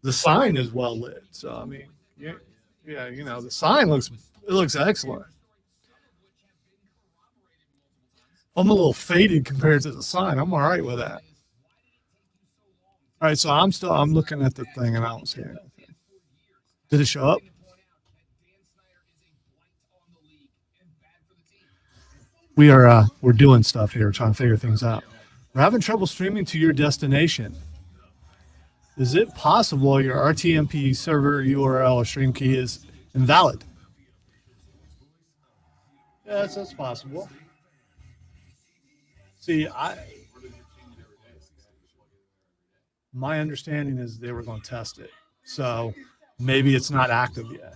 the sign is well lit. So I mean, yeah, the sign looks excellent. I'm a little faded compared to the sign. I'm all right with that. All right, so I'm looking at the thing and I don't see anything. Did it show up? We're doing stuff here, trying to figure things out. We're having trouble streaming to your destination. Is it possible your RTMP server URL or stream key is invalid? Yes, that's possible. See, my understanding is they were going to test it. So maybe it's not active yet.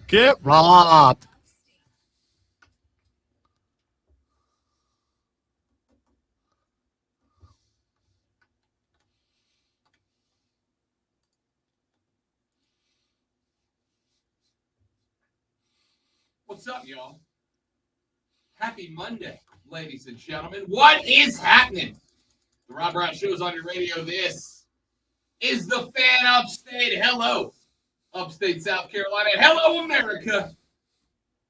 Get robbed. What's up, y'all? Happy Monday, ladies and gentlemen. What is happening? The Rob Brown Show is on your radio. This is the Fan Upstate. Hello, Upstate South Carolina. Hello, America.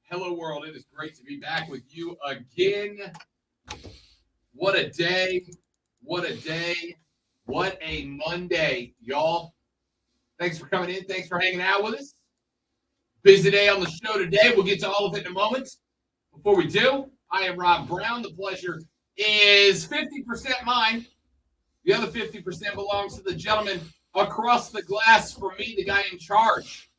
Hello, world. It is great to be back with you again. What a day. What a day. What a Monday, y'all. Thanks for coming in. Thanks for hanging out with us. Busy day on the show today. We'll get to all of it in a moment. Before we do, I am Rob Brown. The pleasure is 50% mine. The other 50% belongs to the gentleman across the glass from me, the guy in charge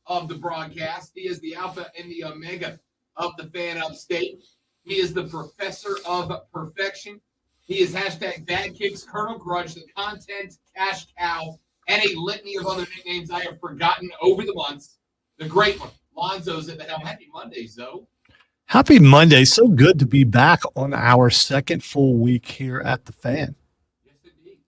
of the broadcast. He is the alpha and the omega of the Fan Upstate. He is the professor of perfection. He is hashtag Bad Kicks, Colonel Grudge, the content, cash cow, and a litany of other nicknames I have forgotten over the months. The great one, Lonzo's at the helm. Happy Monday, Zoe. Happy Monday. So good to be back on our second full week here at the Fan. Yes, indeed.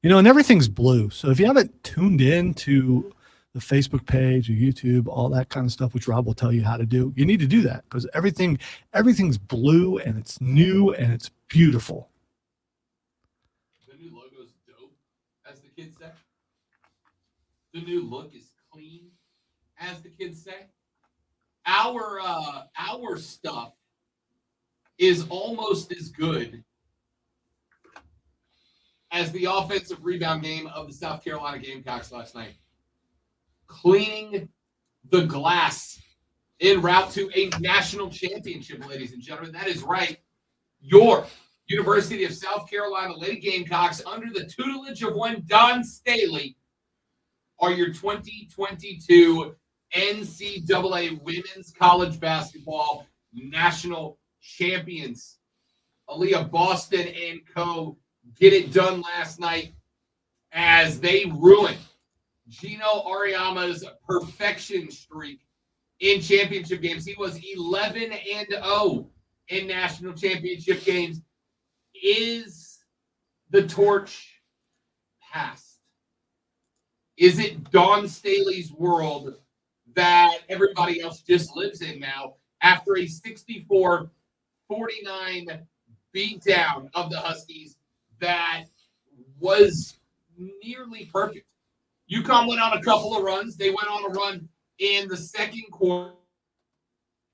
And everything's blue. So if you haven't tuned in to the Facebook page or YouTube, all that kind of stuff, which Rob will tell you how to do, you need to do that because everything's blue and it's new and it's beautiful. The new logo's dope, as the kids say. The new look is clean, as the kids say. Our stuff is almost as good as the offensive rebound game of the South Carolina Gamecocks last night. Cleaning the glass en route to a national championship, ladies and gentlemen. That is right. Your University of South Carolina Lady Gamecocks, under the tutelage of one Don Staley, are your 2022 NCAA Women's College Basketball National Champions. Aaliyah Boston and co. get it done last night as they ruined Gino Auriemma's perfection streak in championship games. He was 11-0 in national championship games. Is the torch passed? Is it Dawn Staley's world that everybody else just lives in now after a 64-49 beatdown of the Huskies that was nearly perfect? UConn went on a couple of runs. They went on a run in the second quarter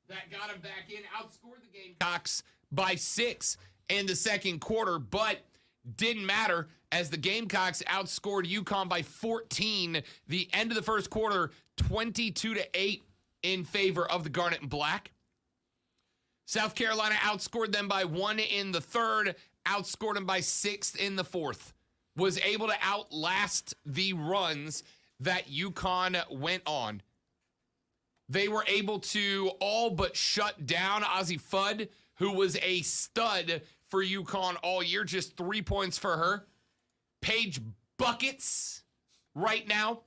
that got them back in, outscored the Gamecocks by 6 in the second quarter, but didn't matter as the Gamecocks outscored UConn by 14. The end of the first quarter, 22-8 in favor of the Garnet and Black. South Carolina outscored them by 1 in the third, outscored them by 6 in the fourth. Was able to outlast the runs that UConn went on. They were able to all but shut down Ozzie Fudd, who was a stud for UConn all year. Just 3 points for her. Paige Buckets right now,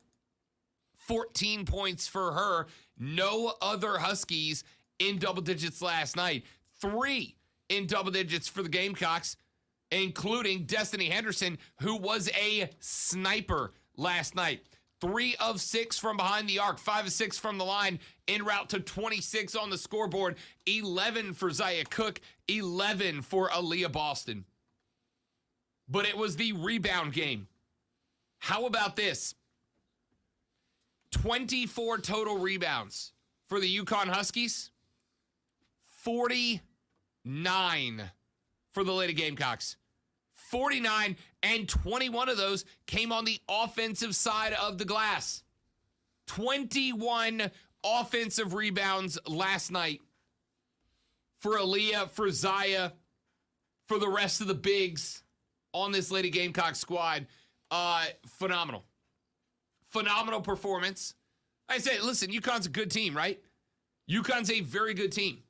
14 points for her. No other Huskies in double digits last night. 3 in double digits for the Gamecocks, including Destiny Henderson, who was a sniper last night. 3 of 6 from behind the arc, 5 of 6 from the line, en route to 26 on the scoreboard, 11 for Zaya Cook, 11 for Aaliyah Boston. But it was the rebound game. How about this? 24 total rebounds for the UConn Huskies, 49 for the Lady Gamecocks. 49, and 21 of those came on the offensive side of the glass. 21 offensive rebounds last night for Aaliyah, for Zaya, for the rest of the bigs on this Lady Gamecock squad. Phenomenal. Phenomenal performance. I said, listen, UConn's a good team, right? UConn's a very good team.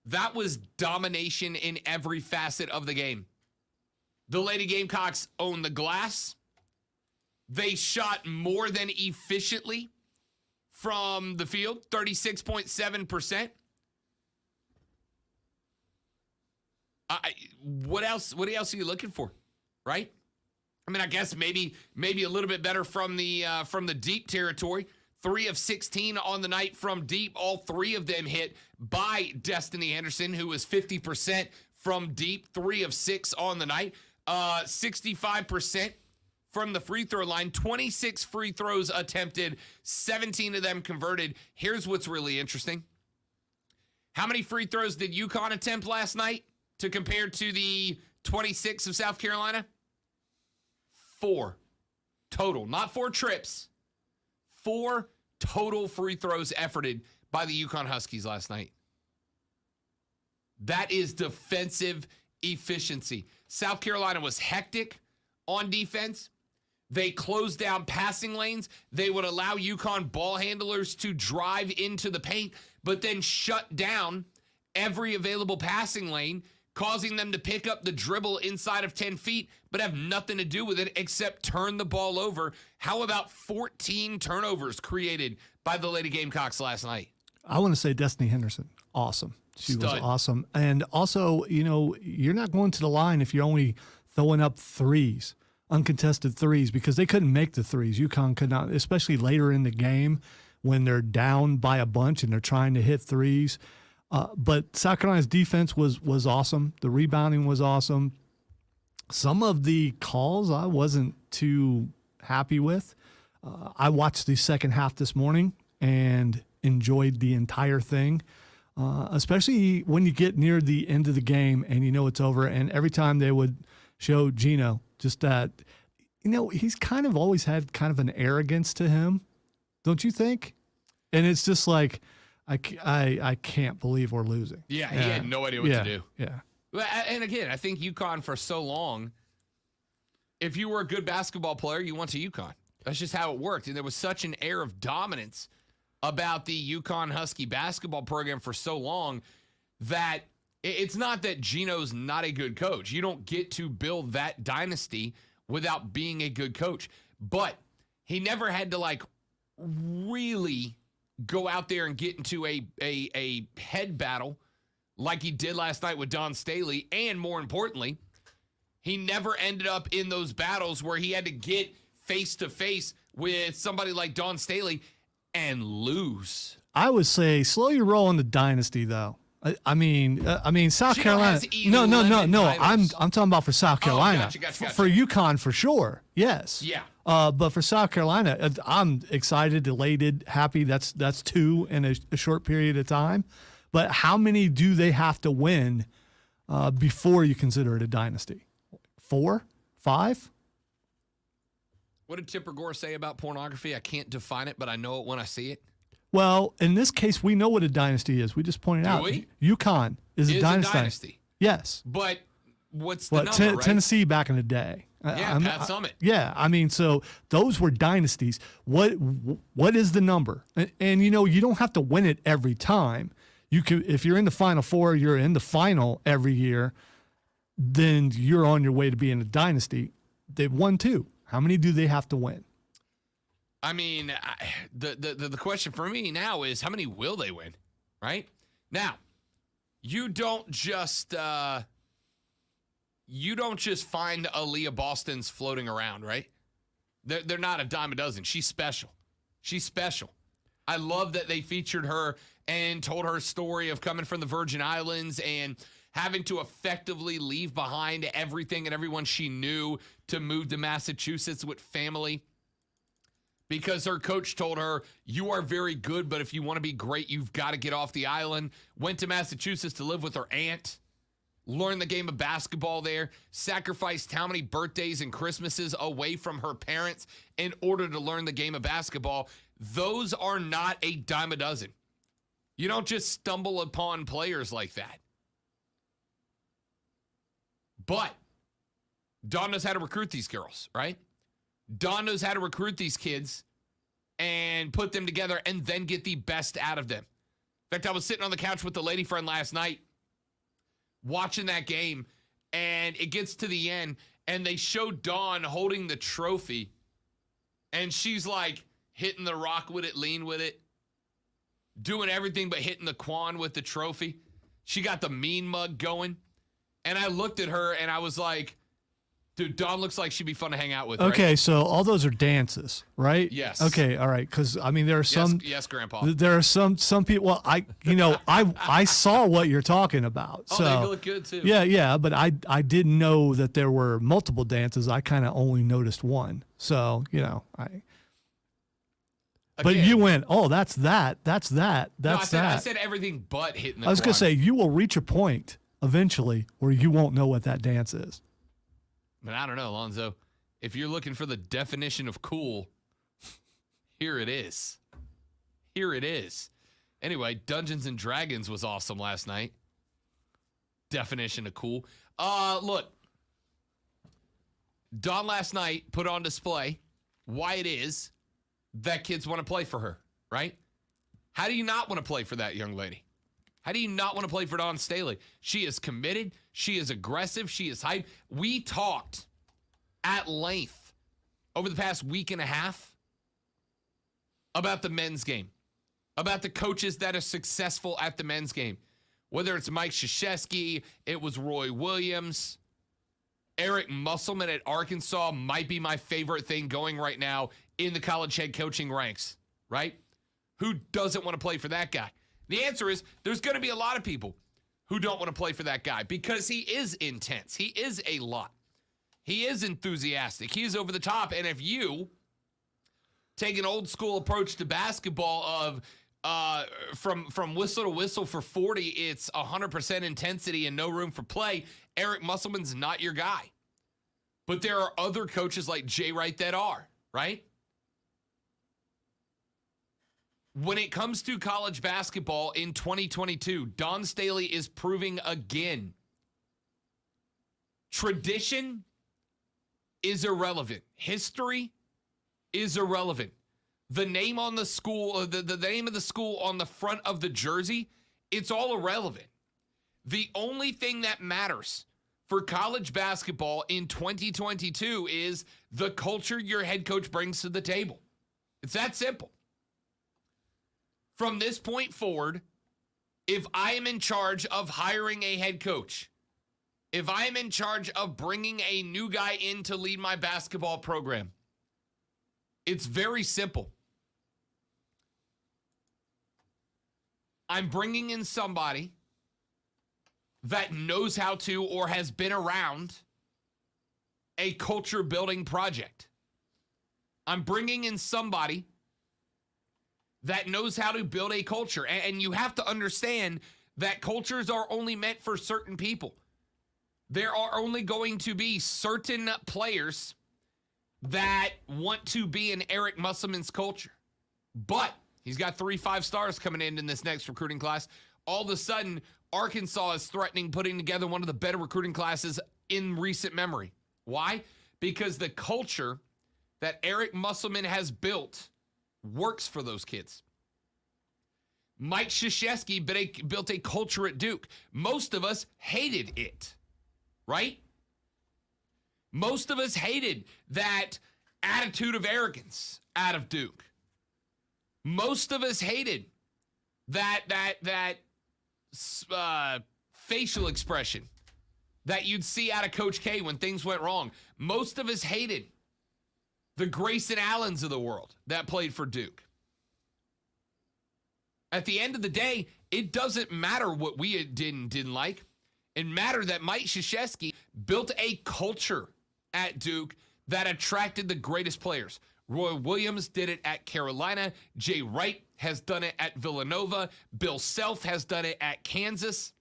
That was domination in every facet of the game. The Lady Gamecocks owned the glass. They shot more than efficiently from the field, 36.7%. What else are you looking for, right? I mean, I guess maybe a little bit better from the deep territory. 3 of 16 on the night from deep. All 3 of them hit by Destiny Henderson, who was 50% from deep. 3 of 6 on the night. 65% from the free throw line. 26 free throws attempted. 17 of them converted. Here's what's really interesting. How many free throws did UConn attempt last night to compare to the 26 of South Carolina? 4 total. Not 4 trips. 4 total free throws efforted by the UConn Huskies last night. That is defensive efficiency. South Carolina was hectic on defense. They closed down passing lanes. They would allow UConn ball handlers to drive into the paint, but then shut down every available passing lane, causing them to pick up the dribble inside of 10 feet, but have nothing to do with it except turn the ball over. How about 14 turnovers created by the Lady Gamecocks last night? I want to say Destiny Henderson. Awesome. She Stud. was awesome. And also, you're not going to the line if you're only throwing up threes, uncontested threes, because they couldn't make the threes. UConn could not, especially later in the game when they're down by a bunch and they're trying to hit threes. But South Carolina's defense was awesome. The rebounding was awesome. Some of the calls I wasn't too happy with. I watched the second half this morning and enjoyed the entire thing, especially when you get near the end of the game and you know it's over. And every time they would show Gino, just that, he's kind of always had kind of an arrogance to him, don't you think? And it's just like, I can't believe we're losing. Yeah, he had no idea what to do. Yeah. And again, I think UConn for so long, if you were a good basketball player, you went to UConn. That's just how it worked. And there was such an air of dominance about the UConn Husky basketball program for so long that it's not that Gino's not a good coach. You don't get to build that dynasty without being a good coach. But he never had to really go out there and get into a head battle like he did last night with Don Staley. And more importantly, he never ended up in those battles where he had to get face-to-face with somebody like Don Staley and lose. I would say slow your roll on the dynasty, though. I mean, South Gino Carolina. has No. titles. I'm talking about for South Carolina. Gotcha. For UConn, for sure. Yes. Yeah. But for South Carolina, I'm excited, elated, happy. That's 2 in a short period of time. But how many do they have to win before you consider it a dynasty? 4? 5? What did Tipper Gore say about pornography? I can't define it, but I know it when I see it. Well, in this case, we know what a dynasty is. We just pointed out. we? UConn is a dynasty. Yes. But what's the number, right? Tennessee back in the day. Yeah, Pat Summitt. Yeah, so those were dynasties. What is the number? And you don't have to win it every time. You can, if you're in the Final Four, you're in the final every year, then you're on your way to being a dynasty. They've won 2. How many do they have to win? I mean, the question for me now is how many will they win, right? Now, you don't just find Aaliyah Boston's floating around, right? They're not a dime a dozen. She's special. She's special. I love that they featured her and told her story of coming from the Virgin Islands and having to effectively leave behind everything and everyone she knew to move to Massachusetts with family. Because her coach told her, you are very good, but if you want to be great, you've got to get off the island. Went to Massachusetts to live with her aunt. Learned the game of basketball there. Sacrificed how many birthdays and Christmases away from her parents in order to learn the game of basketball. Those are not a dime a dozen. You don't just stumble upon players like that. But Dawn knows how to recruit these girls, right? Dawn knows how to recruit these kids and put them together and then get the best out of them. In fact, I was sitting on the couch with the lady friend last night watching that game, and it gets to the end, and they show Dawn holding the trophy, and she's like hitting the rock with it, lean with it, doing everything but hitting the quan with the trophy. She got the mean mug going, and I looked at her, and I was like, dude, Dawn looks like she'd be fun to hang out with. Okay, right? so all those are dances, right? Yes. Okay, all right. Because I mean, there are some. Yes, Grandpa. There are some people. Well, I saw what you're talking about. Oh, so, they look good too. Yeah, but I didn't know that there were multiple dances. I kind of only noticed one. So But you went, oh, that's that. No, I said everything but hitting the I was going to quan. say, you will reach a point eventually where you won't know what that dance is. But I don't know, Alonzo. If you're looking for the definition of cool, here it is. Here it is. Anyway, Dungeons and Dragons was awesome last night. Definition of cool. Look. Dawn last night put on display why it is that kids want to play for her, right? How do you not want to play for that young lady? How do you not want to play for Dawn Staley? She is committed. She is aggressive. She is hype. We talked at length over the past week and a half about the men's game, about the coaches that are successful at the men's game. Whether it's Mike Krzyzewski, it was Roy Williams, Eric Musselman at Arkansas might be my favorite thing going right now in the college head coaching ranks, right? Who doesn't want to play for that guy? The answer is there's going to be a lot of people who don't want to play for that guy because he is intense. He is a lot. He is enthusiastic. He is over the top. And if you take an old school approach to basketball of from whistle to whistle for 40, it's 100% intensity and no room for play, Eric Musselman's not your guy. But there are other coaches like Jay Wright that are, right? When it comes to college basketball in 2022, Dawn Staley is proving again. Tradition is irrelevant. History is irrelevant. The name on the school, the name of the school on the front of the jersey, it's all irrelevant. The only thing that matters for college basketball in 2022 is the culture your head coach brings to the table. It's that simple. From this point forward, if I am in charge of hiring a head coach, if I am in charge of bringing a new guy in to lead my basketball program, it's very simple. I'm bringing in somebody that knows how to or has been around a culture building project. I'm bringing in somebody that knows how to build a culture. And you have to understand that cultures are only meant for certain people. There are only going to be certain players that want to be in Eric Musselman's culture. But he's got 3 5-stars coming in this next recruiting class. All of a sudden, Arkansas is threatening putting together one of the better recruiting classes in recent memory. Why? Because the culture that Eric Musselman has built works for those kids. Mike Krzyzewski built a culture at Duke. Most of us hated it, right? Most of us hated that attitude of arrogance out of Duke. Most of us hated that facial expression that you'd see out of Coach K when things went wrong. Most of us hated the Grayson Allens of the world that played for Duke. At the end of the day, it doesn't matter what we didn't like. It mattered that Mike Krzyzewski built a culture at Duke that attracted the greatest players. Roy Williams did it at Carolina. Jay Wright has done it at Villanova. Bill Self has done it at Kansas.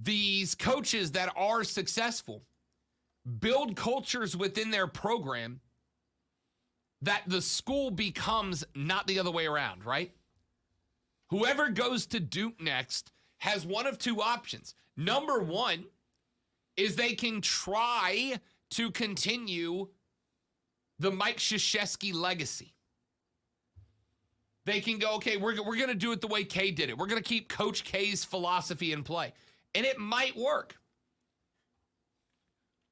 These coaches that are successful build cultures within their program that the school becomes not the other way around, right? Whoever goes to Duke next has one of two options. Number one is they can try to continue the Mike Krzyzewski legacy. They can go, okay, we're going to do it the way K did it. We're going to keep Coach K's philosophy in play. And it might work.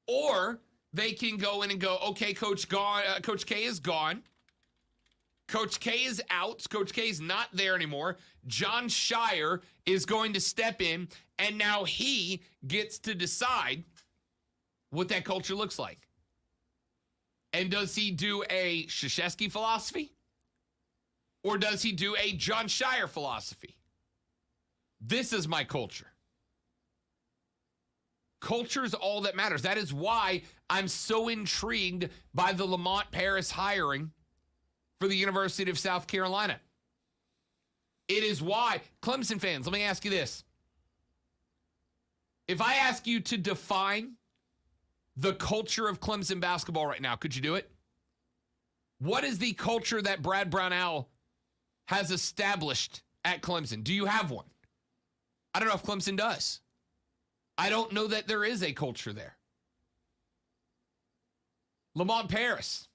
Or they can go in and go, okay, Coach K is gone. Coach K is out. Coach K is not there anymore. John Shire is going to step in, and now he gets to decide what that culture looks like. And does he do a Krzyzewski philosophy? Or does he do a John Shire philosophy? This is my culture. Culture is all that matters. That is why I'm so intrigued by the Lamont Paris hiring for the University of South Carolina. It is why, Clemson fans, let me ask you this. If I ask you to define the culture of Clemson basketball right now, could you do it? What is the culture that Brad Brownell has established at Clemson? Do you have one? I don't know if Clemson does. I don't know that there is a culture there. Lamont Paris.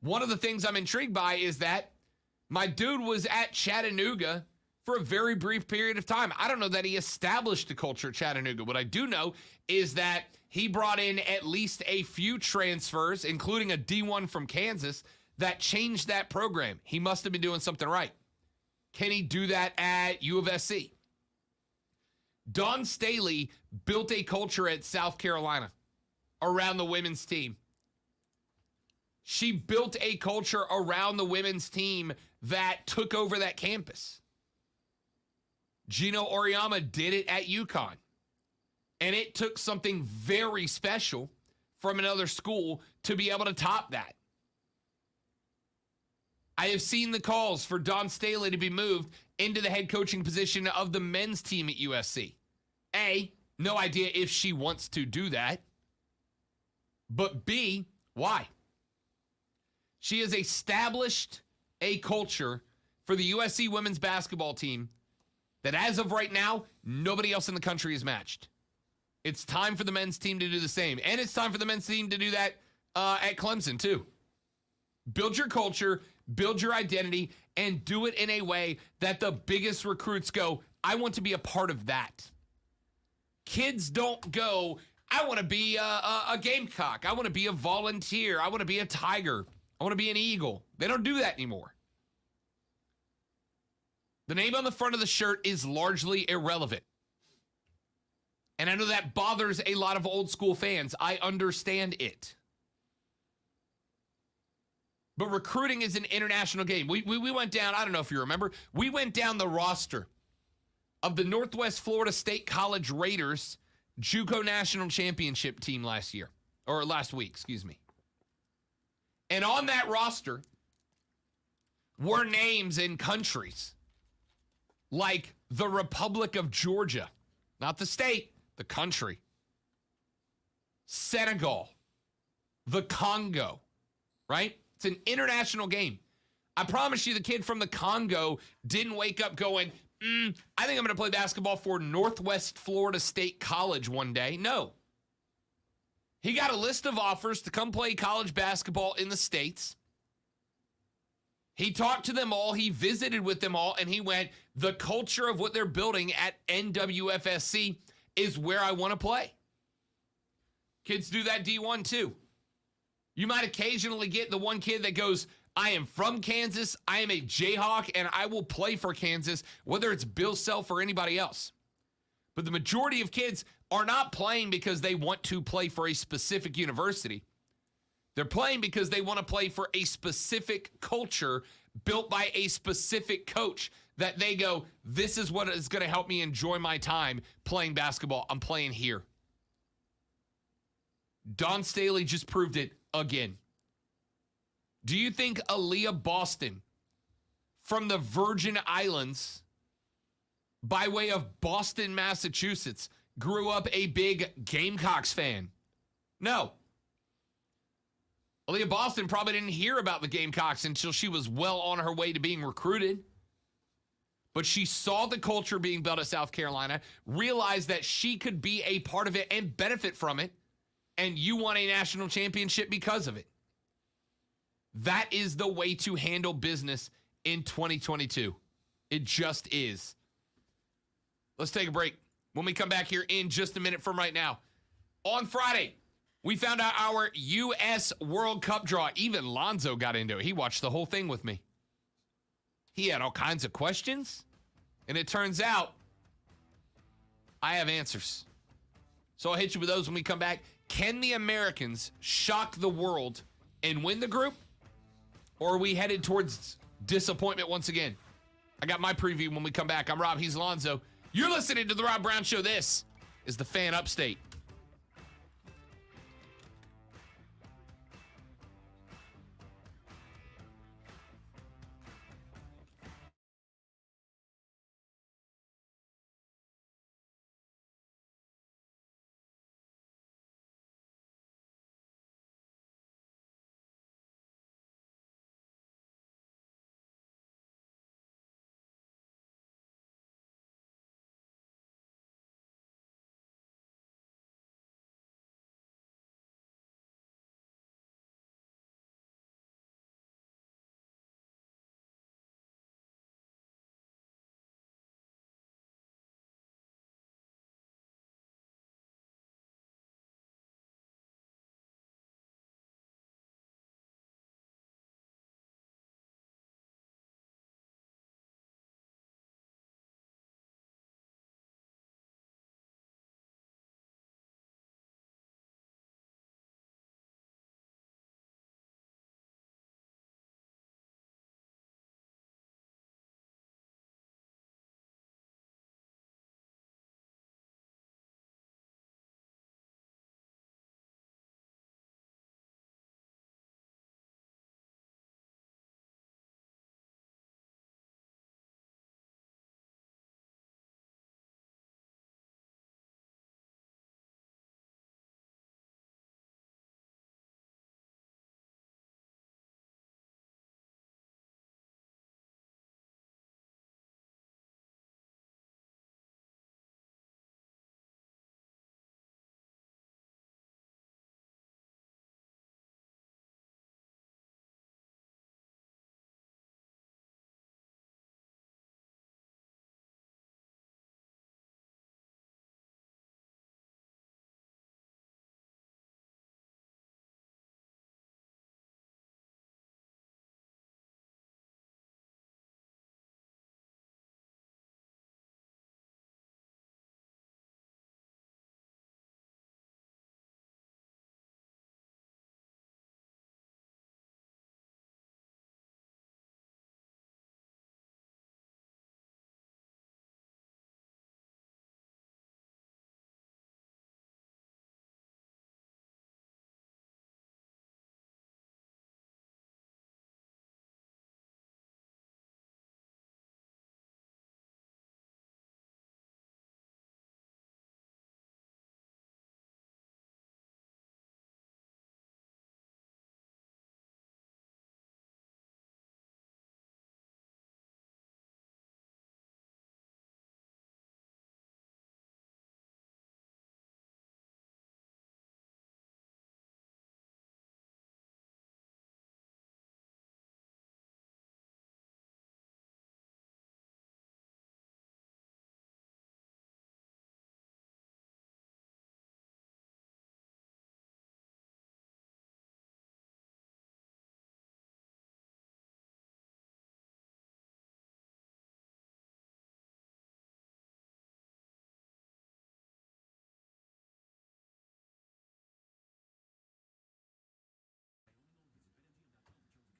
One of the things I'm intrigued by is that my dude was at Chattanooga for a very brief period of time. I don't know that he established a culture at Chattanooga. What I do know is that he brought in at least a few transfers, including a D1 from Kansas, that changed that program. He must have been doing something right. Can he do that at U of SC? Dawn Staley built a culture at South Carolina around the women's team. She built a culture around the women's team that took over that campus. Gino Auriemma did it at UConn. And it took something very special from another school to be able to top that. I have seen the calls for Dawn Staley to be moved into the head coaching position of the men's team at USC. A, no idea if she wants to do that. But B, why? She has established a culture for the USC women's basketball team that as of right now, nobody else in the country is matched. It's time for the men's team to do the same. And it's time for the men's team to do that at Clemson too. Build your culture, build your identity, and do it in a way that the biggest recruits go, I want to be a part of that. Kids don't go, I want to be a Gamecock. I want to be a Volunteer. I want to be a Tiger. I want to be an Eagle. They don't do that anymore. The name on the front of the shirt is largely irrelevant. And I know that bothers a lot of old school fans. I understand it. But recruiting is an international game. We went down, I don't know if you remember, we went down the roster of the Northwest Florida State College Raiders JUCO National Championship team last week, excuse me. And on that roster were names in countries like the Republic of Georgia, not the state, the country, Senegal, the Congo, right? It's an international game. I promise you the kid from the Congo didn't wake up going, I think I'm going to play basketball for Northwest Florida State College one day. No. He got a list of offers to come play college basketball in the States. He talked to them all. He visited with them all. And he went, the culture of what they're building at NWFSC is where I want to play. Kids do that D1 too. You might occasionally get the one kid that goes, I am from Kansas, I am a Jayhawk, and I will play for Kansas, whether it's Bill Self or anybody else. But the majority of kids are not playing because they want to play for a specific university. They're playing because they want to play for a specific culture built by a specific coach that they go, this is what is going to help me enjoy my time playing basketball. I'm playing here. Don Staley just proved it again. Do you think Aaliyah Boston from the Virgin Islands, by way of Boston, Massachusetts, grew up a big Gamecocks fan? No. Aaliyah Boston probably didn't hear about the Gamecocks until she was well on her way to being recruited. But she saw the culture being built at South Carolina, realized that she could be a part of it and benefit from it, and you won a national championship because of it. That is the way to handle business in 2022. It just is. Let's take a break. When we come back here in just a minute from right now, on Friday, we found out our U.S. World Cup draw. Even Lonzo got into it. He watched the whole thing with me. He had all kinds of questions, and it turns out I have answers. So I'll hit you with those when we come back. Can the Americans shock the world and win the group? Or are we headed towards disappointment once again? I got my preview when we come back. I'm Rob. He's Lonzo. You're listening to The Rob Brown Show. This is the Fan Upstate.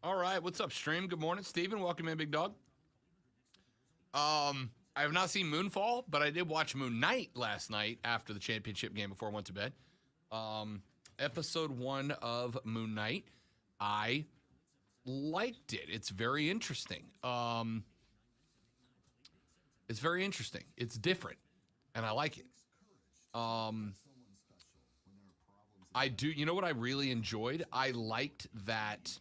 All right, what's up, stream? Good morning, Steven. Welcome in, big dog. I have not seen Moonfall, but I did watch Moon Knight last night after the championship game before I went to bed. Episode 1 of Moon Knight. I liked it. It's very interesting. It's very interesting. It's different, and I like it. I do. You know what I really enjoyed? I liked that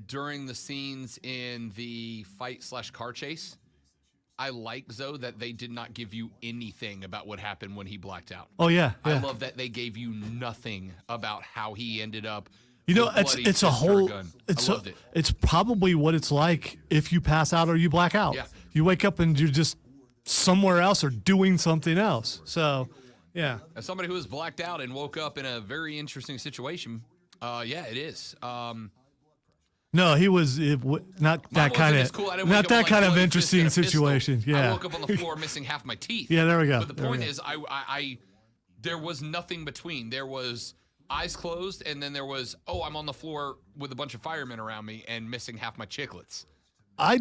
during the scenes in the fight/car chase, I like, Zoe, that they did not give you anything about what happened when he blacked out. Oh, yeah. I love that they gave you nothing about how he ended up. You know, with bloody it's a fist or whole. gun. It's I loved it. It's probably what it's like if you pass out or you black out. Yeah. You wake up and you're just somewhere else or doing something else. So, yeah. As somebody who was blacked out and woke up in a very interesting situation, yeah, it is. No, he was not that kind of cool. I didn't not wake up that like kind of bloody interesting fist and a pistol. situation. Yeah. I woke up on the floor missing half my teeth. Yeah, there we go. But the There we point go. is, I there was nothing between. There was eyes closed, and then there was, I'm on the floor with a bunch of firemen around me and missing half my chiclets. I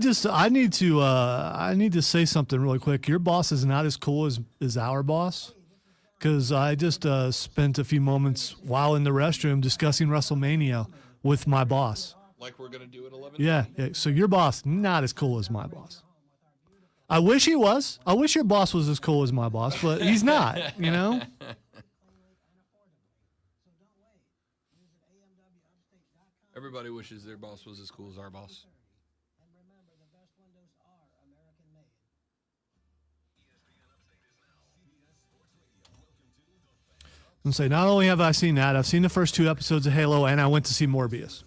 need to say something really quick. Your boss is not as cool as our boss, because I just spent a few moments while in the restroom discussing WrestleMania with my boss. Like we're gonna do at 11. Yeah. So your boss not as cool as my boss. I wish he was. I wish your boss was as cool as my boss, but he's not. You know. Everybody wishes their boss was as cool as our boss. And say, not only have I seen that, I've seen the first 2 episodes of Halo, and I went to see Morbius.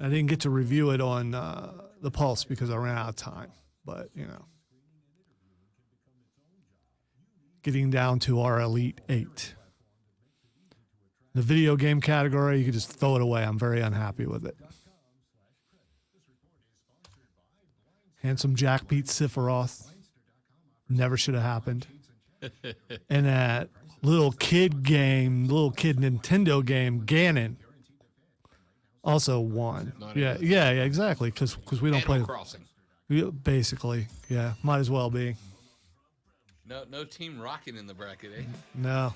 I didn't get to review it on the Pulse because I ran out of time. But, you know, getting down to our Elite 8. The video game category, you could just throw it away. I'm very unhappy with it. Handsome Jack beat Sephiroth. Never should have happened. And that little kid Nintendo game, Ganon, also won. Yeah, exactly. Because we don't Animal play. Crossing. Basically, yeah, might as well be. No Team Rocket in the bracket, eh? No.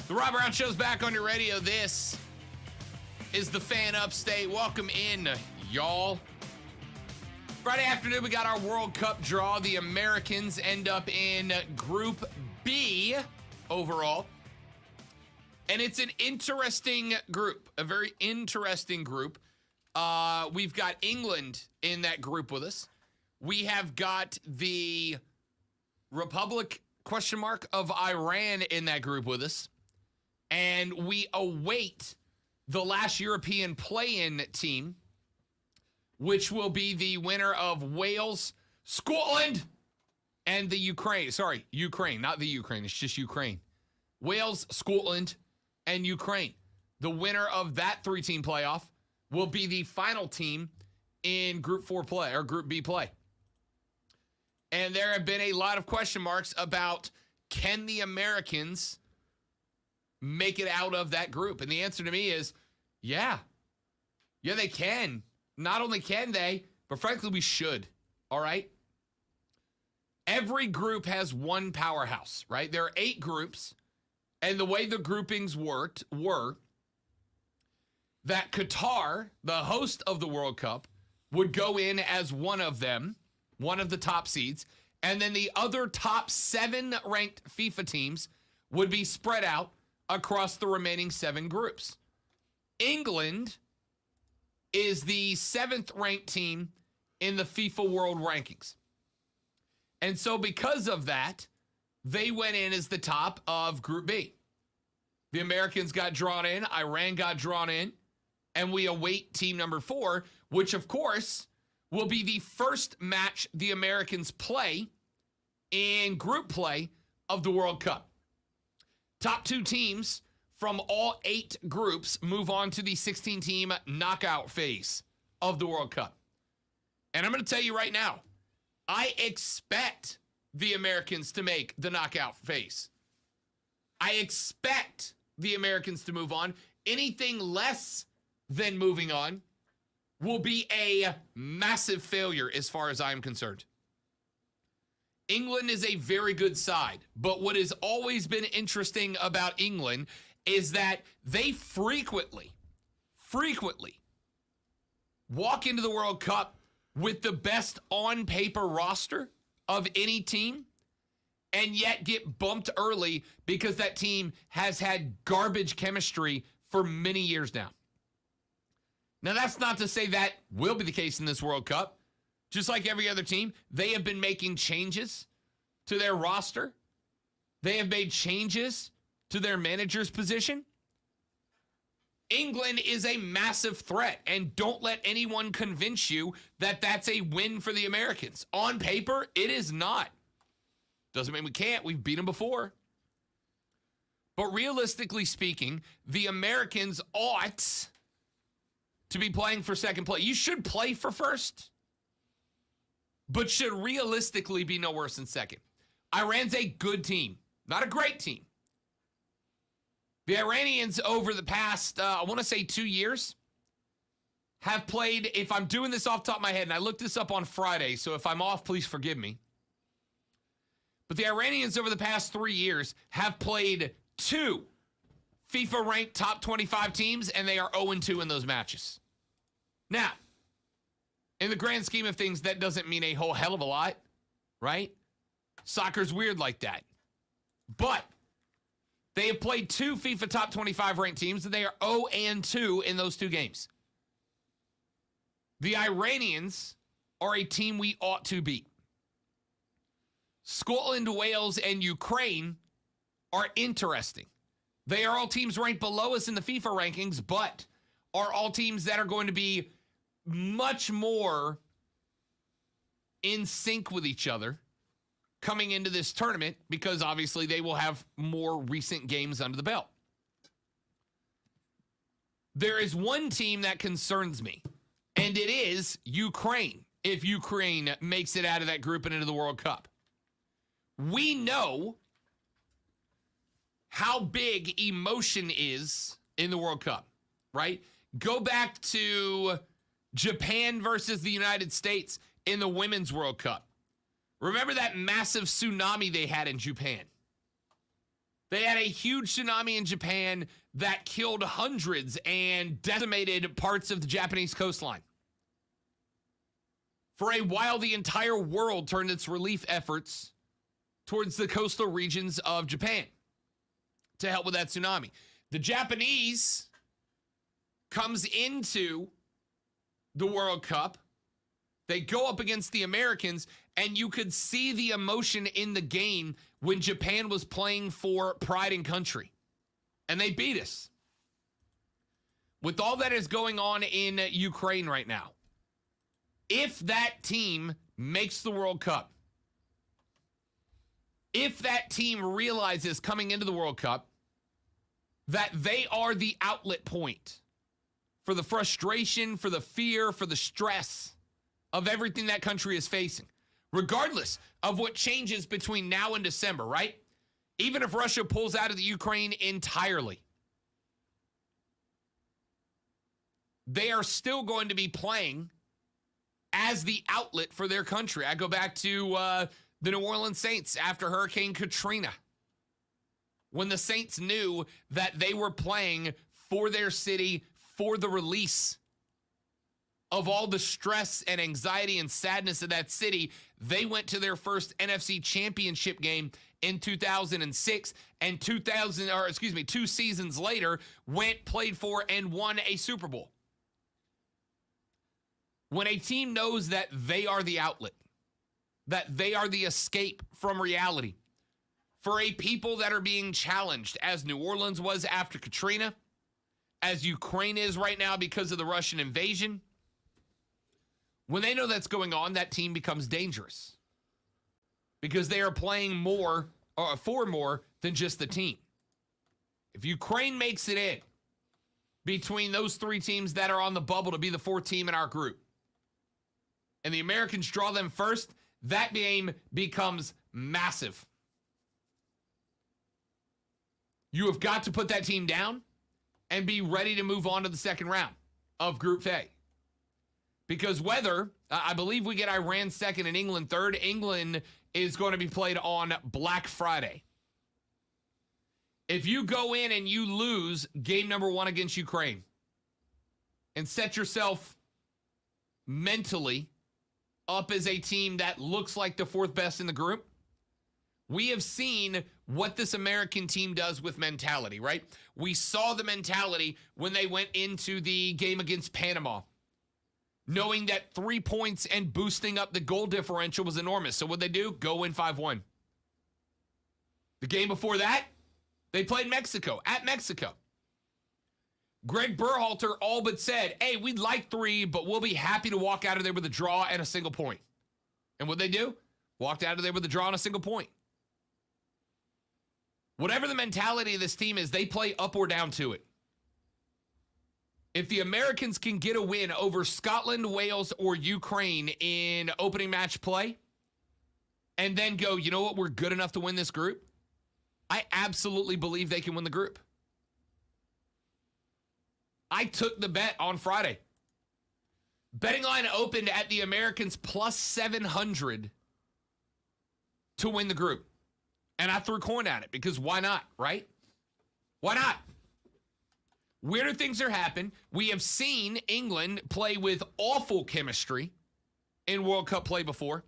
The Rob Brown Show's back on your radio. This is the Fan Upstate. Welcome in, y'all. Friday afternoon, we got our World Cup draw. The Americans end up in Group B overall. And it's an interesting group, a very interesting group. We've got England in that group with us. We have got the Republic of Iran in that group with us. And we await the last European play-in team, which will be the winner of Wales, Scotland, and the Ukraine. Sorry, Ukraine, not the Ukraine. It's just Ukraine. Wales, Scotland, and Ukraine. The winner of that 3-team playoff will be the final team in Group 4 play or Group B play. And there have been a lot of question marks about, can the Americans make it out of that group? And the answer to me is, yeah, they can. Not only can they, but frankly, we should. All right. Every group has one powerhouse, right? There are 8 groups. And the way the groupings worked were that Qatar, the host of the World Cup, would go in as one of them, one of the top seeds. And then the other top 7 ranked FIFA teams would be spread out across the remaining 7 groups. England is the 7th ranked team in the FIFA World Rankings. And so because of that, they went in as the top of Group B. The Americans got drawn in, Iran got drawn in, and we await team number 4, which of course will be the first match the Americans play in group play of the World Cup. Top 2 teams from all 8 groups move on to the 16-team knockout phase of the World Cup. And I'm going to tell you right now, I expect the Americans to make the knockout phase. I expect the Americans to move on. Anything less than moving on will be a massive failure as far as I'm concerned. England is a very good side, but what has always been interesting about England is that they frequently walk into the World Cup with the best on-paper roster of any team and yet get bumped early because that team has had garbage chemistry for many years now. Now, that's not to say that will be the case in this World Cup. Just like every other team, they have been making changes to their roster. They have made changes to their manager's position. England is a massive threat, and don't let anyone convince you that that's a win for the Americans. On paper, it is not. Doesn't mean we can't. We've beat them before. But realistically speaking, the Americans ought to be playing for second place. You should play for first, but should realistically be no worse than second. Iran's a good team, not a great team. The Iranians over the past, I want to say 2 years, have played, if I'm doing this off the top of my head, and I looked this up on Friday, so if I'm off, please forgive me. But the Iranians over the past 3 years have played 2 FIFA-ranked top 25 teams, and they are 0-2 in those matches. Now, in the grand scheme of things, that doesn't mean a whole hell of a lot, right? Soccer's weird like that. But they have played 2 FIFA top 25 ranked teams, and they are 0-2 in those 2 games. The Iranians are a team we ought to beat. Scotland, Wales, and Ukraine are interesting. They are all teams ranked below us in the FIFA rankings, but are all teams that are going to be much more in sync with each other coming into this tournament because obviously they will have more recent games under the belt. There is one team that concerns me, and it is Ukraine, if Ukraine makes it out of that group and into the World Cup. We know how big emotion is in the World Cup, right? Go back to Japan versus the United States in the Women's World Cup. Remember that massive tsunami they had in Japan? They had a huge tsunami in Japan that killed hundreds and decimated parts of the Japanese coastline. For a while, the entire world turned its relief efforts towards the coastal regions of Japan to help with that tsunami. The Japanese comes into the World Cup. They go up against the Americans, and you could see the emotion in the game when Japan was playing for pride and country. And they beat us. With all that is going on in Ukraine right now, if that team makes the World Cup, if that team realizes coming into the World Cup that they are the outlet point for the frustration, for the fear, for the stress of everything that country is facing, regardless of what changes between now and December, right? Even if Russia pulls out of the Ukraine entirely, they are still going to be playing as the outlet for their country. I go back to the New Orleans Saints after Hurricane Katrina, when the Saints knew that they were playing for their city, for the release of all the stress and anxiety and sadness of that city. They went to their first NFC Championship game in 2006, and 2 seasons later, played for and won a Super Bowl. When a team knows that they are the outlet, that they are the escape from reality, for a people that are being challenged, as New Orleans was after Katrina, as Ukraine is right now because of the Russian invasion, when they know that's going on, that team becomes dangerous because they are playing more or for more than just the team. If Ukraine makes it in between those three teams that are on the bubble to be the fourth team in our group, and the Americans draw them first, that game becomes massive. You have got to put that team down and be ready to move on to the second round of Group A. Because I believe we get Iran second and England third. England is going to be played on Black Friday. If you go in and you lose game number 1 against Ukraine and set yourself mentally up as a team that looks like the fourth best in the group, we have seen what this American team does with mentality, right? We saw the mentality when they went into the game against Panama, knowing that 3 points and boosting up the goal differential was enormous. So what'd they do? Go win 5-1. The game before that, they played Mexico, at Mexico. Greg Berhalter all but said, hey, we'd like 3, but we'll be happy to walk out of there with a draw and a single point. And what'd they do? Walked out of there with a draw and a single point. Whatever the mentality of this team is, they play up or down to it. If the Americans can get a win over Scotland, Wales, or Ukraine in opening match play, and then go, you know what, we're good enough to win this group, I absolutely believe they can win the group. I took the bet on Friday. Betting line opened at the Americans plus 700 to win the group. And I threw a coin at it because why not, right? Why not? Weirder things are happening. We have seen England play with awful chemistry in World Cup play before.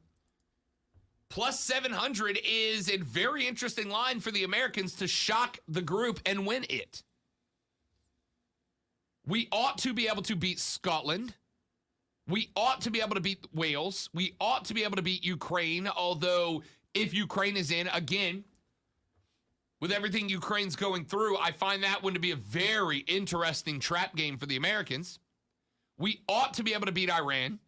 Plus 700 is a very interesting line for the Americans to shock the group and win it. We ought to be able to beat Scotland. We ought to be able to beat Wales. We ought to be able to beat Ukraine, although if Ukraine is in, again, with everything Ukraine's going through, I find that one to be a very interesting trap game for the Americans. We ought to be able to beat Iran.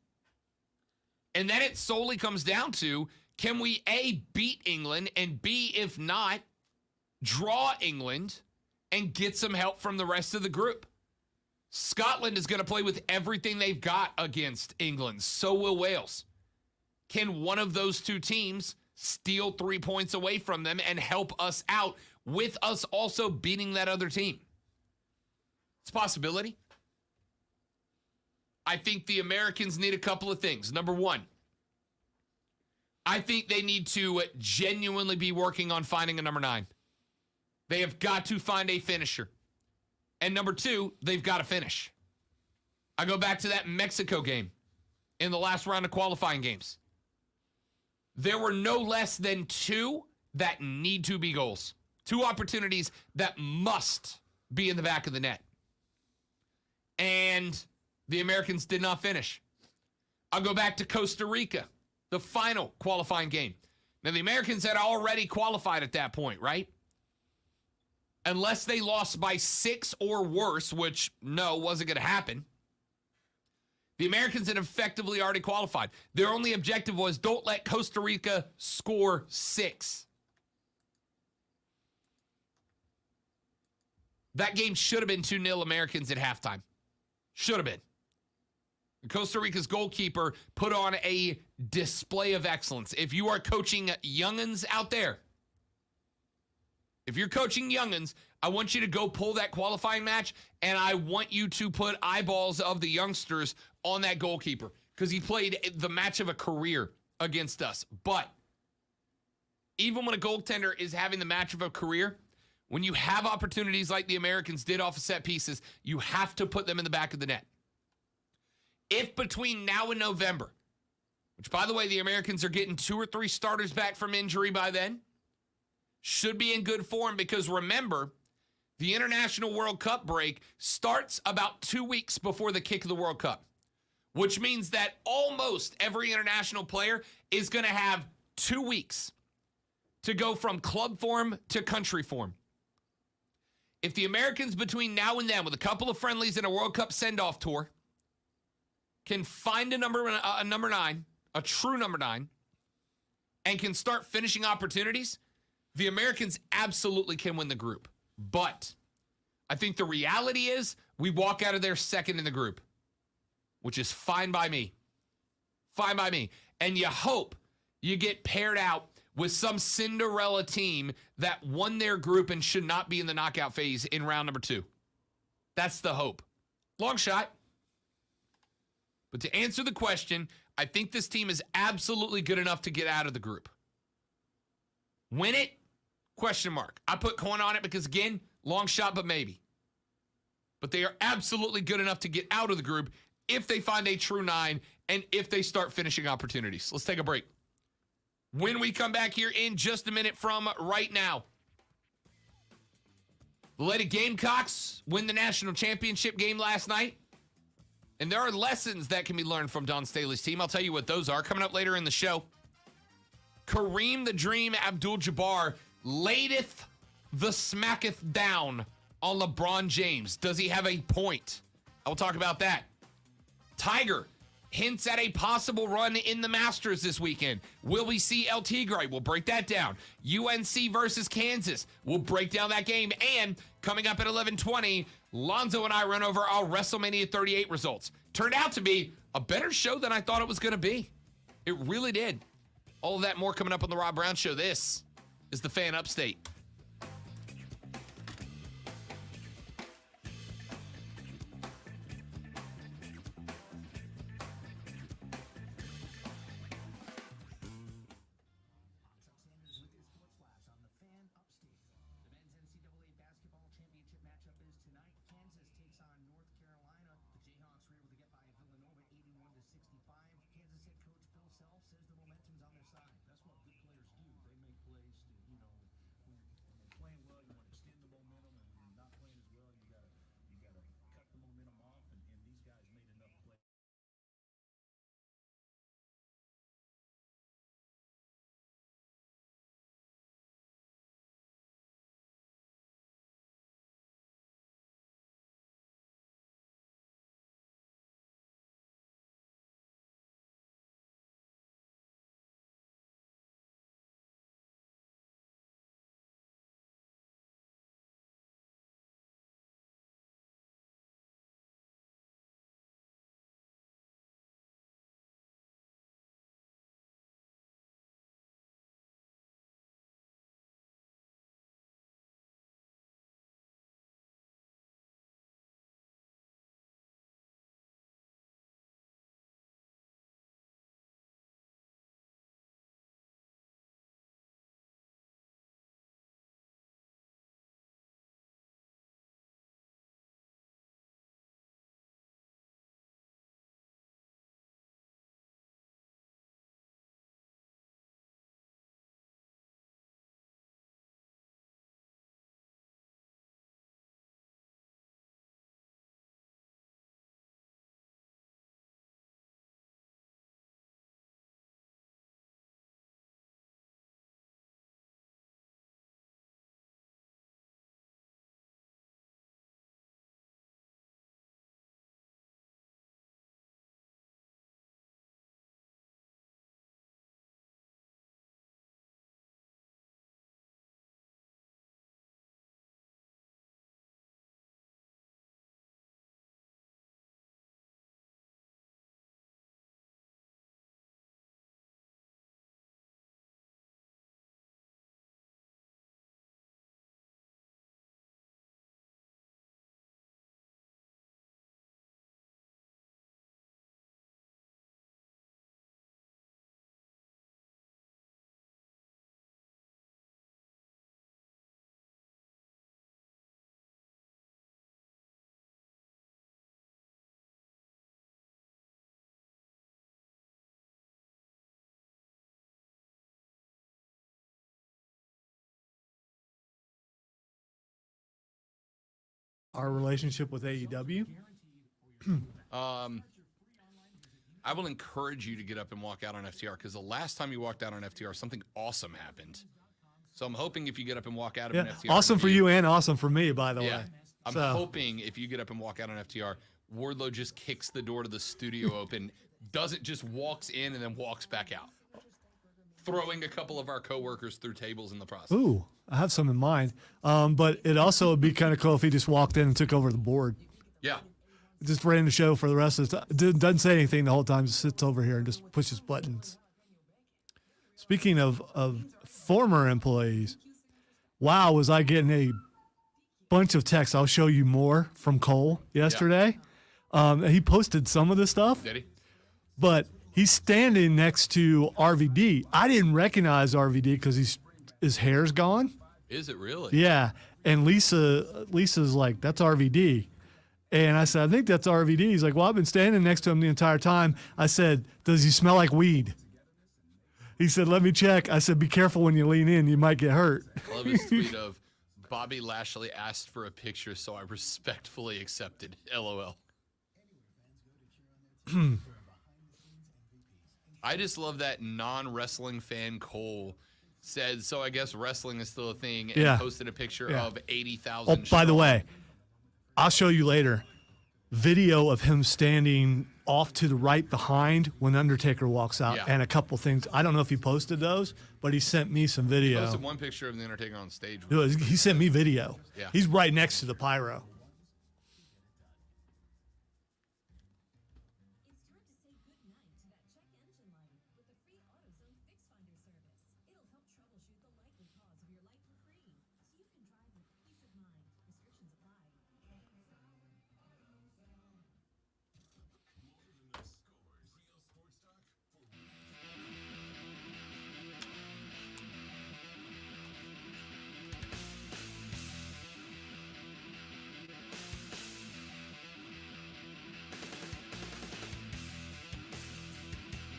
And then it solely comes down to, can we A, beat England, and B, if not, draw England and get some help from the rest of the group? Scotland is going to play with everything they've got against England. So will Wales. Can one of those two teams steal 3 points away from them and help us out with us also beating that other team? It's a possibility. I think the Americans need a couple of things. Number one, I think they need to genuinely be working on finding a number 9. They have got to find a finisher. And number 2, they've got to finish. I go back to that Mexico game in the last round of qualifying games. There were no less than 2 that need to be goals. 2 opportunities that must be in the back of the net. And the Americans did not finish. I'll go back to Costa Rica, the final qualifying game. Now, the Americans had already qualified at that point, right? Unless they lost by 6 or worse, which, no, wasn't going to happen. The Americans had effectively already qualified. Their only objective was don't let Costa Rica score 6. That game should have been 2-0 Americans at halftime. Should have been. Costa Rica's goalkeeper put on a display of excellence. If you are coaching young'uns out there, if you're coaching young'uns, I want you to go pull that qualifying match, and I want you to put eyeballs of the youngsters on that goalkeeper because he played the match of a career against us. But even when a goaltender is having the match of a career, when you have opportunities like the Americans did off of set pieces, you have to put them in the back of the net. If between now and November, which, by the way, the Americans are getting 2 or 3 starters back from injury by then, should be in good form because remember, the International World Cup break starts about 2 weeks before the kick of the World Cup, which means that almost every international player is going to have 2 weeks to go from club form to country form. If the Americans between now and then, with a couple of friendlies and a World Cup send-off tour, can find a number 9, a true number 9, and can start finishing opportunities, the Americans absolutely can win the group. But I think the reality is we walk out of there second in the group, which is fine by me. Fine by me. And you hope you get paired out with some Cinderella team that won their group and should not be in the knockout phase in round number 2. That's the hope. Long shot. But to answer the question, I think this team is absolutely good enough to get out of the group. Win it? Question mark. I put coin on it because, again, long shot, but maybe. But they are absolutely good enough to get out of the group if they find a true 9 and if they start finishing opportunities. Let's take a break. When we come back here in just a minute from right now, the Lady Gamecocks win the national championship game last night. And there are lessons that can be learned from Don Staley's team. I'll tell you what those are coming up later in the show. Kareem the Dream Abdul-Jabbar layeth the smacketh down on LeBron James. Does he have a point? I will talk about that. Tiger hints at a possible run in the Masters this weekend. Will we see El Tigre? We'll break that down. UNC versus Kansas. We'll break down that game. And coming up at 11:20, Lonzo and I run over our WrestleMania 38 results. Turned out to be a better show than I thought it was going to be. It really did. All of that more coming up on the Rob Brown Show. This is the Fan Upstate. Our relationship with AEW. I will encourage you to get up and walk out on FTR because the last time you walked out on FTR, something awesome happened. So I'm hoping if you get up and walk out of an FTR. Awesome for you and awesome for me, by the way. I'm hoping if you get up and walk out on FTR, Wardlow just kicks the door to the studio open, doesn't just walks in and then walks back out. throwing a couple of our coworkers through tables in the process. Ooh, I have some in mind. But it also would be kind of cool if he just walked in and took over the board. Yeah. Just ran the show for the rest of the time. Doesn't say anything the whole time. Just sits over here and just pushes buttons. Speaking of former employees, wow, was I getting a bunch of texts. I'll show you more from Cole yesterday. Yeah. He posted some of the stuff. Did he? But he's standing next to RVD. I didn't recognize RVD because his hair's gone. Is it really? Yeah. And Lisa's like, that's RVD. And I said, I think that's RVD. He's like, well, I've been standing next to him the entire time. I said, does he smell like weed? He said, let me check. I said, be careful when you lean in. You might get hurt. I love his tweet of, Bobby Lashley asked for a picture, so I respectfully accepted. LOL. I just love that non-wrestling fan Cole said, so I guess wrestling is still a thing, and posted a picture of 80,000. Oh, by the way, I'll show you later. Video of him standing off to the right behind when Undertaker walks out, and a couple things. I don't know if he posted those, but he sent me some video. He posted one picture of the Undertaker on stage. He sent me video. Yeah. He's right next to the pyro.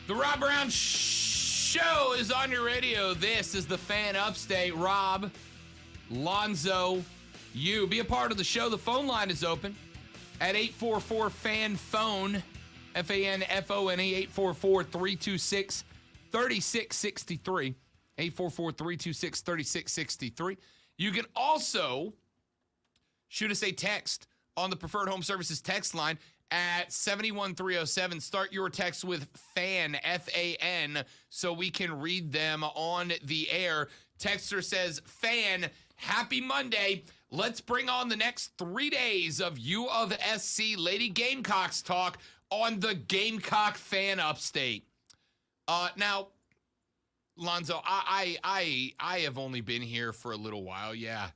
The Rob Brown Show is on your radio. This is the Fan Upstate. Rob, Lonzo, you. Be a part of the show. The phone line is open at 844-FAN-PHONE, FANFONE, 844-326-3663, 844-326-3663. You can also shoot us a text on the Preferred Home Services text line at 71307. Start your text with FAN, F-A-N, so we can read them on the air. Texter says, FAN, happy Monday. Let's bring on the next 3 days of U of SC Lady Gamecocks talk on the Gamecock Fan Upstate. Now, Lonzo, I have only been here for a little while. Yeah,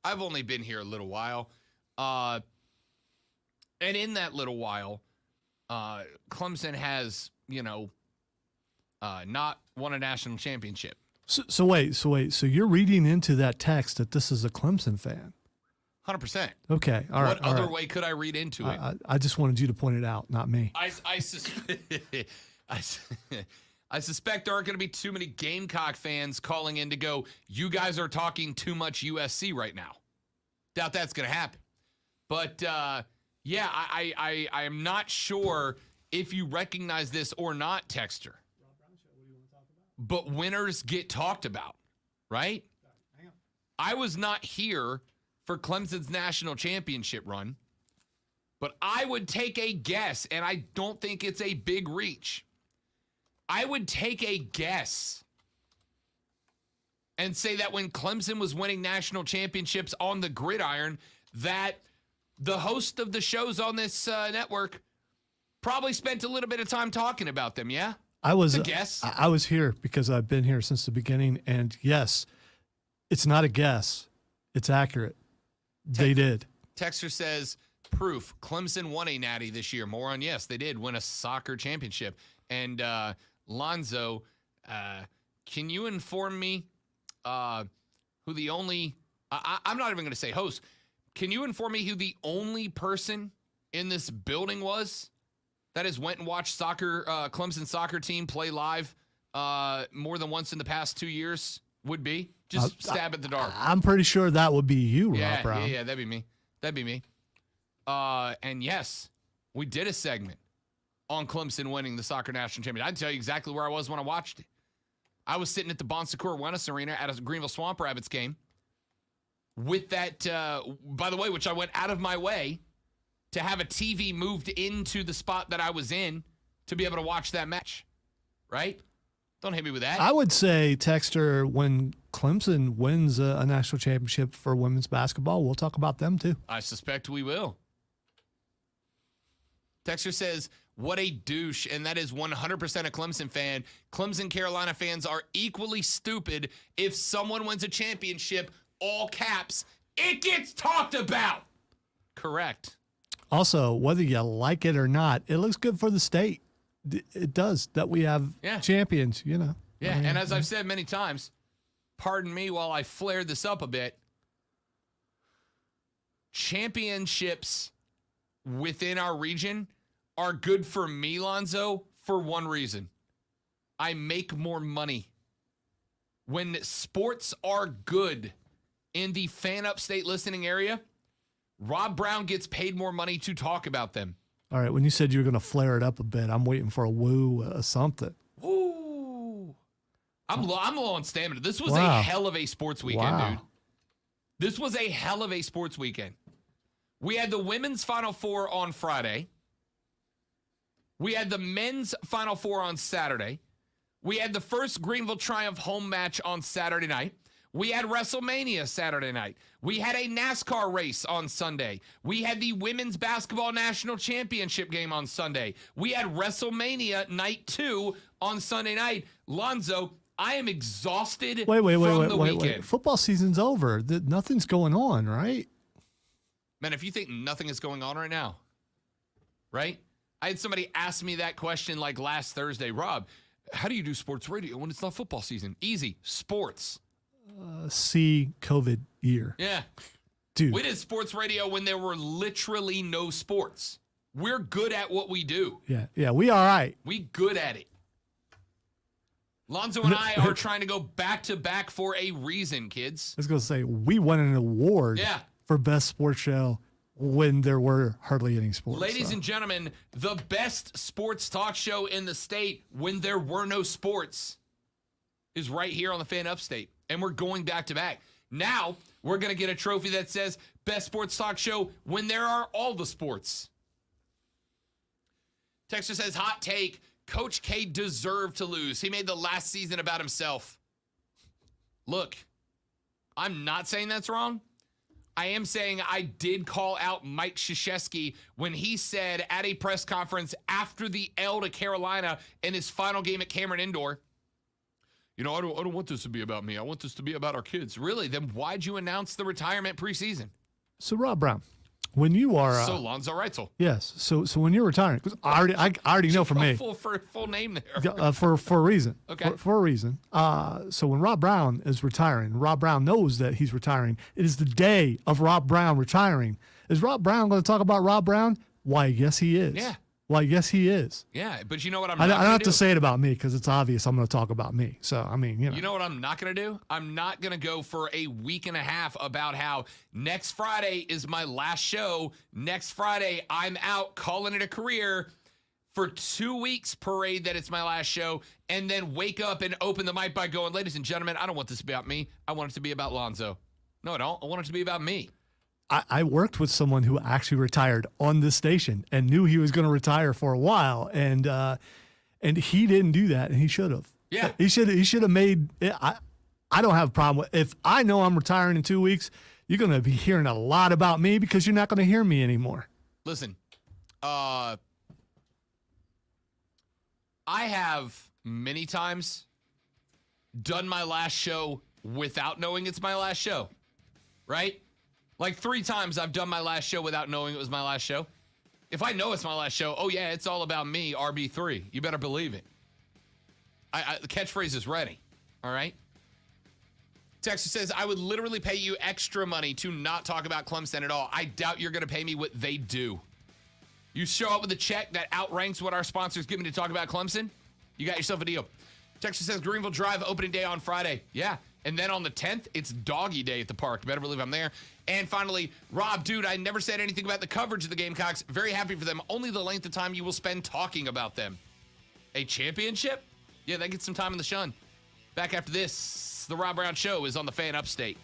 I've only been here a little while. And in that little while, Clemson has, not won a national championship. So wait. So you're reading into that text that this is a Clemson fan? 100%. Okay. All right. What other way could I read into it? I just wanted you to point it out, not me. I suspect there aren't going to be too many Gamecock fans calling in to go, you guys are talking too much USC right now. Doubt that's going to happen. But, yeah, I am not sure if you recognize this or not, Texter. But winners get talked about, right? I was not here for Clemson's national championship run, but I would take a guess, and I don't think it's a big reach. I would take a guess and say that when Clemson was winning national championships on the gridiron, that the host of the shows on this network probably spent a little bit of time talking about them, yeah? I was a guess. I was here because I've been here since the beginning, and yes, it's not a guess. It's accurate. They did. Texter says, proof, Clemson won a natty this year. More on yes, they did win a soccer championship. And Lonzo, can you inform me who the only, I'm not even going to say host, can you inform me who the only person in this building was that has went and watched Clemson soccer team play live more than once in the past 2 years would be? Just stab at the dark. I'm pretty sure that would be you, Rob Brown. Yeah, that'd be me. And yes, we did a segment on Clemson winning the soccer national championship. I'd tell you exactly where I was when I watched it. I was sitting at the Bon Secours Wellness Arena at a Greenville Swamp Rabbits game with that, by the way, which I went out of my way to have a TV moved into the spot that I was in to be able to watch that match, right? Don't hit me with that. I would say, Texter, when Clemson wins a national championship for women's basketball, we'll talk about them too. I suspect we will. Texter says, what a douche, and that is 100% a Clemson fan. Clemson Carolina fans are equally stupid. If someone wins a championship, all caps, it gets talked about. Correct. Also, whether you like it or not, it looks good for the state. It does, that we have champions, you know. Yeah, and as I've said many times, pardon me while I flare this up a bit, championships within our region are good for me, Lonzo, for one reason. I make more money. When sports are good in the fan upstate listening area, Rob Brown gets paid more money to talk about them. All right, when you said you were going to flare it up a bit, I'm waiting for a woo, something. Woo. I'm low on stamina. This was a hell of a sports weekend, dude. This was a hell of a sports weekend. We had the women's Final Four on Friday. We had the men's Final Four on Saturday. We had the first Greenville Triumph home match on Saturday night. We had WrestleMania Saturday night. We had a NASCAR race on Sunday. We had the Women's Basketball National Championship game on Sunday. We had WrestleMania Night 2 on Sunday night. Lonzo, I am exhausted from the weekend. Football season's over. Nothing's going on, right? Man, if you think nothing is going on right now, right? I had somebody ask me that question like last Thursday. Rob, how do you do sports radio when it's not football season? Easy. Sports. See COVID year. Yeah. Dude. We did sports radio when there were literally no sports. We're good at what we do. Yeah, we all right. We good at it. Lonzo and I are trying to go back-to-back for a reason, kids. I was going to say, we won an award for Best Sports Show when there were hardly any sports. Ladies and gentlemen, the best sports talk show in the state when there were no sports is right here on the Fan Upstate. And we're going back-to-back. Now, we're going to get a trophy that says Best Sports Talk Show when there are all the sports. Texter says, hot take, Coach K deserved to lose. He made the last season about himself. Look, I'm not saying that's wrong. I am saying I did call out Mike Krzyzewski when he said at a press conference after the L to Carolina in his final game at Cameron Indoor, you know, I don't want this to be about me. I want this to be about our kids. Really? Then why'd you announce the retirement preseason? So, Rob Brown, when you are... so, Lonzo Reitzel. Yes. So when you're retiring, because I already know for me... Full name there. For a reason. Okay. For a reason. So when Rob Brown is retiring, Rob Brown knows that he's retiring. It is the day of Rob Brown retiring. Is Rob Brown going to talk about Rob Brown? Why, yes, he is. Yeah. Why, yes, he is. Yeah, but you know what I don't have to say it about me because it's obvious I'm going to talk about me. So, I mean, you know. You know what I'm not going to do? I'm not going to go for a week and a half about how next Friday is my last show. Next Friday, I'm out calling it a career for 2 weeks parade that it's my last show, and then wake up and open the mic by going, ladies and gentlemen, I don't want this to be about me. I want it to be about Lonzo. No, I don't. I want it to be about me. I worked with someone who actually retired on this station and knew he was going to retire for a while, and he didn't do that, and he should have. Yeah, he should have made. I don't have a problem with if I know I'm retiring in 2 weeks. You're going to be hearing a lot about me because you're not going to hear me anymore. Listen, I have many times done my last show without knowing it's my last show, right? Like 3 times I've done my last show without knowing it was my last show. If I know it's my last show, oh yeah, it's all about me, RB3. You better believe it. The catchphrase is ready, all right? Texter says, I would literally pay you extra money to not talk about Clemson at all. I doubt you're going to pay me what they do. You show up with a check that outranks what our sponsors give me to talk about Clemson, you got yourself a deal. Texter says, Greenville Drive opening day on Friday. Yeah. And then on the 10th, it's doggy day at the park. You better believe I'm there. And finally, Rob, dude, I never said anything about the coverage of the Gamecocks. Very happy for them. Only the length of time you will spend talking about them. A championship? Yeah, that gets some time in the sun. Back after this, the Rob Brown Show is on the Fan Upstate.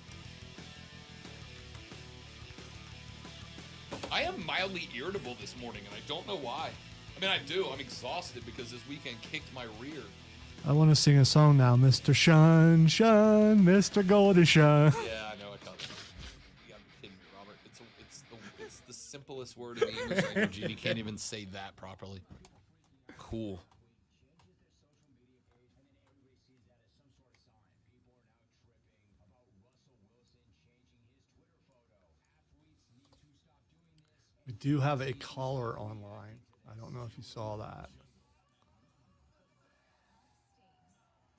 I am mildly irritable this morning, and I don't know why. I mean, I do. I'm exhausted because this weekend kicked my rear. I want to sing a song now, Mr. Shun, Shun, Mr. Golden Shun. Yeah, I know. I caught that. You gotta be kidding me, Robert. It's the simplest word in the English language, and you can't even say that properly. Cool. We do have a caller online. I don't know if you saw that.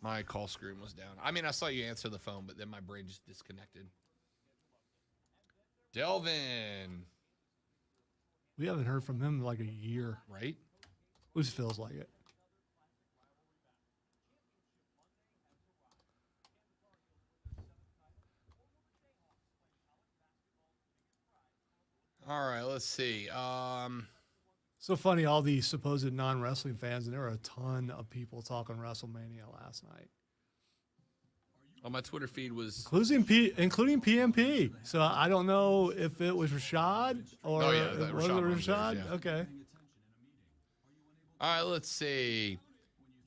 My call screen was down. I mean, I saw you answer the phone, but then my brain just disconnected. Delvin. We haven't heard from him in like a year. Right? Which feels like it. All right, let's see. So funny, all these supposed non-wrestling fans, and there were a ton of people talking WrestleMania last night. Oh, my Twitter feed was... Including PMP. So I don't know if it was Rashad or Oh, yeah, it Rashad wasn't was there, Rashad. yeah. Okay. All right, let's see.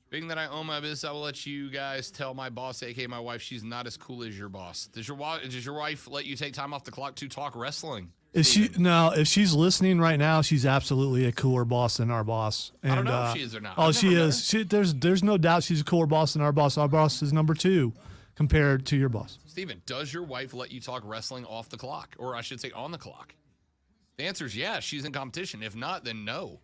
Being that I own my business, I will let you guys tell my boss, aka my wife, she's not as cool as your boss. Does your wife let you take time off the clock to talk wrestling? If she's listening right now, she's absolutely a cooler boss than our boss. And, I don't know if she is or not. Oh, I've she never met is. There's no doubt she's a cooler boss than our boss. Our boss is number 2 compared to your boss. Steven, does your wife let you talk wrestling off the clock? Or I should say on the clock? The answer is yes, she's in competition. If not, then no.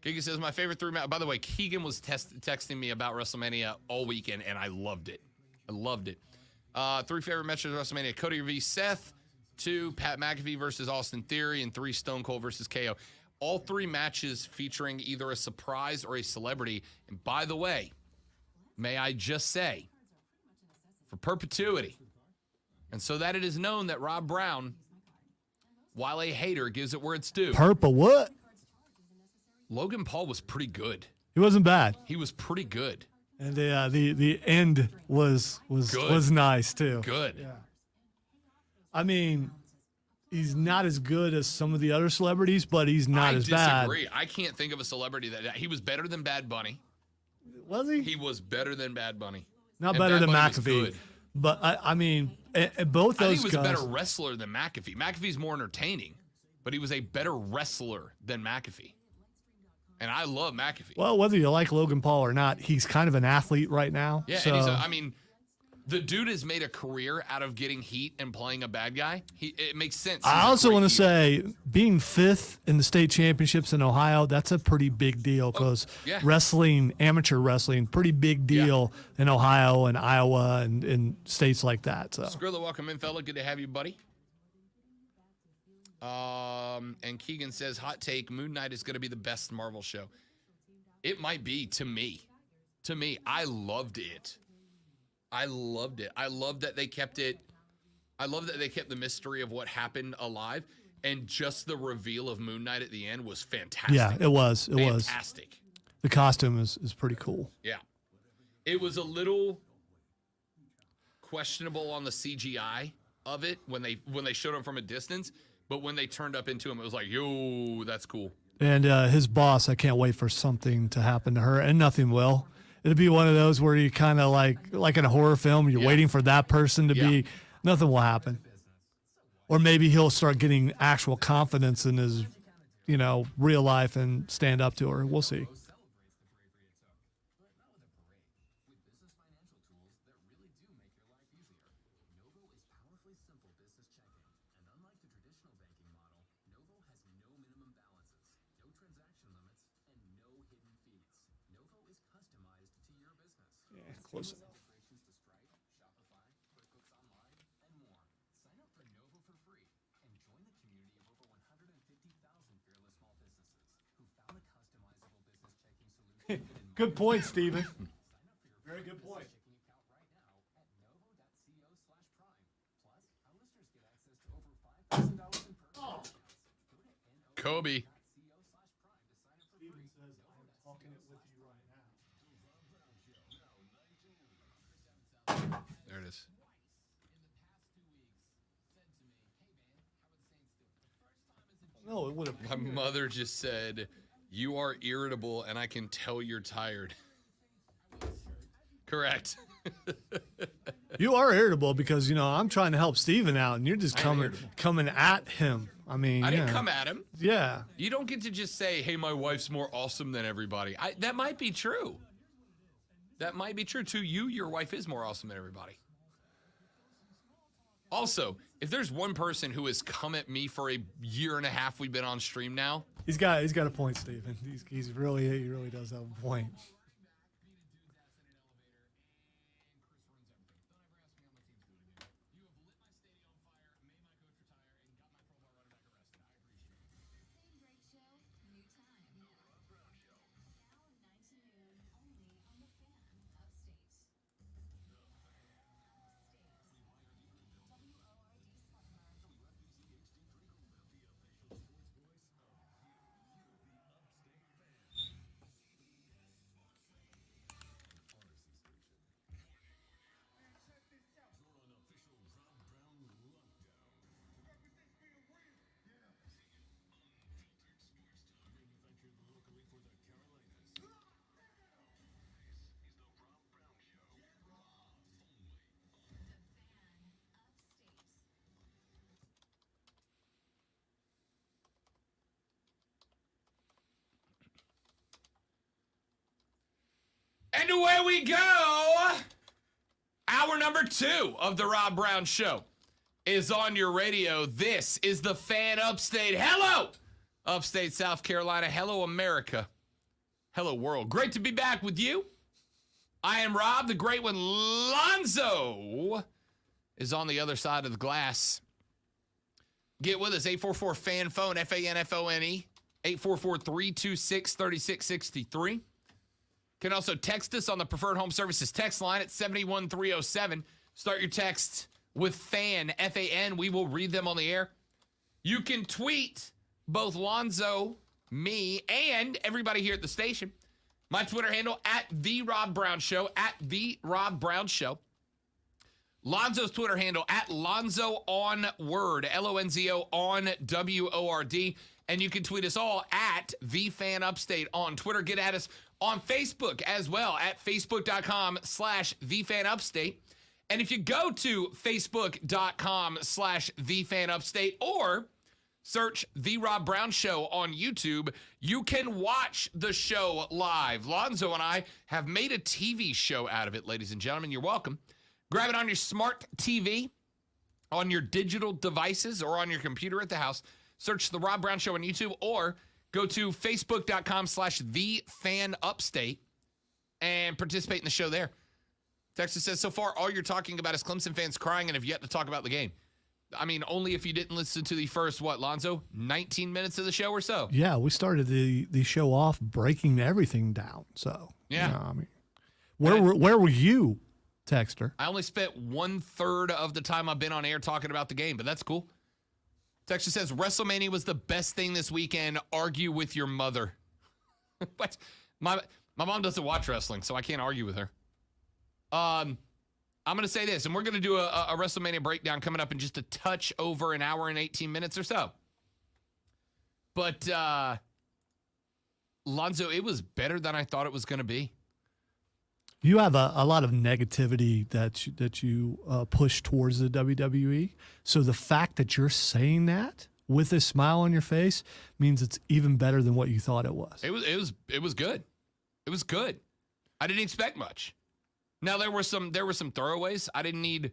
Keegan says, my favorite 3 matches. By the way, Keegan was texting me about WrestleMania all weekend, and I loved it. 3 favorite matches of WrestleMania: Cody v. Seth, 2 Pat McAfee versus Austin Theory, and 3 Stone Cold versus KO. All 3 matches featuring either a surprise or a celebrity. And by the way, may I just say, for perpetuity, and so that it is known that Rob Brown, while a hater, gives it where it's due. Purple what? Logan Paul was pretty good. He wasn't bad. He was pretty good. And the end was nice too. Good. Yeah. I mean, he's not as good as some of the other celebrities, but he's not as bad. I disagree. I can't think of a celebrity that he was better than Bad Bunny. Was he? He was better than Bad Bunny. Not And better Bad than Bunny was McAfee. good. But I mean, both I those think he was guys. a better wrestler than McAfee. McAfee's more entertaining, but he was a better wrestler than McAfee. And I love McAfee. Well, whether you like Logan Paul or not, he's kind of an athlete right now. Yeah, so. and I mean, the dude has made a career out of getting heat and playing a bad guy. It makes sense. I also want to say, being 5th in the state championships in Ohio, that's a pretty big deal because yeah. wrestling, amateur wrestling, pretty big deal in Ohio and Iowa and in states like that. So. Skrilla, welcome in, fella. Good to have you, buddy. And Keegan says, hot take, Moon Knight is going to be the best Marvel show. It might be to me. I loved it. I loved that they kept it. I love that they kept the mystery of what happened alive, and just the reveal of Moon Knight at the end was fantastic. Yeah, it was. It was fantastic. The costume is pretty cool. Yeah. It was a little questionable on the CGI of it when they showed him from a distance, but when they turned up into him, it was like, yo, that's cool. And his boss, I can't wait for something to happen to her, and nothing will. It'll be one of those where you kind of like in a horror film, you're waiting for that person to be, nothing will happen. Or maybe he'll start getting actual confidence in his, real life and stand up to her. We'll see. Close enough. Good point, Steven. Very good point. Kobe. There it is. No, it would have. My mother just said, You are irritable, and I can tell you're tired. Correct. You are irritable because, I'm trying to help Steven out, and you're just coming at him. I mean, I didn't come at him. Yeah. You don't get to just say, hey, my wife's more awesome than everybody. That might be true. That might be true. To you, your wife is more awesome than everybody. Also, if there's one person who has come at me for a year and a half we've been on stream now. He's got a point, Steven. He really does have a point. And away we go. Hour number 2 of the Rob Brown Show is on your radio. This is the Fan Upstate. Hello, Upstate South Carolina. Hello, America. Hello, world. Great to be back with you. I am Rob, the great one. Lonzo is on the other side of the glass. Get with us, 844-FAN-PHONE, F-A-N-F-O-N-E, 844-326-3663. Can also text us on the Preferred Home Services text line at 71307. Start your text with FAN, F-A-N. We will read them on the air. You can tweet both Lonzo, me, and everybody here at the station. My Twitter handle, at The Rob Brown Show, at The Rob Brown Show. Lonzo's Twitter handle, at Lonzo on Word, L-O-N-Z-O on W-O-R-D. And you can tweet us all at The Fan Upstate on Twitter. Get at us on Facebook as well at facebook.com/TheFanUpstate. And if you go to facebook.com/TheFanUpstate or search The Rob Brown Show on YouTube, you can watch the show live. Lonzo and I have made a TV show out of it, ladies and gentlemen. You're welcome. Grab it on your smart TV, on your digital devices, or on your computer at the house. Search The Rob Brown Show on YouTube or go to facebook.com/TheFanUpstate and participate in the show there. Texas says, so far, all you're talking about is Clemson fans crying and have yet to talk about the game. I mean, only if you didn't listen to the first, Lonzo? 19 minutes of the show or so? Yeah, we started the show off breaking everything down. So, yeah. I mean, where were you, Texter? I only spent 1/3 of the time I've been on air talking about the game, but that's cool. Texas says, WrestleMania was the best thing this weekend. Argue with your mother. What? My mom doesn't watch wrestling, so I can't argue with her. I'm going to say this, and we're going to do a WrestleMania breakdown coming up in just a touch over an hour and 18 minutes or so. But, Lonzo, it was better than I thought it was going to be. You have a lot of negativity that you push towards the WWE. So the fact that you're saying that with a smile on your face means it's even better than what you thought it was. It was good. It was good. I didn't expect much. Now there were some throwaways. I didn't need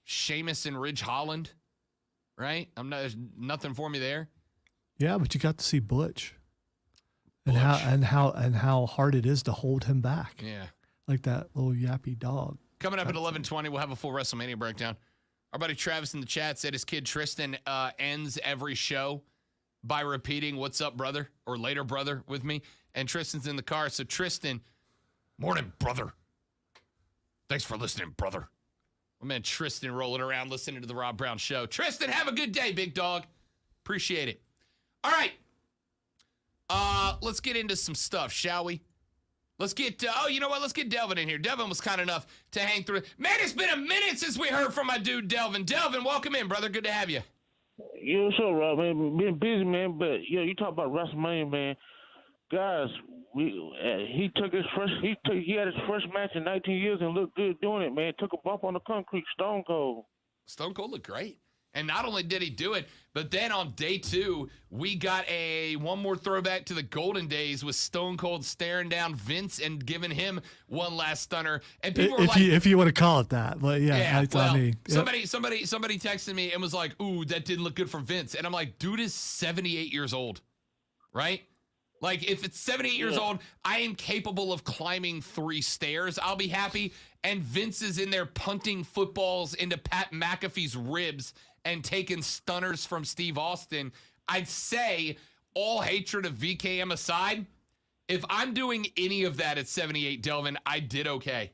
Sheamus and Ridge Holland, right? There's nothing for me there. Yeah, but you got to see Butch. And how hard it is to hold him back. Yeah. Like that little yappy dog. Coming up at 11:20, we'll have a full WrestleMania breakdown. Our buddy Travis in the chat said his kid Tristan ends every show by repeating, "What's up, brother?" or "Later, brother," with me. And Tristan's in the car. So Tristan, morning, brother. Thanks for listening, brother. My man Tristan rolling around listening to the Rob Brown Show. Tristan, have a good day, big dog. Appreciate it. All right. Let's get into some stuff, shall we? Let's get, you know what? Let's get Delvin in here. Delvin was kind enough to hang through. Man, it's been a minute since we heard from my dude, Delvin. Delvin, welcome in, brother. Good to have you. Yeah, what's up, Rob, man? Been busy, man, but, you talk about WrestleMania, man. guys, he had his first match in 19 years and looked good doing it, man. Took a bump on the concrete, Stone Cold. Stone Cold looked great. And not only did he do it, but then on day 2, we got one more throwback to the golden days with Stone Cold staring down Vince and giving him one last stunner. And people were if you want to call it that, but somebody texted me and was like, "Ooh, that didn't look good from Vince." And I'm like, "Dude is 78 years old, right? Like, if it's 78 years old, I am capable of climbing 3 stairs. I'll be happy." And Vince is in there punting footballs into Pat McAfee's ribs and taking stunners from Steve Austin. I'd say, all hatred of VKM aside, if I'm doing any of that at 78, Delvin, I did okay.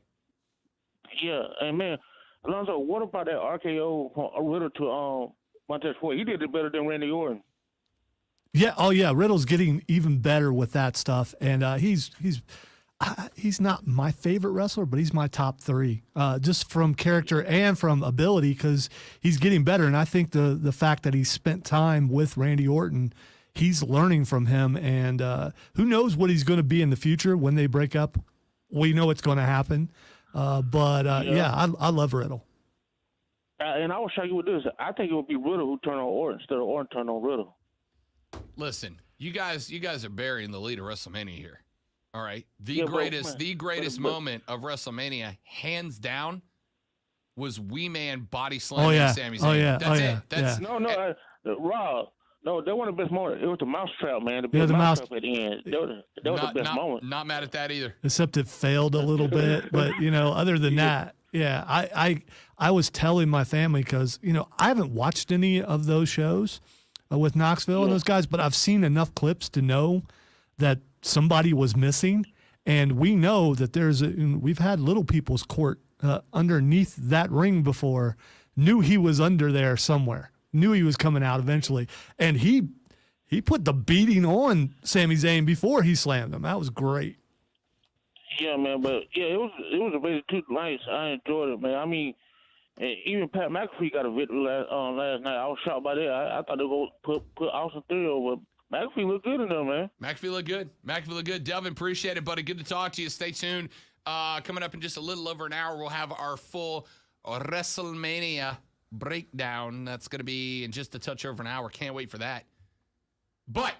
Yeah, and man, Alonzo, what about that RKO from Riddle to Montez Ford? He did it better than Randy Orton. Yeah. Oh, yeah. Riddle's getting even better with that stuff, and he's not my favorite wrestler, but he's my top 3, just from character and from ability, because he's getting better. And I think the fact that he spent time with Randy Orton, he's learning from him, and who knows what he's going to be in the future when they break up. We know it's going to happen, but I love Riddle. And I will show you with this. I think it would be Riddle who turned on Orton instead of Orton turned on Riddle. Listen, you guys are burying the lead of WrestleMania here. All right. The greatest moment of WrestleMania, hands down, was Wee Man body slamming Sami Zayn. That's it. Rob. No, that wasn't the best moment. It was the mousetrap, man. The mousetrap at the end. That was the best moment. Not mad at that either. Except it failed a little bit, but other than that, yeah. I was telling my family, because I haven't watched any of those shows with Knoxville and those guys, but I've seen enough clips to know that somebody was missing, and we know that we've had Little People's Court underneath that ring before, knew he was under there somewhere, knew he was coming out eventually, and he put the beating on Sami Zayn before he slammed him. That was great. Yeah, man, but it was a very two nights. I enjoyed it, man. I mean, even Pat McAfee got a victory last night. I was shocked by that. I thought they were going to put Austin Theory over. McAfee looked good in there, man. McAfee looked good. Delvin, appreciate it, buddy. Good to talk to you. Stay tuned. Coming up in just a little over an hour, we'll have our full WrestleMania breakdown. That's going to be in just a touch over an hour. Can't wait for that. But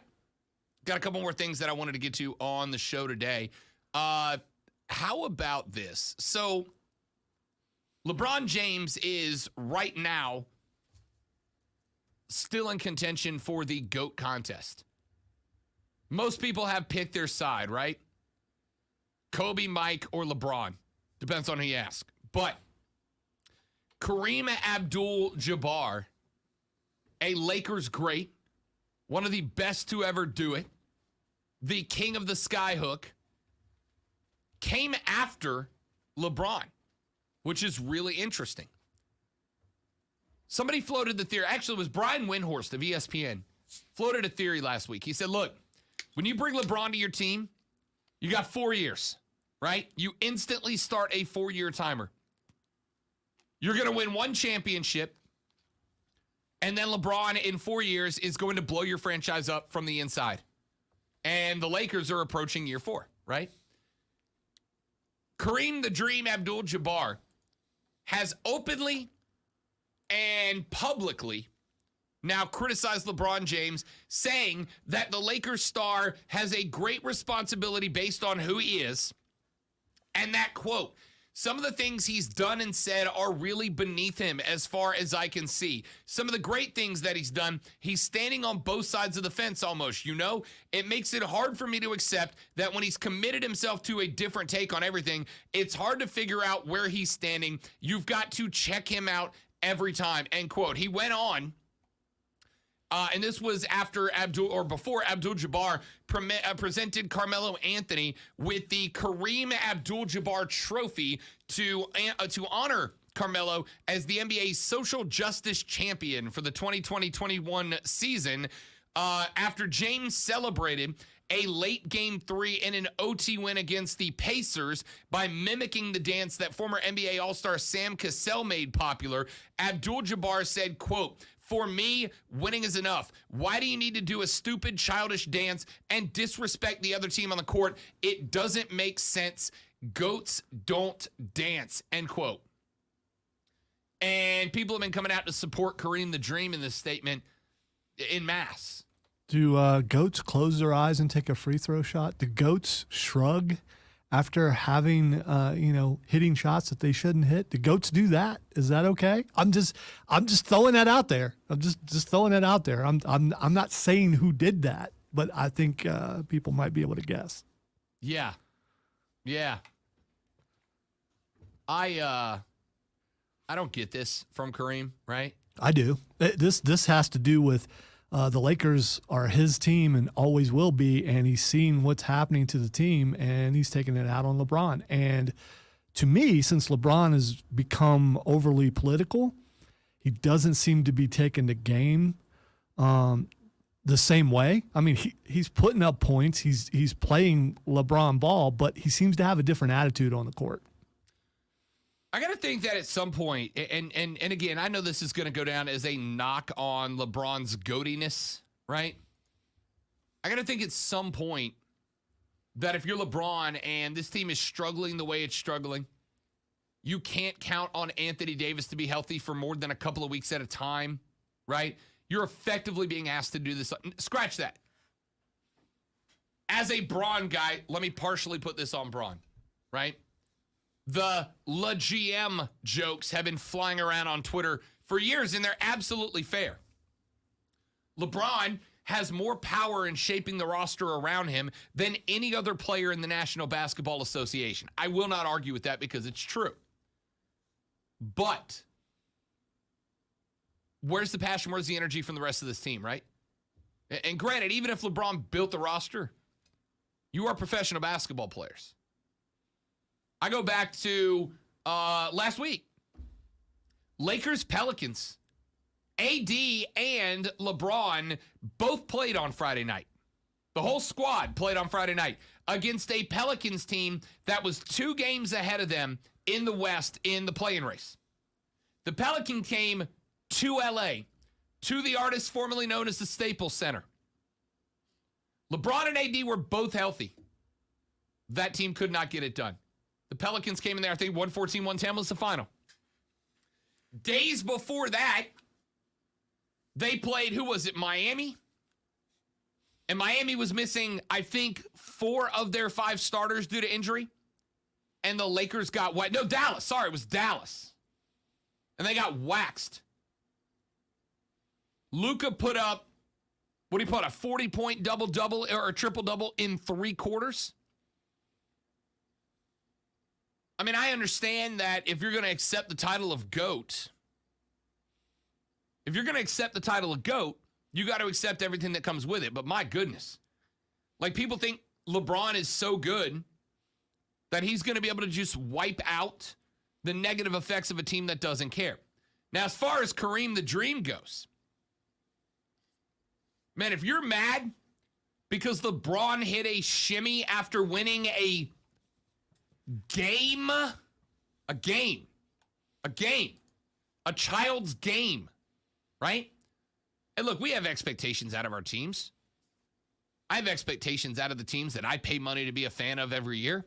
got a couple more things that I wanted to get to on the show today. How about this? So LeBron James is right now still in contention for the GOAT contest. Most people have picked their side, right? Kobe, Mike, or LeBron. Depends on who you ask. But Kareem Abdul-Jabbar, a Lakers great, one of the best to ever do it, the king of the skyhook, came after LeBron, which is really interesting. Somebody floated the theory. Actually, it was Brian Windhorst of ESPN floated a theory last week. He said, look, when you bring LeBron to your team, you got 4 years, right? You instantly start a 4-year timer. You're going to win one championship, and then LeBron in 4 years is going to blow your franchise up from the inside. And the Lakers are approaching year 4, right? Kareem the Dream Abdul-Jabbar has openly and publicly now criticized LeBron James, saying that the Lakers star has a great responsibility based on who he is, and that, quote, some of the things he's done and said are really beneath him as far as I can see. Some of the great things that he's done, he's standing on both sides of the fence almost, It makes it hard for me to accept that when he's committed himself to a different take on everything, it's hard to figure out where he's standing. You've got to check him out every time, end quote. He went on, and this was before Abdul-Jabbar presented Carmelo Anthony with the Kareem Abdul-Jabbar Trophy to honor Carmelo as the NBA's social justice champion for the 2020-21 season, after James celebrated a late Game 3 in an OT win against the Pacers by mimicking the dance that former NBA All-Star Sam Cassell made popular. Abdul-Jabbar said, quote, For me, winning is enough. Why do you need to do a stupid, childish dance and disrespect the other team on the court? It doesn't make sense. Goats don't dance, end quote. And people have been coming out to support Kareem the Dream in this statement en masse. Do goats close their eyes and take a free throw shot? Do goats shrug after having, hitting shots that they shouldn't hit? Do goats do that? Is that okay? I'm just throwing that out there. I'm just throwing it out there. I'm not saying who did that, but I think people might be able to guess. Yeah. I don't get this from Kareem, right? I do. This has to do with the Lakers are his team and always will be, and he's seen what's happening to the team, and he's taking it out on LeBron. And to me, since LeBron has become overly political, he doesn't seem to be taking the game the same way. I mean, he's putting up points. He's playing LeBron ball, but he seems to have a different attitude on the court. I got to think that at some point, and again, I know this is going to go down as a knock on LeBron's goatiness, right? I got to think at some point that if you're LeBron and this team is struggling the way it's struggling, you can't count on Anthony Davis to be healthy for more than a couple of weeks at a time, right? You're effectively being asked to do this. Scratch that. As a Braun guy, let me partially put this on Braun, right? The La GM jokes have been flying around on Twitter for years, and they're absolutely fair. LeBron has more power in shaping the roster around him than any other player in the National Basketball Association. I will not argue with that because it's true. But where's the passion? Where's the energy from the rest of this team, right? And granted, even if LeBron built the roster, you are professional basketball players. I go back to last week. Lakers, Pelicans. AD and LeBron both played on Friday night. The whole squad played on Friday night against a Pelicans team that was 2 games ahead of them in the West in the play-in race. The Pelican came to LA, to the artist formerly known as the Staples Center. LeBron and AD were both healthy. That team could not get it done. The Pelicans came in there, I think 114-110 was the final. Days before that, they played, who was it, Miami? And Miami was missing, I think, 4 of their 5 starters due to injury. And the Lakers got whacked. No, Dallas. Sorry, it was Dallas. And they got waxed. Luka put up, what did he put, a 40-point double-double or a triple-double in 3 quarters? I mean, I understand that if you're going to accept the title of GOAT, you got to accept everything that comes with it. But my goodness, like people think LeBron is so good that he's going to be able to just wipe out the negative effects of a team that doesn't care. Now, as far as Kareem the Dream goes, man, if you're mad because LeBron hit a shimmy after winning a child's game, right? And look, we have expectations out of our teams. I have expectations out of the teams that I pay money to be a fan of every year.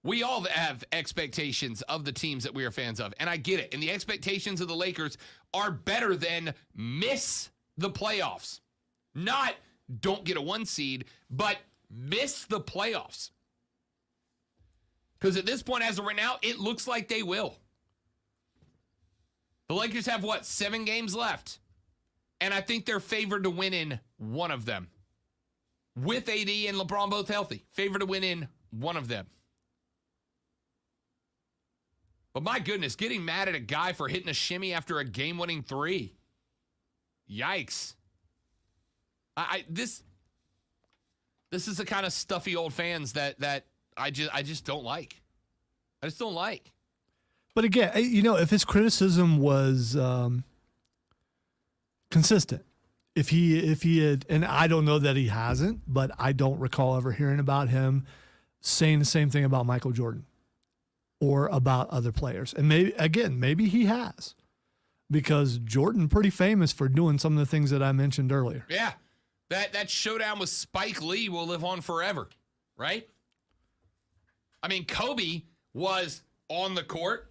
We all have expectations of the teams that we are fans of, and I get it. And the expectations of the Lakers are better than miss the playoffs. Not don't get a 1 seed, but miss the playoffs. Because at this point, as of right now, it looks like they will. The Lakers have, 7 games left? And I think they're favored to win in 1 of them. With AD and LeBron both healthy. Favored to win in 1 of them. But my goodness, getting mad at a guy for hitting a shimmy after a game-winning 3. Yikes. This is the kind of stuffy old fans that I just don't like. I just don't like. But again, if his criticism was consistent, if he had, and I don't know that he hasn't, but I don't recall ever hearing about him saying the same thing about Michael Jordan or about other players. And maybe he has. because Jordan pretty famous for doing some of the things that I mentioned earlier. Yeah. That showdown with Spike Lee will live on forever, right? I mean, Kobe was on the court.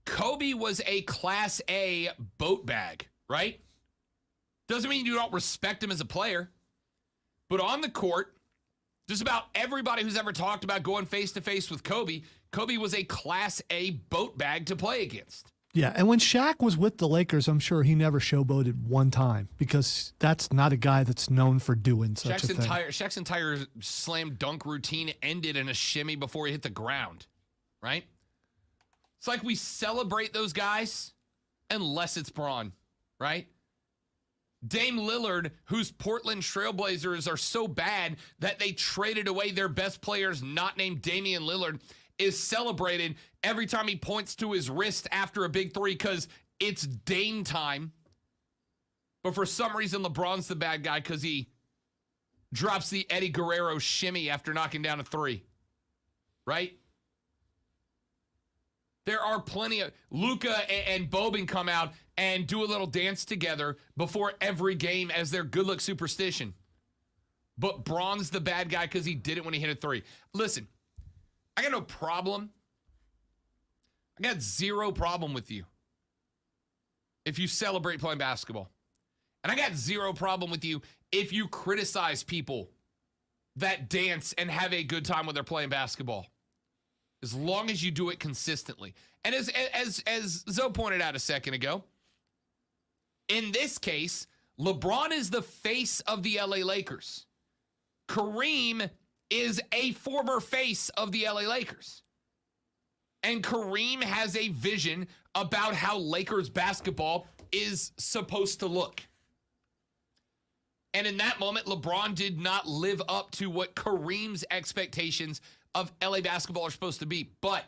Kobe was a Class A boat bag, right? Doesn't mean you don't respect him as a player. But on the court, just about everybody who's ever talked about going face-to-face with Kobe, Kobe was a Class A boat bag to play against. Yeah, and when Shaq was with the Lakers, I'm sure he never showboated one time because that's not a guy that's known for doing such a thing. Shaq's entire slam dunk routine ended in a shimmy before he hit the ground, right? It's like we celebrate those guys unless it's Braun, right? Dame Lillard, whose Portland Trailblazers are so bad that they traded away their best players not named Damian Lillard, is celebrated every time he points to his wrist after a big three because it's Dame time. But for some reason, LeBron's the bad guy because he drops the Eddie Guerrero shimmy after knocking down a three, right? There are plenty of Luka and Boban come out and do a little dance together before every game as their good luck superstition. But Braun's the bad guy because he did it when he hit a three. Listen, I got no problem. I got zero problem with you if you celebrate playing basketball. And I got zero problem with you if you criticize people that dance and have a good time when they're playing basketball. As long as you do it consistently. And as Zoe pointed out a second ago, in this case, LeBron is the face of the LA Lakers. Kareem is a former face of the LA Lakers. And Kareem has a vision about how Lakers basketball is supposed to look. And in that moment, LeBron did not live up to what Kareem's expectations of LA basketball are supposed to be. But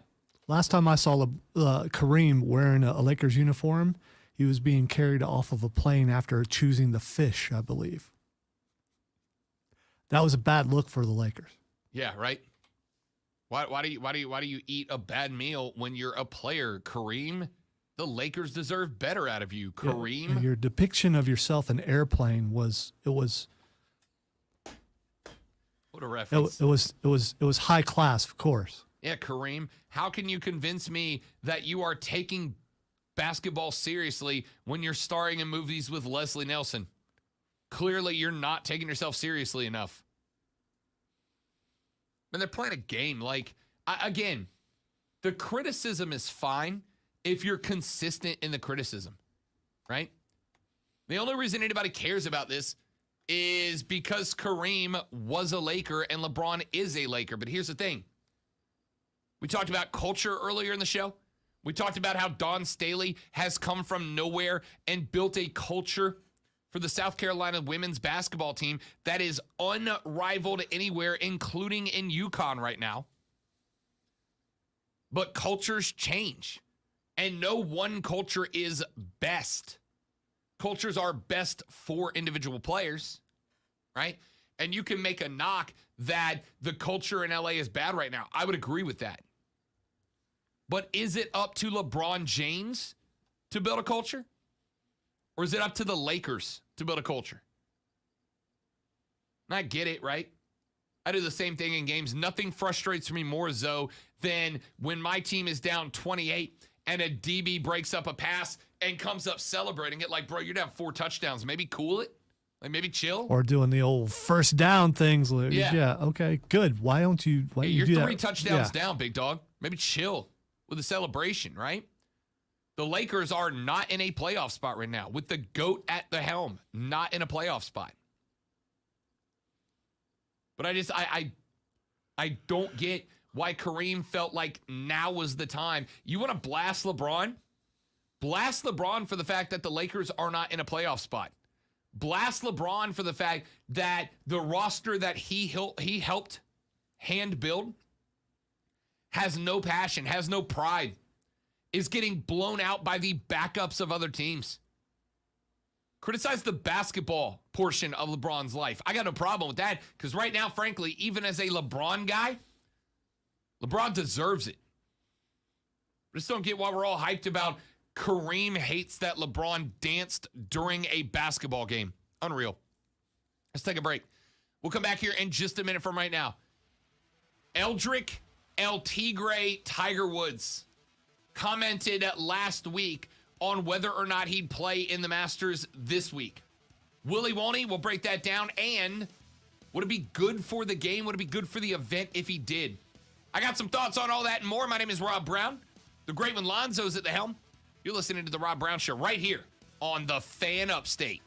last time I saw Kareem wearing a Lakers uniform, he was being carried off of a plane after choosing the fish, I believe. That was a bad look for the Lakers. Yeah, right. Why do you eat a bad meal when you're a player, Kareem? The Lakers deserve better out of you, Kareem. Yeah, your depiction of yourself in Airplane was what a reference. It was high class, of course. Yeah, Kareem, how can you convince me that you are taking basketball seriously when you're starring in movies with Leslie Nielsen? Clearly, you're not taking yourself seriously enough. And they're playing a game. Again, the criticism is fine if you're consistent in the criticism, right? The only reason anybody cares about this is because Kareem was a Laker and LeBron is a Laker. But here's the thing. We talked about culture earlier in the show. We talked about how Dawn Staley has come from nowhere and built a culture for the South Carolina women's basketball team that is unrivaled anywhere, including in UConn right now. But cultures change, and no one culture is best. Cultures are best for individual players, right? And you can make a knock that the culture in LA is bad right now. I would agree with that. But is it up to LeBron James to build a culture? Or is it up to the Lakers to build a culture? And I get it, right? I do the same thing in games. Nothing frustrates me more, Zoe, than when my team is down 28 and a DB breaks up a pass and comes up celebrating it. Like, bro, you're down 4 touchdowns. Maybe cool it. Like, maybe chill. Or doing the old first down things. Yeah, okay, good. Why don't you do that? You're 3 touchdowns down, big dog. Maybe chill with the celebration, right? The Lakers are not in a playoff spot right now with the GOAT at the helm, not in a playoff spot. But I don't get why Kareem felt like now was the time. You want to blast LeBron? Blast LeBron for the fact that the Lakers are not in a playoff spot. Blast LeBron for the fact that the roster that he helped hand build has no passion, has no pride, is getting blown out by the backups of other teams. Criticize the basketball portion of LeBron's life. I got no problem with that because right now, frankly, even as a LeBron guy, LeBron deserves it. I just don't get why we're all hyped about Kareem hates that LeBron danced during a basketball game. Unreal. Let's take a break. We'll come back here in just a minute from right now. Eldrick El Tigre Tiger Woods commented last week on whether or not he'd play in the Masters this week. Will he, won't he? We'll break that down. And would it be good for the game? Would it be good for the event if he did? I got some thoughts on all that and more. My name is Rob Brown. The great one Lonzo's at the helm. You're listening to The Rob Brown Show right here on the Fan Upstate.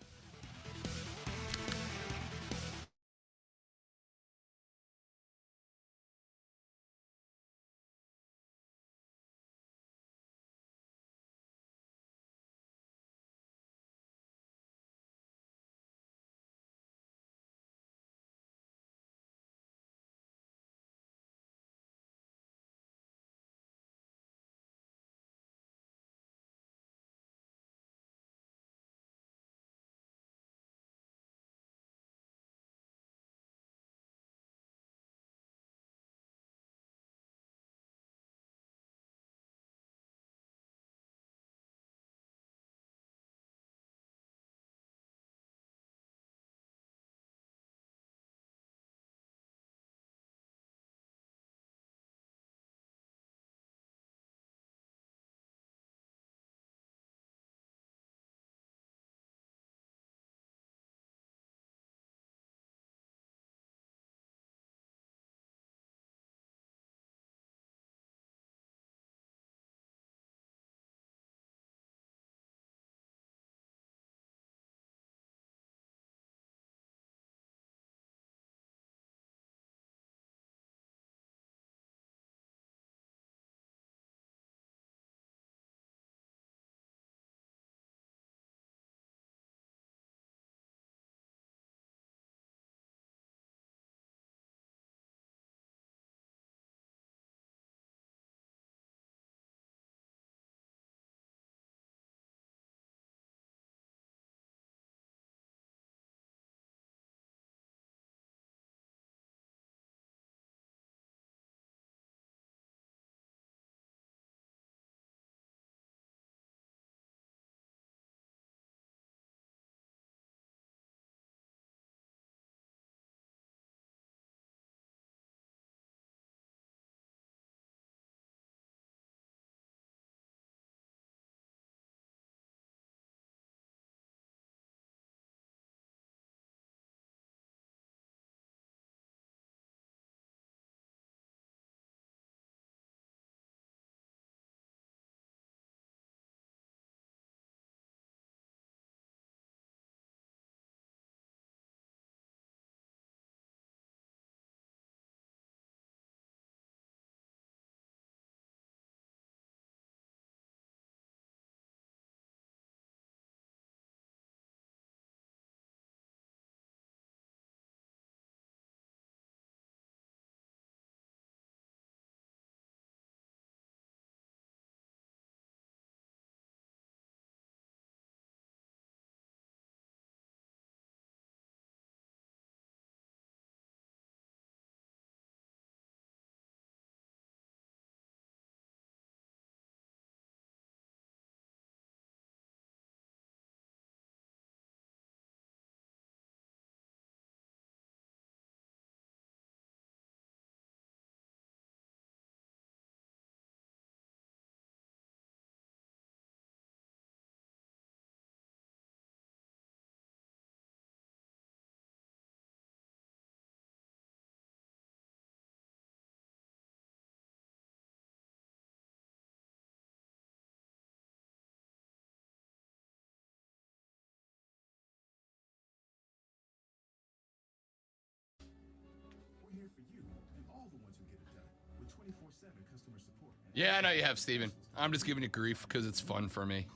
Yeah, I know you have, Steven. I'm just giving you grief because it's fun for me.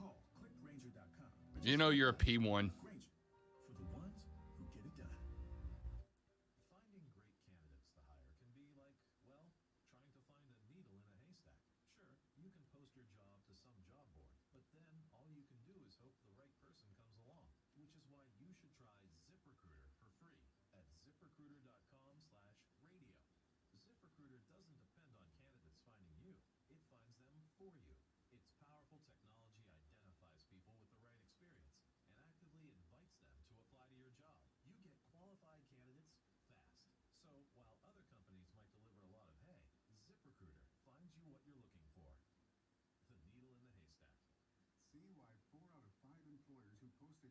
You know you're a P1.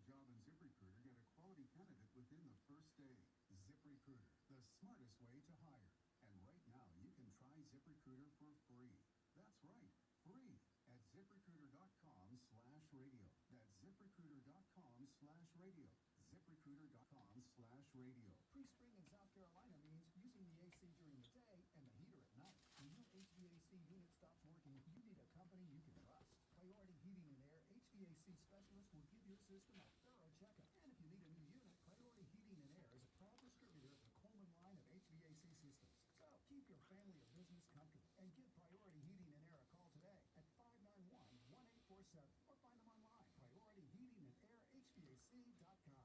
job in ZipRecruiter, get a quality candidate within the first day. ZipRecruiter, the smartest way to hire. And right now, you can try ZipRecruiter for free. That's right, free at ZipRecruiter.com/radio. That's ZipRecruiter.com/radio. ZipRecruiter.com/radio. Pre-spring in South Carolina means using the AC during the day and the heater at night. When your HVAC unit stops working, you need a company you can trust. Priority Heating and Air HVAC specialist will give your system a thorough checkup. And if you need a new unit, Priority Heating and Air is a proud distributor of the Coleman line of HVAC systems. So keep your family or business comfortable and give Priority Heating and Air a call today at 591-1847 or find them online. PriorityHeatingandAirHVAC.com.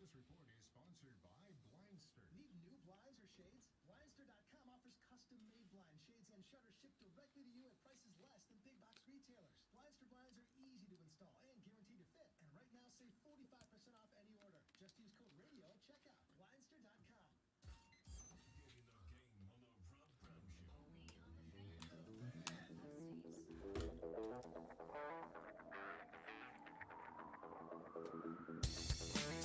This report is sponsored by Blindster. Need new blinds or shades? Blindster.com offers custom-made blind shades and shutters shipped directly to you at prices less than big box retailers. Blindster blinds are easy to install and guaranteed to fit. And right now, save 45% off any order. Just use code RADIO at checkout. Blindster.com. Get in the game on the Rob Brown Show.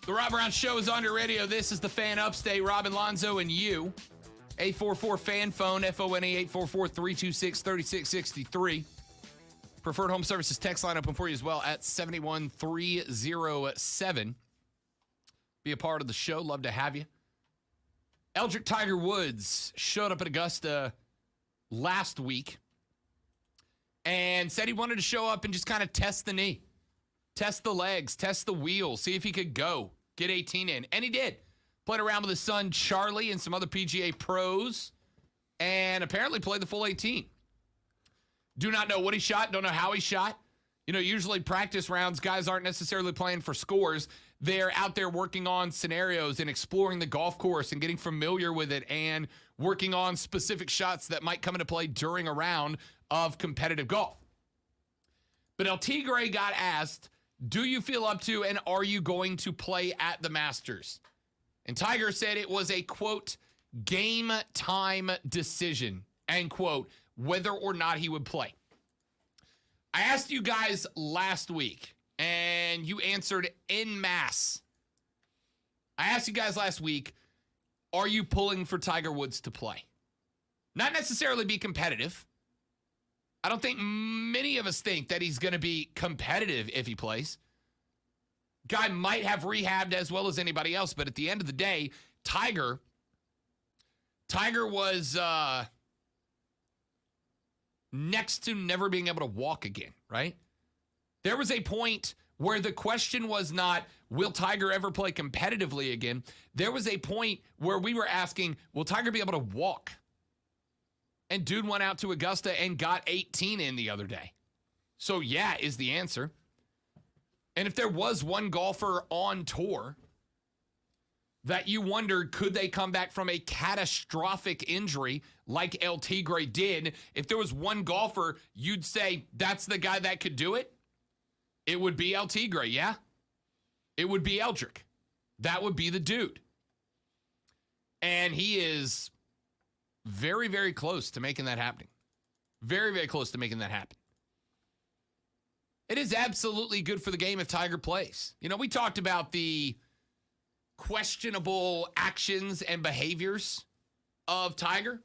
The Rob Brown Show is on your radio. This is the Fan Upstate. Robin Lonzo and you. 844-FAN phone, FONE 844-326-3663. Preferred Home Services text line open for you as well at 71307. Be a part of the show. Love to have you. Eldrick Tiger Woods showed up at Augusta last week and said he wanted to show up and just kind of test the knee, test the legs, test the wheels, see if he could go, get 18 in. And he did. Played around with his son Charlie and some other PGA pros and apparently played the full 18. Do not know what he shot, don't know how he shot. You know, usually practice rounds, guys aren't necessarily playing for scores. They're out there working on scenarios and exploring the golf course and getting familiar with it and working on specific shots that might come into play during a round of competitive golf. But El Tigre got asked, do you feel up to and are you going to play at the Masters? And Tiger said it was a, quote, game time decision, end quote, whether or not he would play. I asked you guys last week, and you answered en masse. I asked you guys last week, are you pulling for Tiger Woods to play? Not necessarily be competitive. I don't think many of us think that he's going to be competitive if he plays. Guy might have rehabbed as well as anybody else, but at the end of the day, Tiger was next to never being able to walk again, right? There was a point where the question was not, will Tiger ever play competitively again? There was a point where we were asking, will Tiger be able to walk? And dude went out to Augusta and got 18 in the other day. So yeah, is the answer. And if there was one golfer on tour that you wondered, could they come back from a catastrophic injury like El Tigre did? If there was one golfer, you'd say that's the guy that could do it? It would be El Tigre, yeah? It would be Eldrick. That would be the dude. And he is very, very close to making that happen. Very, very close to making that happen. It is absolutely good for the game if Tiger plays. You know, we talked about the questionable actions and behaviors of Tiger,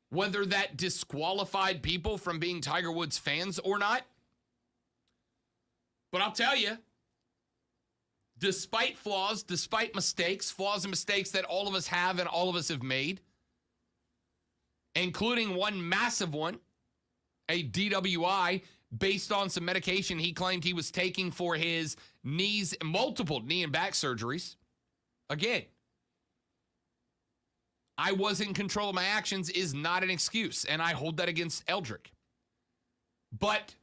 whether that disqualified people from being Tiger Woods fans or not. But I'll tell you, despite flaws, despite mistakes, flaws and mistakes that all of us have and all of us have made, including one massive one, a DWI based on some medication he claimed he was taking for his knees, multiple knee and back surgeries. Again, I was in control of my actions is not an excuse, and I hold that against Eldrick. But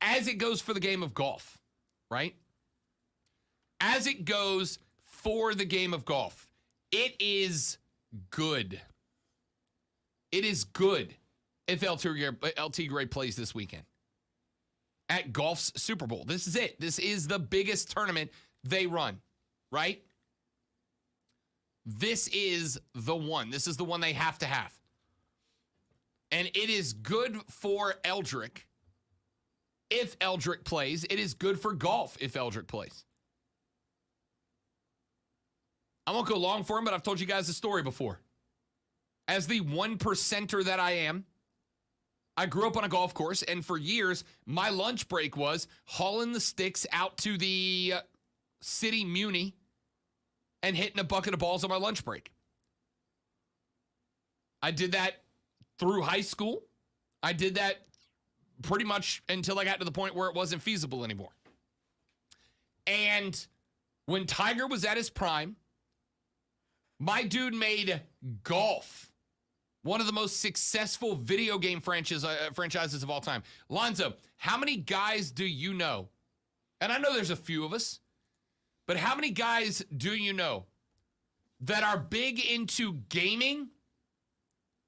as it goes for the game of golf, right? As it goes for the game of golf, it is good. It is good if El Tigre plays this weekend at golf's Super Bowl. This is it. This is the biggest tournament they run, right? This is the one. This is the one they have to have. And it is good for Eldrick if Eldrick plays. It is good for golf if Eldrick plays. I won't go long for him, but I've told you guys the story before. As the 1%er that I am, I grew up on a golf course, and for years, my lunch break was hauling the sticks out to the city muni and hitting a bucket of balls on my lunch break. I did that through high school. I did that pretty much until I got to the point where it wasn't feasible anymore. And when Tiger was at his prime, my dude made golf one of the most successful video game franchises of all time. Lonzo, how many guys do you know? And I know there's a few of us, but how many guys do you know that are big into gaming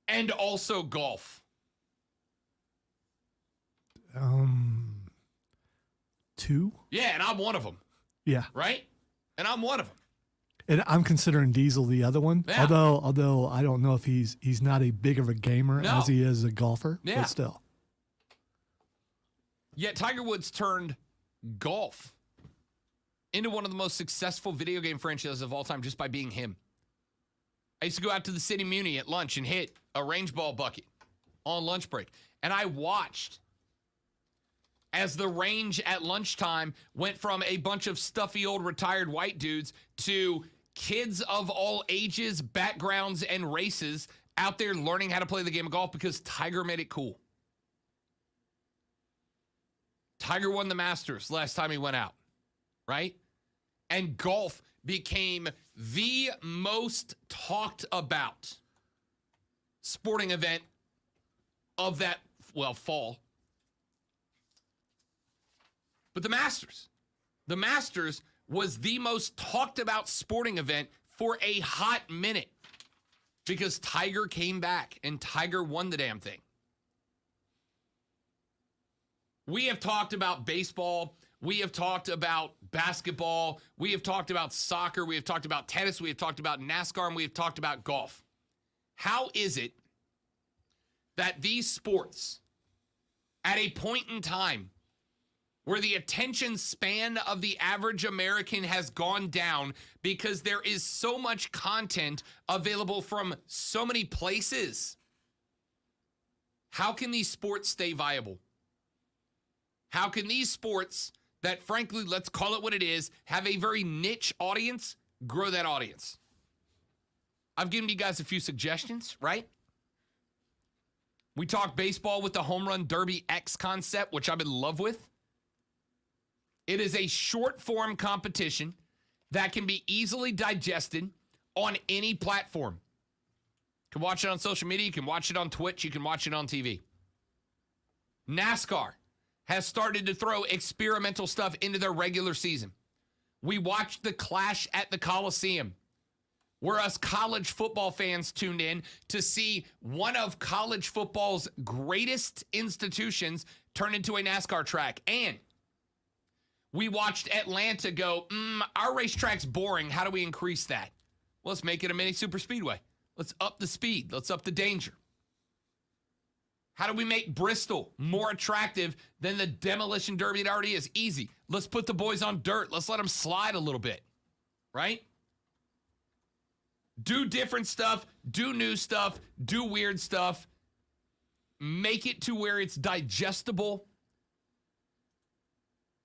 and also golf? 2. Yeah, and I'm one of them, Yeah. right? And I'm one of them. And I'm considering Diesel the other one. Yeah. Although I don't know if he's not a big of a gamer No. as he is a golfer, Yeah. but still. Yet Tiger Woods turned golf into one of the most successful video game franchises of all time just by being him. I used to go out to the city muni at lunch and hit a range ball bucket on lunch break. And I watched as the range at lunchtime went from a bunch of stuffy old retired white dudes to kids of all ages, backgrounds, and races out there learning how to play the game of golf because Tiger made it cool. Tiger won the Masters last time he went out, right? And golf became the most talked about sporting event of that, fall. But the Masters was the most talked about sporting event for a hot minute because Tiger came back and Tiger won the damn thing. We have talked about baseball. We have talked about basketball. We have talked about soccer. We have talked about tennis. We have talked about NASCAR, and we have talked about golf. How is it that these sports, at a point in time where the attention span of the average American has gone down because there is so much content available from so many places, how can these sports stay viable? How can these sports that, frankly, let's call it what it is, have a very niche audience, grow that audience? I've given you guys a few suggestions, right? We talked baseball with the Home Run Derby X concept, which I'm in love with. It is a short form competition that can be easily digested on any platform. You can watch it on social media. You can watch it on Twitch. You can watch it on TV. NASCAR has started to throw experimental stuff into their regular season. We watched the Clash at the Coliseum, where us college football fans tuned in to see one of college football's greatest institutions turn into a NASCAR track. And we watched Atlanta go, our racetrack's boring. How do we increase that? Well, let's make it a mini super speedway. Let's up the speed. Let's up the danger. How do we make Bristol more attractive than the demolition derby it already is? Easy. Let's put the boys on dirt. Let's let them slide a little bit, right? Do different stuff, do new stuff, do weird stuff. Make it to where it's digestible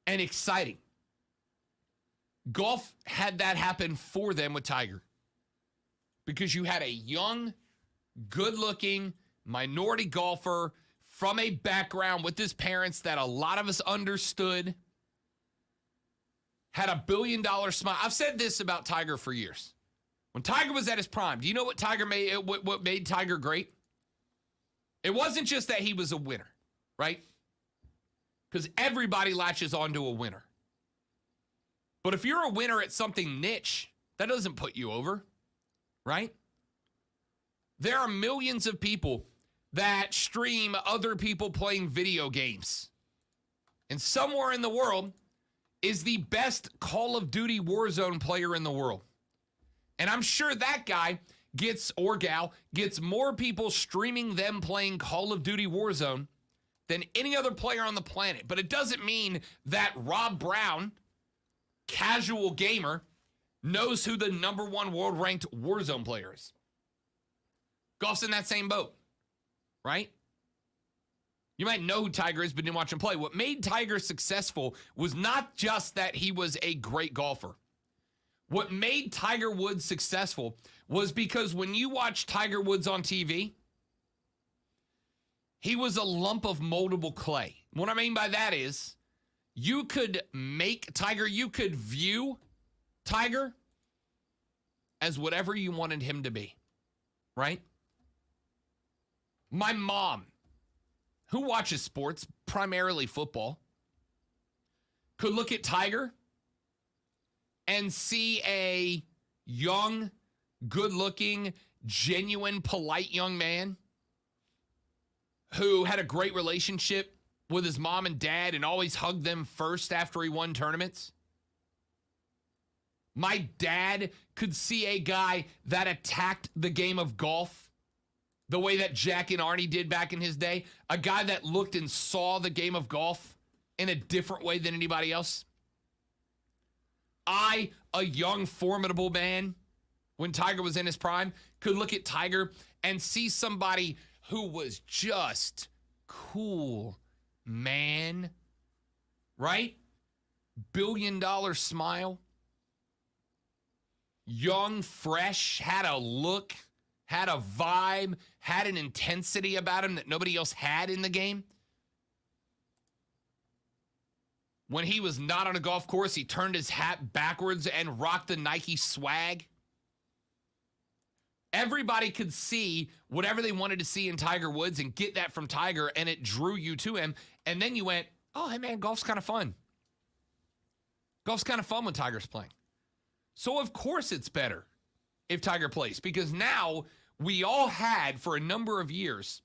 and exciting. Golf had that happen for them with Tiger because you had a young, good-looking minority golfer from a background with his parents that a lot of us understood, had $1 billion smile. I've said this about Tiger for years. When Tiger was at his prime, do you know what what made Tiger great? It wasn't just that he was a winner, right? Because everybody latches onto a winner. But if you're a winner at something niche, that doesn't put you over, right? There are millions of people that stream other people playing video games. And somewhere in the world is the best Call of Duty Warzone player in the world. And I'm sure that guy gets, or gal, gets more people streaming them playing Call of Duty Warzone than any other player on the planet. But it doesn't mean that Rob Brown, casual gamer, knows who the #1 world-ranked Warzone player is. Golf's in that same boat, right? You might know who Tiger is, but didn't watch him play. What made Tiger successful was not just that he was a great golfer. What made Tiger Woods successful was because when you watch Tiger Woods on TV, he was a lump of moldable clay. What I mean by that is you could make Tiger, you could view Tiger as whatever you wanted him to be, right? My mom, who watches sports, primarily football, could look at Tiger and see a young, good-looking, genuine, polite young man who had a great relationship with his mom and dad and always hugged them first after he won tournaments. My dad could see a guy that attacked the game of golf the way that Jack and Arnie did back in his day. A guy that looked and saw the game of golf in a different way than anybody else. I, a young, formidable man, when Tiger was in his prime, could look at Tiger and see somebody who was just cool, man. Right? $billion smile. Young, fresh, had a look, had a vibe, had an intensity about him that nobody else had in the game. When he was not on a golf course, he turned his hat backwards and rocked the Nike swag. Everybody could see whatever they wanted to see in Tiger Woods and get that from Tiger, and it drew you to him. And then you went, oh, hey, man, golf's kind of fun. Golf's kind of fun when Tiger's playing. So, of course, it's better if Tiger plays, because now we all had, for a number of years,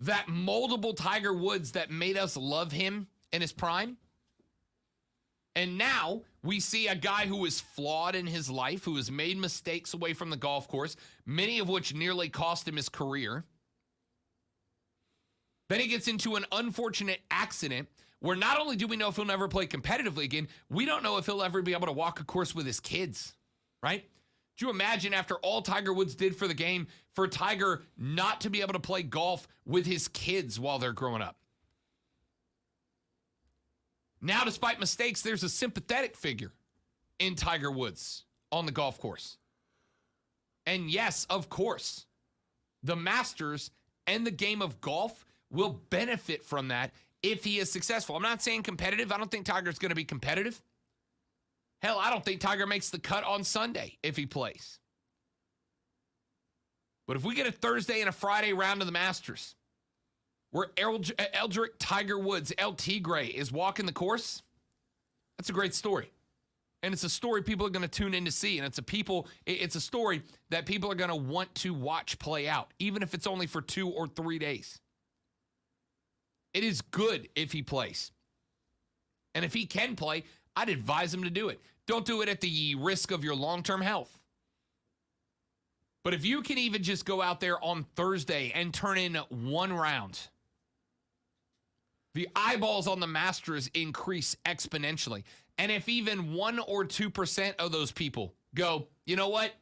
that moldable Tiger Woods that made us love him in his prime. And now we see a guy who is flawed in his life, who has made mistakes away from the golf course, many of which nearly cost him his career. Then he gets into an unfortunate accident where not only do we know if he'll never play competitively again, we don't know if he'll ever be able to walk a course with his kids, right? Do you imagine, after all Tiger Woods did for the game, for Tiger not to be able to play golf with his kids while they're growing up? Now, despite mistakes, there's a sympathetic figure in Tiger Woods on the golf course. And yes, of course, the Masters and the game of golf will benefit from that if he is successful. I'm not saying competitive. I don't think Tiger's going to be competitive. Hell, I don't think Tiger makes the cut on Sunday if he plays. But if we get a Thursday and a Friday round of the Masters where Eldrick Tiger Woods, El Tigre, is walking the course, that's a great story. And it's a story people are going to tune in to see. And it's a story that people are going to want to watch play out, even if it's only for 2 or 3 days. It is good if he plays. And if he can play, I'd advise him to do it. Don't do it at the risk of your long-term health. But if you can even just go out there on Thursday and turn in 1 round, the eyeballs on the Masters increase exponentially. And if even 1 or 2% of those people go, you know what?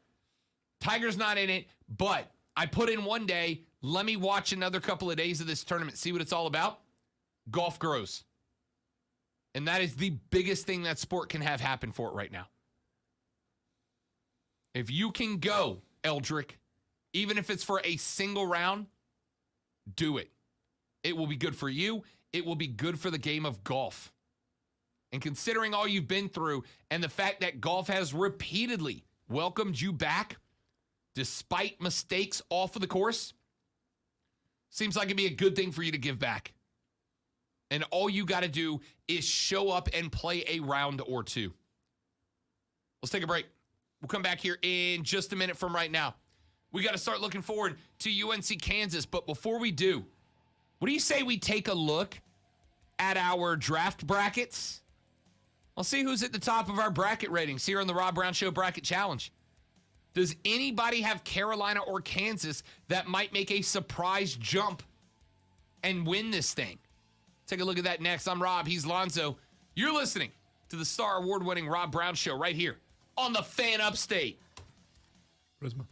Tiger's not in it, but I put in 1 day. Let me watch another couple of days of this tournament, see what it's all about. Golf grows. And that is the biggest thing that sport can have happen for it right now. If you can go, Eldrick, even if it's for a single round, do it. It will be good for you. It will be good for the game of golf. And considering all you've been through and the fact that golf has repeatedly welcomed you back despite mistakes off of the course, seems like it'd be a good thing for you to give back. And all you got to do is show up and play a round or 2. Let's take a break. We'll come back here in just a minute from right now. We got to start looking forward to UNC Kansas. But before we do, what do you say we take a look at our draft brackets I'll see who's at the top of our bracket ratings here on the Rob Brown Show Bracket Challenge. Does anybody have Carolina or Kansas that might make a surprise jump and win this thing? Take a look at that next. I'm Rob. He's Lonzo. You're listening to the Star Award-winning Rob Brown Show right here on the Fan Upstate. Charisma.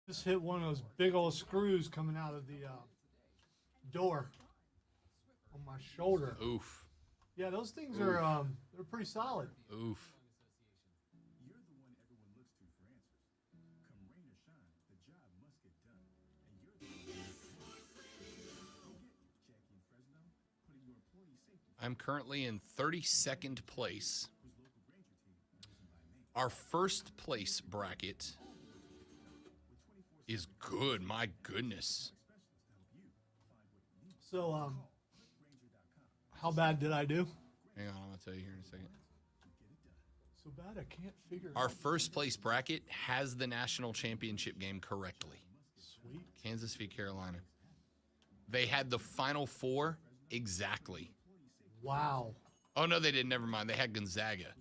Just hit one of those big old screws coming out of the door on my shoulder. Oof. Yeah, those things are they're pretty solid. Oof. You're the one everyone looks to for answers. Come rain or shine, the job must get done. And you're the one Go get Jackie and Fresno, putting your employee safety I'm currently in 32nd place. whose local Granger team knows him by name. Our first place bracket is good. My goodness. So how bad did I do? Hang on, I'm going to tell you here in a second. So bad I can't figure it Our out. first place bracket has the national championship game correctly. Sweet. Kansas v. Carolina. They had the final four exactly. Wow. Oh, no, they didn't. Never mind. They had Gonzaga.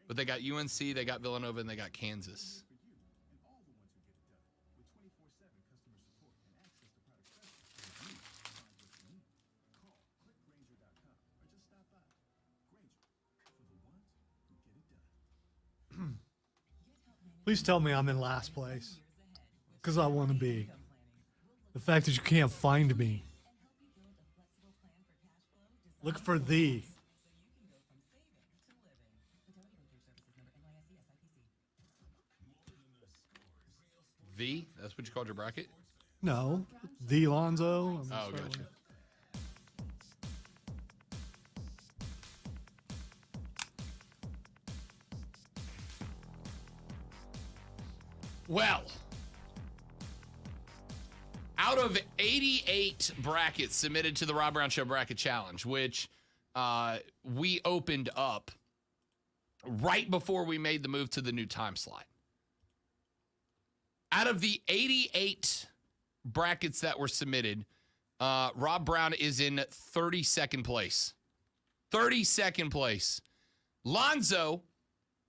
But they got UNC, they got Villanova, and they got Kansas. Please tell me I'm in last place. Because I want to be. The fact that you can't find me. Look for thee. V? That's what you called your bracket? No. The Lonzo. I'm Oh, sorry. gotcha. Well, out of 88 brackets submitted to the Rob Brown Show Bracket Challenge, which we opened up right before we made the move to the new time slot. Out of the 88 brackets that were submitted, Rob Brown is in 32nd place. 32nd place. Lonzo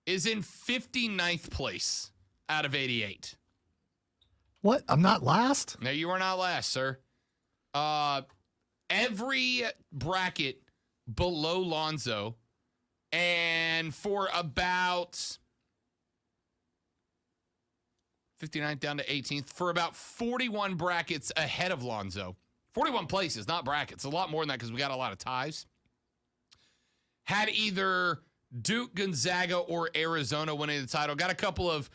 is in 59th place out of 88. What? I'm not last? No, you are not last, sir. Every bracket below Lonzo, and for about 59th down to 18th, for about 41 brackets ahead of Lonzo. 41 places, not brackets. A lot more than that because we got a lot of ties. Had either Duke, Gonzaga, or Arizona winning the title. Got a couple of,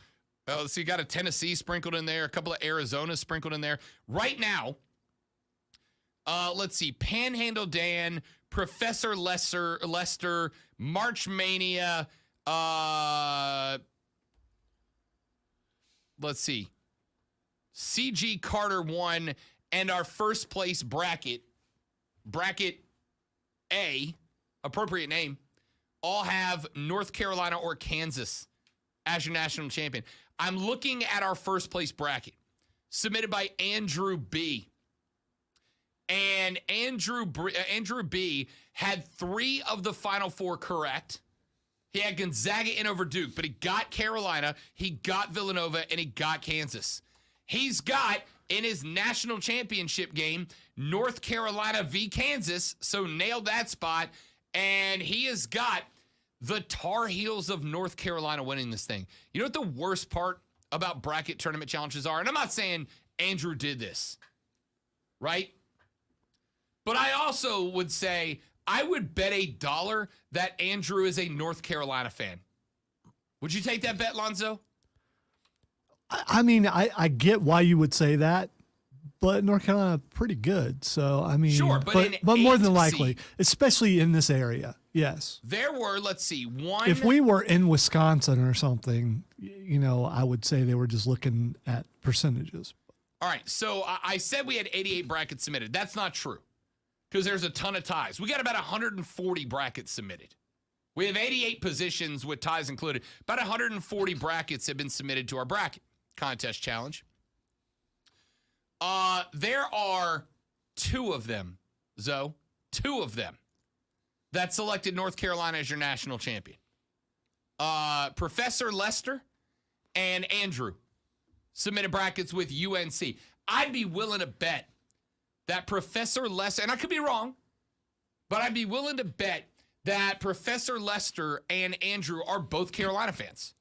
let's see, got a Tennessee sprinkled in there, a couple of Arizona sprinkled in there. Right now, let's see, Panhandle Dan, Professor Lester, March Mania, let's see, CG Carter 1, and our first place bracket A, appropriate name, all have North Carolina or Kansas as your national champion. I'm looking at our first place bracket submitted by Andrew B. And Andrew B had 3 of the final 4 correct. He had Gonzaga in over Duke, but he got Carolina, he got Villanova, and he got Kansas. He's got, in his national championship game, North Carolina v. Kansas, so nailed that spot. And he has got the Tar Heels of North Carolina winning this thing. You know what the worst part about bracket tournament challenges are? And I'm not saying Andrew did this, right? But I also would say I would bet $1 that Andrew is a North Carolina fan. Would you take that bet, Lonzo? I mean, I get why you would say that, but North Carolina pretty good. So I mean, Sure, but more in than 8th likely, seed. especially in this area, yes. There were, let's see, one. If we were in Wisconsin or something, you know, I would say they were just looking at percentages. All right, so I said we had 88 brackets submitted. That's not true because there's a ton of ties. We got about 140 brackets submitted. We have 88 positions with ties included. About 140 brackets have been submitted to our bracket contest challenge. There are 2 of them, Zoe, 2 of them that selected North Carolina as your national champion. Professor Lester and Andrew submitted brackets with UNC. I'd be willing to bet that Professor Lester, and I could be wrong, but I'd be willing to bet that Professor Lester and Andrew are both Carolina fans.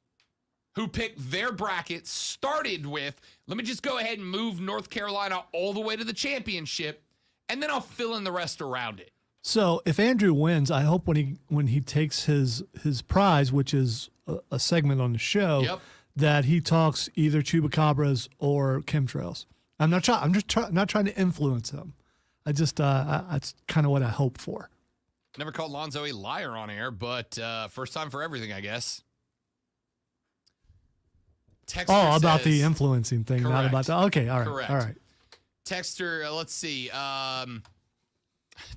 who picked their bracket, started with, let me just go ahead and move North Carolina all the way to the championship, and then I'll fill in the rest around it. So if Andrew wins, I hope when he takes his prize, which is a segment on the show, Yep. that he talks either chupacabras or chemtrails. I'm not trying to influence him. I just that's kind of what I hope for. Never called Lonzo a liar on air, but first time for everything, I guess. Texter About the says- influencing thing, not Correct. about the. Okay, all right, Correct. all right. Texter, let's see.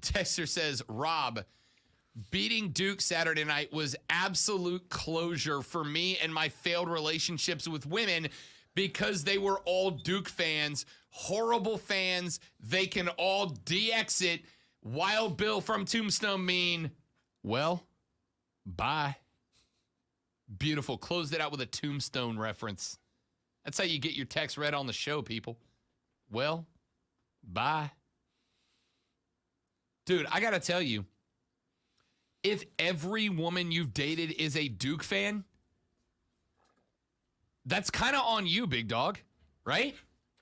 Texter says, Rob, beating Duke Saturday night was absolute closure for me and my failed relationships with women because they were all Duke fans, horrible fans. They can all de-exit. Wild Bill from Tombstone mean, well, bye. Beautiful. Closed it out with a Tombstone reference. That's how you get your text read on the show, people. Well, bye. Dude, I got to tell you, if every woman you've dated is a Duke fan, that's kind of on you, big dog, right?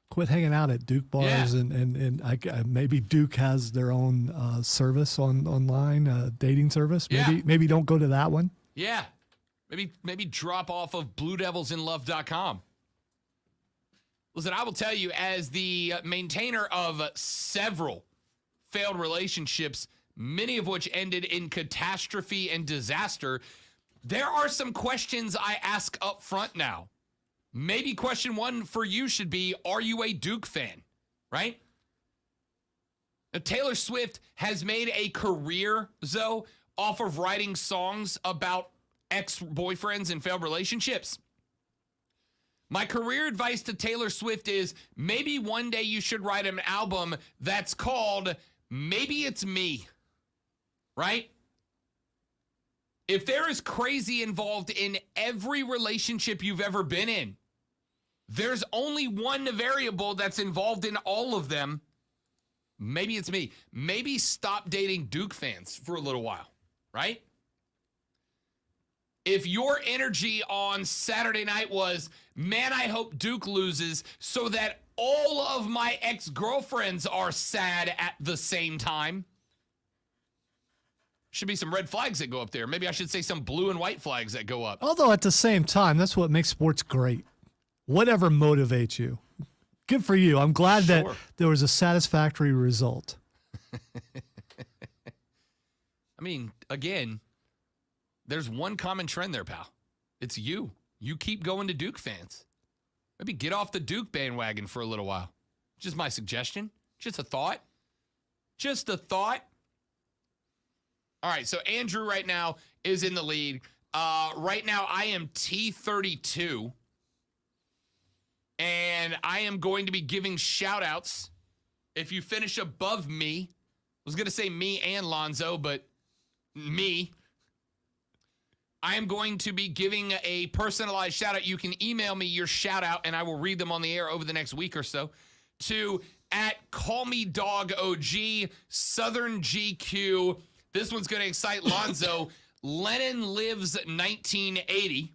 Quit hanging out at Duke bars, Yeah. and maybe Duke has their own service online, dating service. Maybe don't go to that one. Yeah. Maybe drop off of BlueDevilsInLove.com. Listen, I will tell you, as the maintainer of several failed relationships, many of which ended in catastrophe and disaster, there are some questions I ask up front now. Maybe question one for you should be, are you a Duke fan? Right? Now, Taylor Swift has made a career, Zoe, off of writing songs about ex-boyfriends and failed relationships. My career advice to Taylor Swift is maybe one day you should write an album that's called Maybe It's Me, right? If there is crazy involved in every relationship you've ever been in, there's only one variable that's involved in all of them. Maybe it's me. Maybe stop dating Duke fans for a little while, right? If your energy on Saturday night was, man, I hope Duke loses so that all of my ex-girlfriends are sad at the same time, should be some red flags that go up there. Maybe I should say some blue and white flags that go up. Although at the same time, that's what makes sports great. Whatever motivates you. Good for you. I'm glad that there was a satisfactory result. I mean, again, there's one common trend there, pal. It's you. You keep going to Duke fans. Maybe get off the Duke bandwagon for a little while. Just my suggestion. Just a thought. Just a thought. All right, so Andrew right now is in the lead. Right now, I am T32. And I am going to be giving shout-outs. If you finish above me, I was going to say me and Lonzo, but me. I am going to be giving a personalized shout-out. You can email me your shout-out, and I will read them on the air over the next week or so, to @CallMeDogOG, Southern GQ. This one's going to excite Lonzo. Lennon Lives 1980.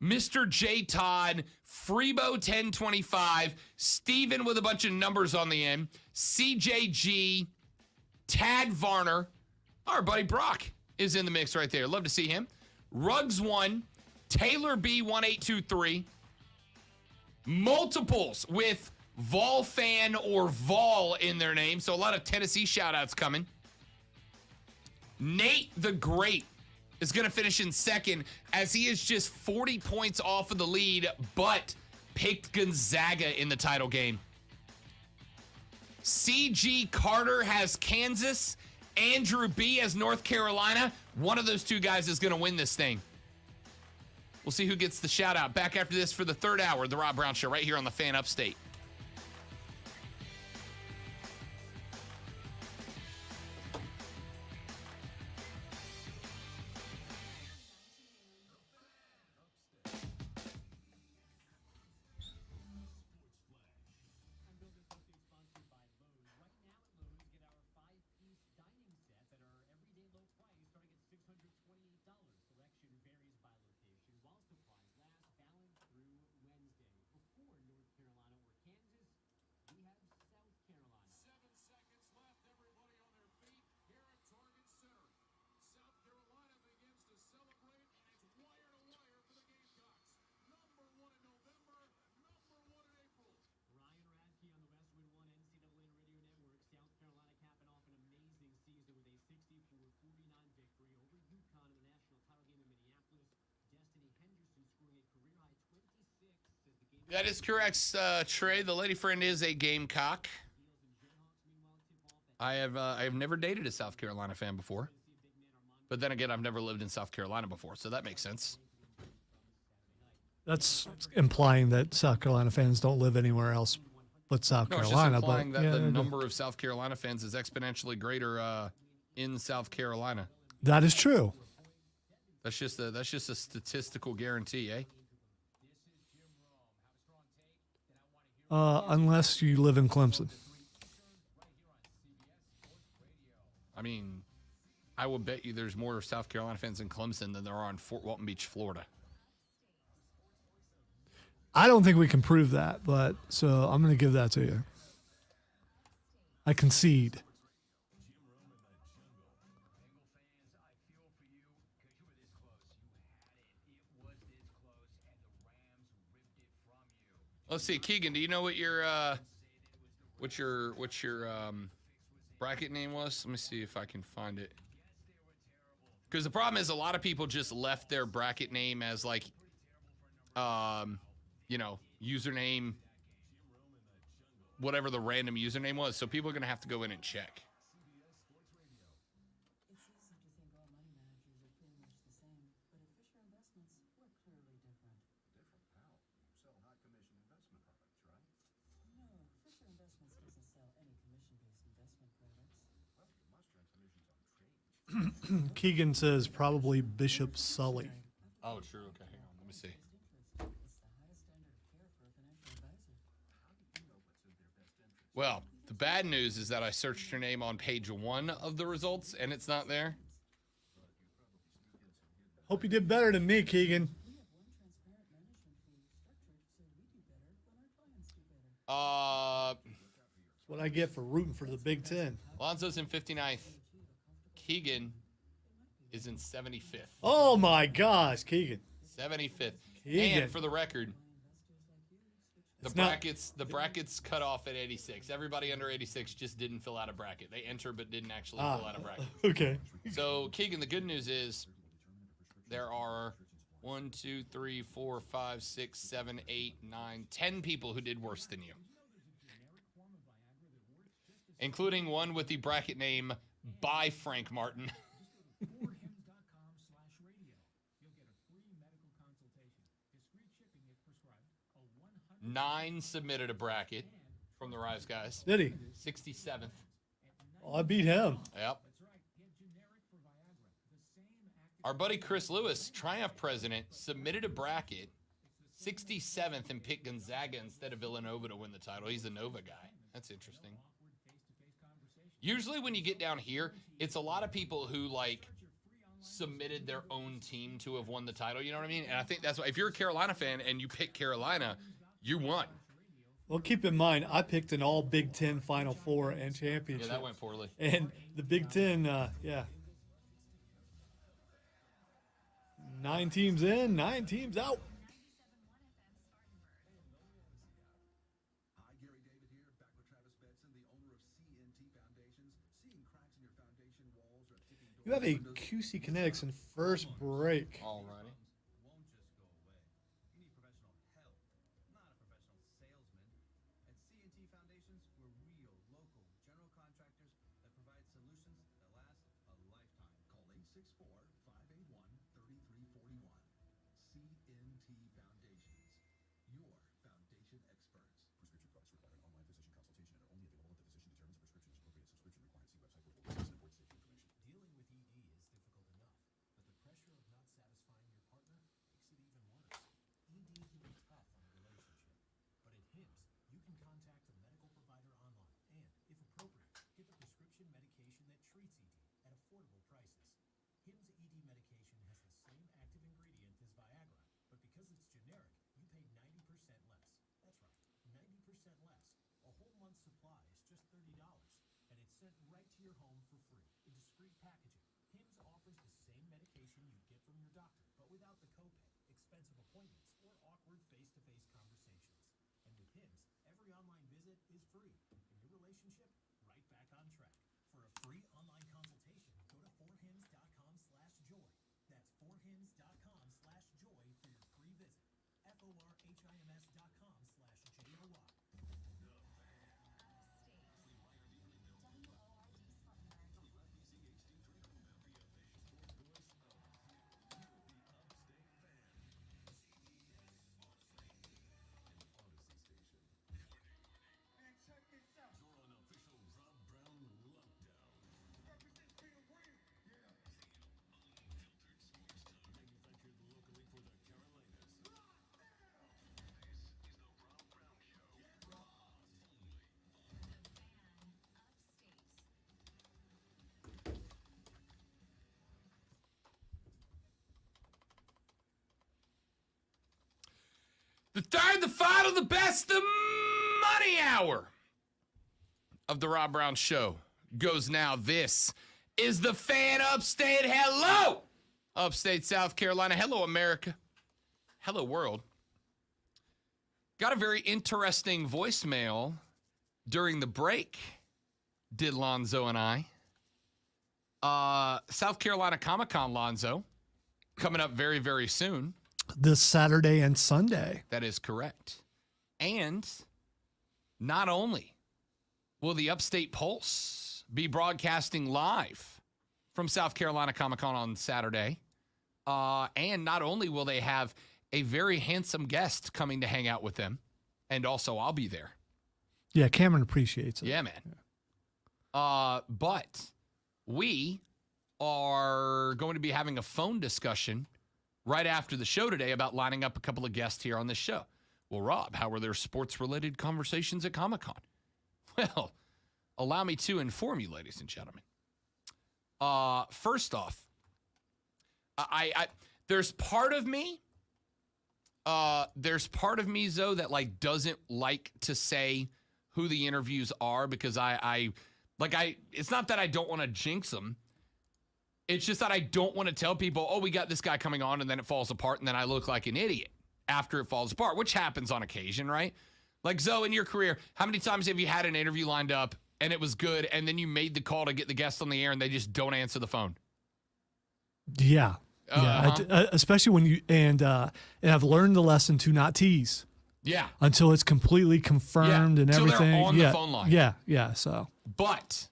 Mr. J. Todd, Freebo 1025, Steven with a bunch of numbers on the end, CJG, Tad Varner, our buddy Brock is in the mix right there. Love to see him. Ruggs 1, Taylor B 1823, multiples with Vol fan or Vol in their name, so a lot of Tennessee shout-outs coming. Nate the Great is going to finish in second as he is just 40 points off of the lead, but picked Gonzaga in the title game. CG Carter has Kansas. Andrew B has North Carolina. One of those two guys is going to win this thing. We'll see who gets the shout out. Back after this for the third hour of the Rob Brown Show right here on the Fan Upstate. Everyday low price starting at $628. Selection varies by location while supplies last. That is correct, Trey. The lady friend is a Gamecock. I have never dated a South Carolina fan before. But then again, I've never lived in South Carolina before, so that makes sense. That's implying that South Carolina fans don't live anywhere else but South No, it's Carolina. just implying but that yeah, the they're- number of South Carolina fans is exponentially greater in South Carolina. that is true. That's just a statistical guarantee, eh? Unless you live in Clemson. I mean, I will bet you there's more South Carolina fans in Clemson than there are in Fort Walton Beach, Florida. I don't think we can prove that, but so I'm going to give that to you. I concede. Let's see, Keegan. Do you know what your bracket name was? Let me see if I can find it. Because the problem is a lot of people just left their bracket name as like, username, whatever the random username was. So people are gonna have to go in and check. It's easy to think all money managers are pretty much the same, but at Fisher Investments, we're clearly different. Different how? You sell high commission investment products, right? No, Fisher Investments doesn't sell any commission-based investment products. Well, my strength commissions on trade. Keegan says probably Bishop Sully. Oh, true. Okay, hang on. Let me see. It's the highest standard of care for a financial advisor. How do you know what's in their best interest? Well, the bad news is that I searched your name on page 1 of the results, and it's not there. Hope you did better than me, Keegan. We have one transparent management fee structured so we do better when our clients do better. That's what I get for rooting for the Big Ten. Lonzo's in 59th. Keegan is in 75th. Oh my gosh, Keegan. 75th. Keegan. And for the record, It's not- the brackets cut off at 86. Everybody under 86 just didn't fill out a bracket. They enter but didn't actually fill out a bracket. Okay. So, Keegan, the good news is there are 1, 2, 3, 4, 5, 6, 7, 8, 9, 10 people who did worse than you, including one with the bracket name by Frank Martin. forhims.com/radio. You'll get a free medical consultation, discreet shipping if prescribed, a 100 9 submitted a bracket from the Rise Guys. Did he? 67th. Oh, I beat him. Yep. That's right. Get generic for Viagra. The same active Our buddy Chris Lewis, Triumph president, submitted a bracket 67th and picked Gonzaga instead of Villanova to win the title. He's a Nova guy. That's interesting. Usually when you get down here, it's a lot of people who like submitted their own team to have won the title. You know what I mean? And I think that's why if you're a Carolina fan and you pick Carolina, you won. Well, keep in mind, I picked an all Big Ten Final Four and Yeah, championship. that went poorly. And the Big Ten, yeah. 9 teams in, 9 teams out. Hi, Gary David here, back with Travis Betson, the owner of CNT Foundations. Seeing cracks in your foundation walls or ticking doors. You have a QC Kinetics in first break. Alrighty. Won't just go away. You need professional help, not a professional salesman. At CNT Foundations, we're real, local, general contractors that provide solutions that last a lifetime. Call 864-581-3341. CNT Foundations, your foundation experts. Prescription products require an online physician consultation and are only available if the physician determines a prescription is appropriate. Subscription required. See website for full details and important safety information. Dealing with ED is difficult enough, but the pressure of not satisfying your partner makes it even worse. ED can be tough on a relationship, but at HIMSS, you can contact a medical provider online and, if appropriate, get the prescription medication that treats ED at affordable prices. HIMSS ED medication has the same active ingredient as Viagra, but because it's generic, you pay 90% less. That's right, 90% less. A whole month's supply is just $30, and it's sent right to your home for free in discreet packaging. HIMSS offers the same medication you'd get from your doctor, but without the copay, expensive appointments, or awkward face-to-face conversations. And with HIMSS, every online visit is free, and your relationship right back on track. For a free online consultation, go to forhims.com/joy. That's forhims.com/joy for your free visit. forhims.com/joy. The third, the final, the best, the money hour of the Rob Brown Show goes now. This is the Fan Upstate. Hello, Upstate South Carolina. Hello, America. Hello, world. Got a very interesting voicemail during the break, did Lonzo and I. South Carolina Comic-Con, Lonzo, coming up very, very soon. This Saturday and Sunday. That is correct. And not only will the Upstate Pulse be broadcasting live from South Carolina Comic-Con on Saturday, and not only will they have a very handsome guest coming to hang out with them, and also I'll be there. Yeah, Cameron appreciates it. Yeah, man. But we are going to be having a phone discussion right after the show today about lining up a couple of guests here on this show. Well, Rob, how were their sports-related conversations at Comic-Con? Well, allow me to inform you, ladies and gentlemen. First off, I there's part of me, Zoe, that like doesn't like to say who the interviews are because it's not that I don't want to jinx them. It's just that I don't want to tell people, oh, we got this guy coming on, and then it falls apart, and then I look like an idiot after it falls apart, which happens on occasion, right? Like, Zoe, in your career, how many times have you had an interview lined up, and it was good, and then you made the call to get the guest on the air, and they just don't answer the phone? Yeah. Especially when you, and I've learned the lesson to not tease. Yeah. Until it's completely confirmed and until everything. They're on the phone line. Yeah. So. But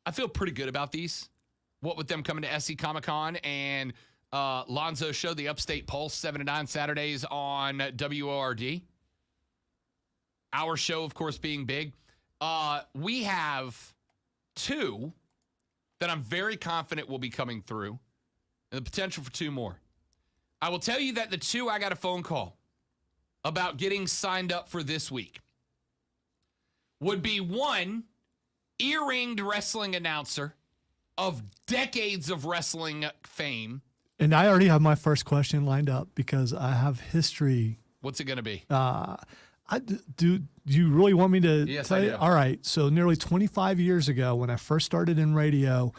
I feel pretty good about these. What with them coming to SC Comic-Con and Lonzo's show, the Upstate Pulse, 7 to 9 Saturdays on WORD. Our show, of course, being big. We have 2 that I'm very confident will be coming through, and the potential for 2 more. I will tell you that the 2 I got a phone call about getting signed up for this week would be 1, ear-ringed wrestling announcer of decades of wrestling fame. And I already have my first question lined up because I have history. What's it going to be? Do you really want me to Yes, tell I you? do. All right. So nearly 25 years ago, when I first started in radio,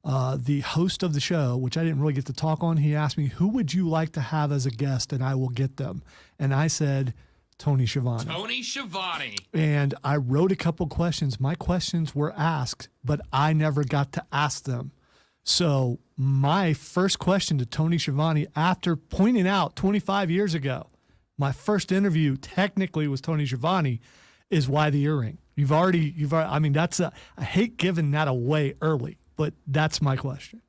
the host of the show, which I didn't really get to talk on, he asked me, who would you like to have as a guest? And I will get them. And I said, Tony Schiavone. Tony Schiavone. And I wrote a couple questions. My questions were asked, but I never got to ask them. So my first question to Tony Schiavone, after pointing out 25 years ago, my first interview technically was Tony Schiavone, is why the earring. You've already, I mean, I hate giving that away early, but that's my question.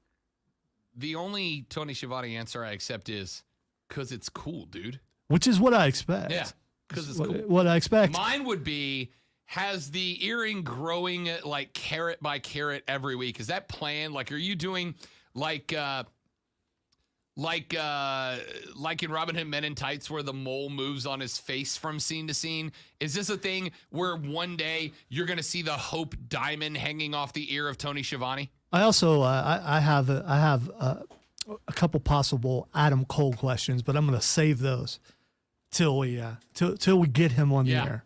The only Tony Schiavone answer I accept is because it's cool, dude. Which is what I expect. Yeah, because it's cool. What I expect. Mine would be, has the earring growing like carrot by carrot every week? Is that planned? Like, are you doing like in Robin Hood Men in Tights where the mole moves on his face from scene to scene? Is this a thing where one day you're going to see the Hope Diamond hanging off the ear of Tony Schiavone? I also I have a couple possible Adam Cole questions, but I'm going to save those till we get him on the air.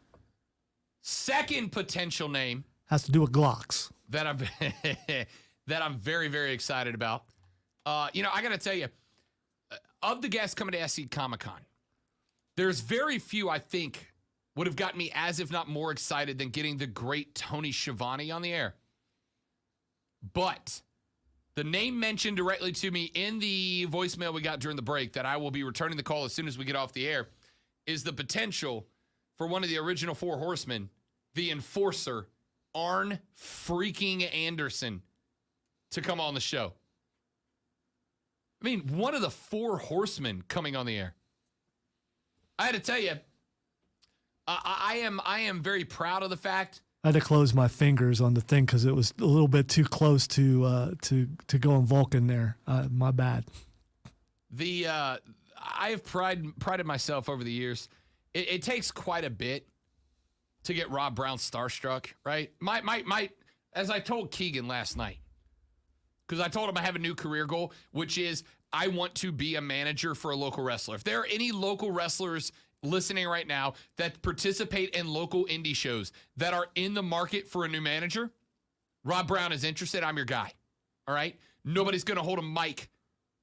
Second potential name Has to do with Glocks. that I'm very, very excited about. I got to tell you, of the guests coming to SC Comic-Con, there's very few I think would have gotten me as if not more excited than getting the great Tony Schiavone on the air. But the name mentioned directly to me in the voicemail we got during the break that I will be returning the call as soon as we get off the air is the potential for one of the original 4 horsemen, the enforcer, Arn freaking Anderson, to come on the show. I mean, one of the 4 horsemen coming on the air. I had to tell you, I am very proud of the fact. I had to close my fingers on the thing because it was a little bit too close to go in Vulcan there. My bad. I have prided myself over the years. It takes quite a bit to get Rob Brown starstruck, right? My as I told Keegan last night, because I told him I have a new career goal, which is I want to be a manager for a local wrestler. If there are any local wrestlers listening right now that participate in local indie shows that are in the market for a new manager, Rob Brown is interested. I'm your guy. All right? Nobody's going to hold a mic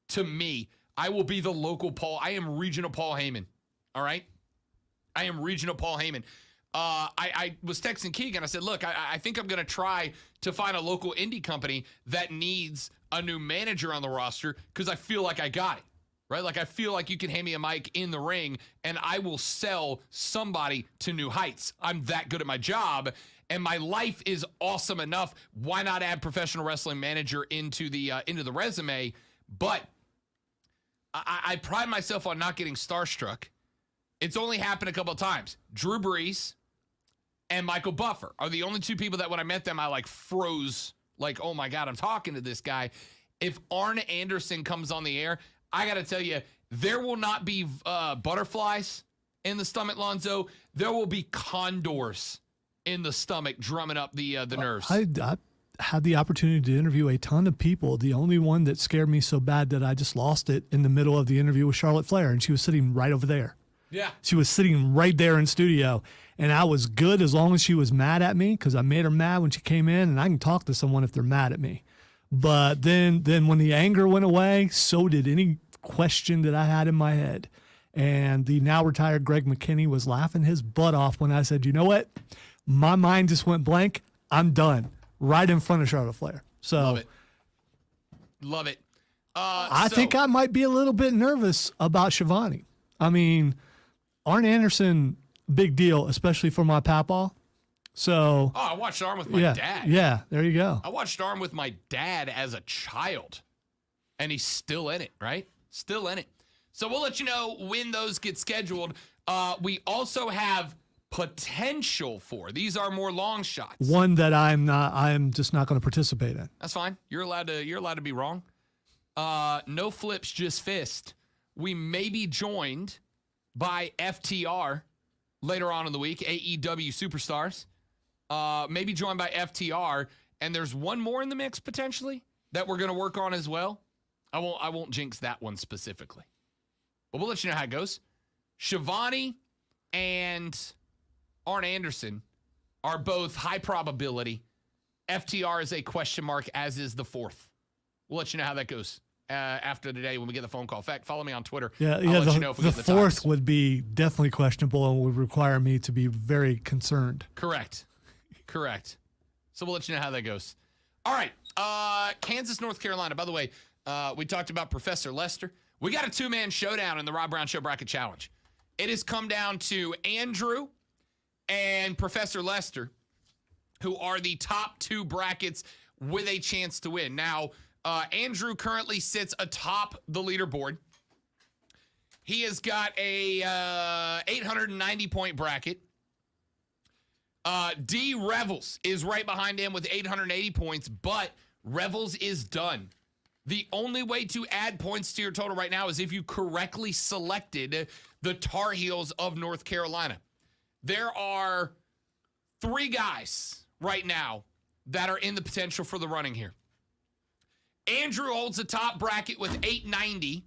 to me. I will be the local Paul. I am regional Paul Heyman. All right? I am regional Paul Heyman. I was texting Keegan. I said, look, I think I'm going to try to find a local indie company that needs a new manager on the roster because I feel like I got it. Right? Like, I feel like you can hand me a mic in the ring and I will sell somebody to new heights. I'm that good at my job and my life is awesome enough. Why not add professional wrestling manager into the resume? But I pride myself on not getting starstruck. It's only happened a couple of times. Drew Brees and Michael Buffer are the only two people that when I met them, I like froze. Like, oh my God, I'm talking to this guy. If Arn Anderson comes on the air, I got to tell you, there will not be butterflies in the stomach, Lonzo. There will be condors in the stomach drumming up the nerves. I had the opportunity to interview a ton of people. The only one that scared me so bad that I just lost it in the middle of the interview was Charlotte Flair, and she was sitting right over there. Yeah. She was sitting right there in studio, and I was good as long as she was mad at me because I made her mad when she came in, and I can talk to someone if they're mad at me. But then when the anger went away, so did any question that I had in my head. And the now retired Greg McKinney was laughing his butt off when I said, you know what? My mind just went blank. I'm done. Right in front of Charlotte Flair. So Love it. Love it. I think I might be a little bit nervous about Shivani. I mean, Arn Anderson, big deal, especially for my papaw. So I watched Arn with my dad. Yeah, there you go. I watched Arn with my dad as a child, and he's still in it, right? Still in it. So we'll let you know when those get scheduled. We also have potential for. These are more long shots. One that I'm just not going to participate in. That's fine. You're allowed to be wrong. No flips, just fist. We may be joined by FTR later on in the week, AEW Superstars. Maybe joined by FTR, and there's one more in the mix potentially that we're going to work on as well. I won't jinx that one specifically, but we'll let you know how it goes. Shivani and Arn Anderson are both high probability. FTR is a question mark, as is the fourth. We'll let you know how that goes after today when we get the phone call. In fact, follow me on Twitter. Yeah. I'll let you know if we the get the fourth times. would be definitely questionable and would require me to be very concerned. Correct. So we'll let you know how that goes. All right. Kansas, North Carolina. By the way, we talked about Professor Lester. We got a two-man showdown in the Rob Brown Show Bracket Challenge. It has come down to Andrew and Professor Lester, who are the top two brackets with a chance to win. Now, Andrew currently sits atop the leaderboard. He has got a 890-point bracket. D Revels is right behind him with 880 points, but Revels is done. The only way to add points to your total right now is if you correctly selected the Tar Heels of North Carolina. There are 3 guys right now that are in the potential for the running here. Andrew holds the top bracket with 890.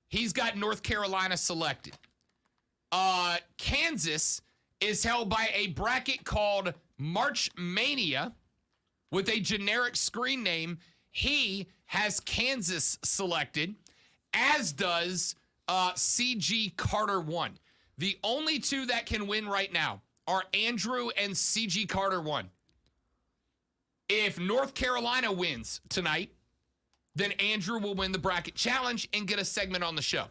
He's got North Carolina selected. Kansas is held by a bracket called March Mania with a generic screen name. He has Kansas selected, as does CG Carter 1. The only two that can win right now are Andrew and CG Carter 1. If North Carolina wins tonight, then Andrew will win the bracket challenge and get a segment on the show.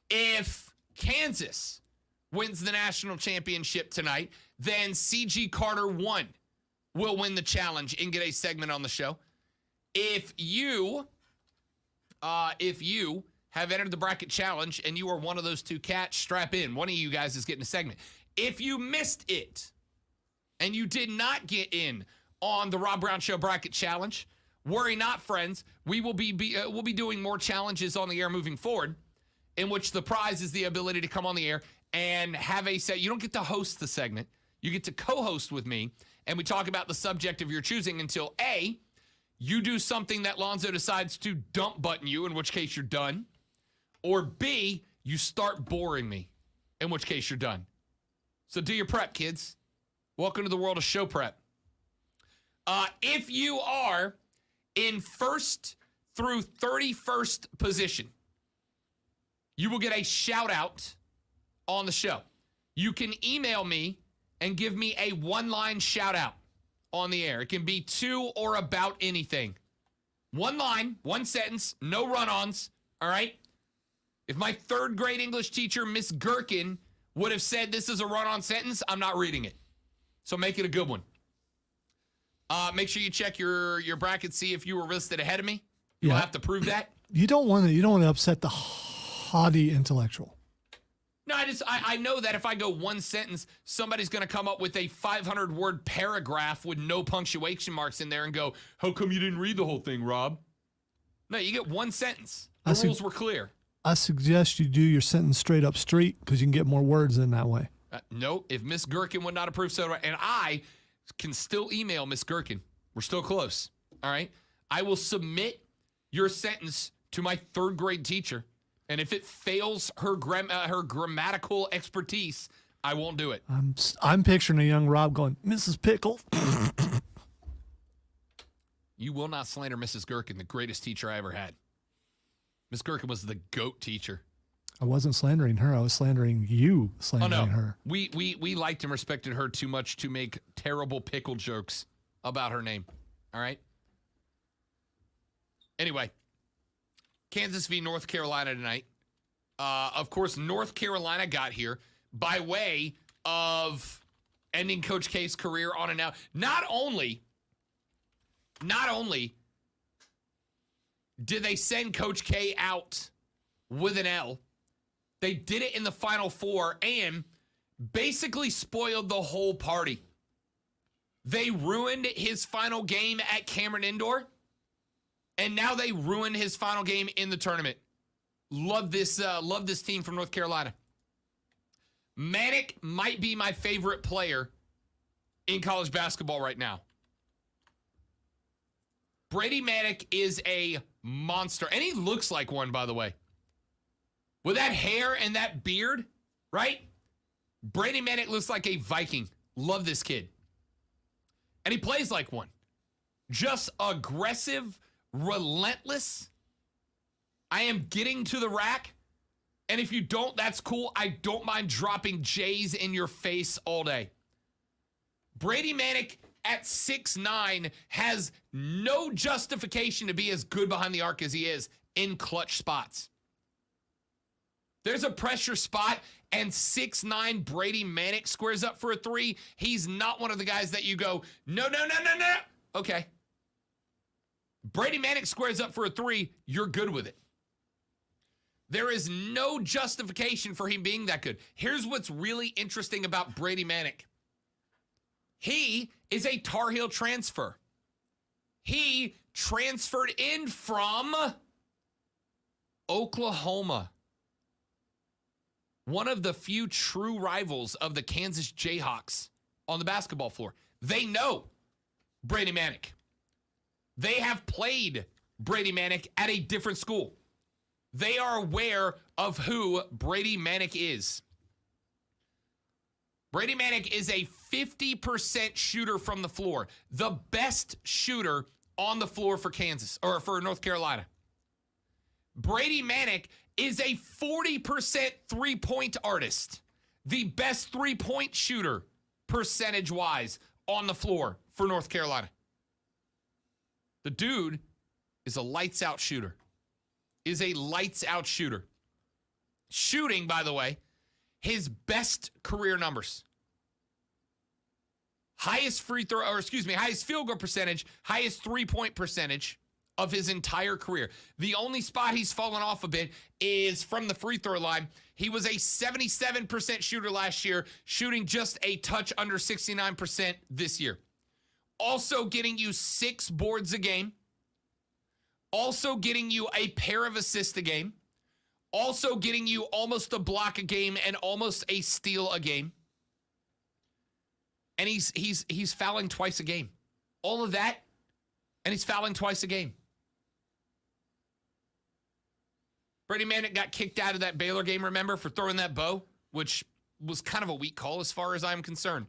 If Kansas wins the national championship tonight, then CG Carter 1 will win the challenge and get a segment on the show. If you have entered the bracket challenge and you are one of those two cats, strap in. One of you guys is getting a segment. If you missed it and you did not get in on the Rob Brown Show bracket challenge, worry not, friends. We will be doing more challenges on the air moving forward, in which the prize is the ability to come on the air and have a set. You don't get to host the segment. You get to co-host with me, and we talk about the subject of your choosing until A, you do something that Lonzo decides to dump button you, in which case you're done, or B, you start boring me, in which case you're done. So do your prep, kids. Welcome to the world of show prep. If you are in 1st through 31st position, you will get a shout out on the show. You can email me and give me a one-line shout out on the air. It can be to or about anything. One line, one sentence, no run-ons, all right? If my 3rd grade English teacher, Miss Gherkin, would have said this is a run-on sentence, I'm not reading it. So make it a good one. Make sure you check your bracket, see if you were listed ahead of me. You'll have to prove that. You don't want to upset the haughty intellectual. No, I know that if I go one sentence, somebody's going to come up with a 500-word paragraph with no punctuation marks in there and go, how come you didn't read the whole thing, Rob? No, you get one sentence. The rules were clear. I suggest you do your sentence straight up street because you can get more words in that way. No, if Miss Gherkin would not approve, so do I. And I can still email Miss Gherkin. We're still close, all right? I will submit your sentence to my 3rd grade teacher. And if it fails her grammatical expertise, I won't do it. I'm picturing a young Rob going, Mrs. Pickle. You will not slander Mrs. Gherkin, the greatest teacher I ever had. Miss Gherkin was the GOAT teacher. I wasn't slandering her. I was slandering you, slandering her. We liked and respected her too much to make terrible pickle jokes about her name. All right? Anyway. Kansas v. North Carolina tonight. Of course, North Carolina got here by way of ending Coach K's career on and out. Not only did they send Coach K out with an L, they did it in the Final Four and basically spoiled the whole party. They ruined his final game at Cameron Indoor. And now they ruined his final game in the tournament. Love this team from North Carolina. Manic might be my favorite player in college basketball right now. Brady Manic is a monster. And he looks like one, by the way. With that hair and that beard, right? Brady Manic looks like a Viking. Love this kid. And he plays like one. Just aggressive, relentless. I am getting to the rack. And if you don't, that's cool. I don't mind dropping J's in your face all day. Brady Manic at 6'9" has no justification to be as good behind the arc as he is in clutch spots. There's a pressure spot and 6'9" Brady Manic squares up for a 3. He's not one of the guys that you go, no. Okay. Brady Manic squares up for a 3, you're good with it. There is no justification for him being that good. Here's what's really interesting about Brady Manic. He is a Tar Heel transfer. He transferred in from Oklahoma. One of the few true rivals of the Kansas Jayhawks on the basketball floor. They know Brady Manic. They have played Brady Manic at a different school. They are aware of who Brady Manic is. Brady Manic is a 50% shooter from the floor. The best shooter on the floor for Kansas, or for North Carolina. Brady Manic is a 40% three-point artist. The best three-point shooter, percentage-wise, on the floor for North Carolina. The dude is a lights-out shooter. Shooting, by the way, his best career numbers. Highest field goal percentage, highest three-point percentage of his entire career. The only spot he's fallen off a bit is from the free throw line. He was a 77% shooter last year, shooting just a touch under 69% this year. Also getting you 6 boards a game. Also getting you a pair of assists a game. Also getting you almost a block a game and almost a steal a game. And he's fouling twice a game. All of that, and he's fouling twice a game. Brady Manic got kicked out of that Baylor game, remember, for throwing that bow? which was kind of a weak call as far as I'm concerned.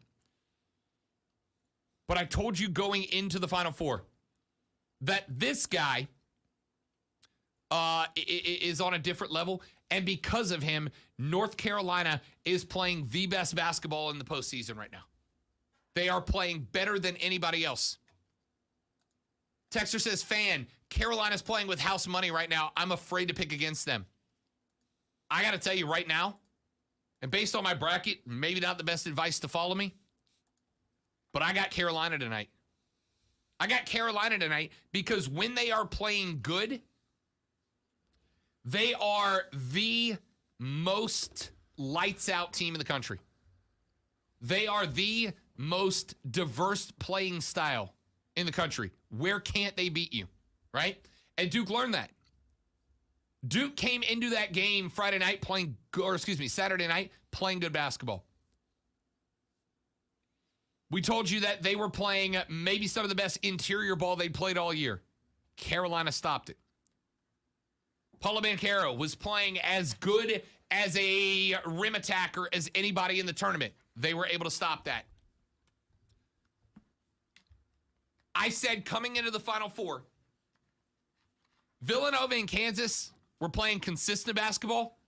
But I told you going into the Final Four that this guy is on a different level. And because of him, North Carolina is playing the best basketball in the postseason right now. They are playing better than anybody else. Texter says, fan, Carolina's playing with house money right now. I'm afraid to pick against them. I got to tell you right now, and based on my bracket, maybe not the best advice to follow me, but I got Carolina tonight. I got Carolina tonight because when they are playing good, they are the most lights out team in the country. They are the most diverse playing style in the country. Where can't they beat you, right? And Duke learned that. Duke came into that game Saturday night playing good basketball. We told you that they were playing maybe some of the best interior ball they'd played all year. Carolina stopped it. Paulo Banchero was playing as good as a rim attacker as anybody in the tournament. They were able to stop that. I said coming into the Final Four, Villanova and Kansas were playing consistent basketball.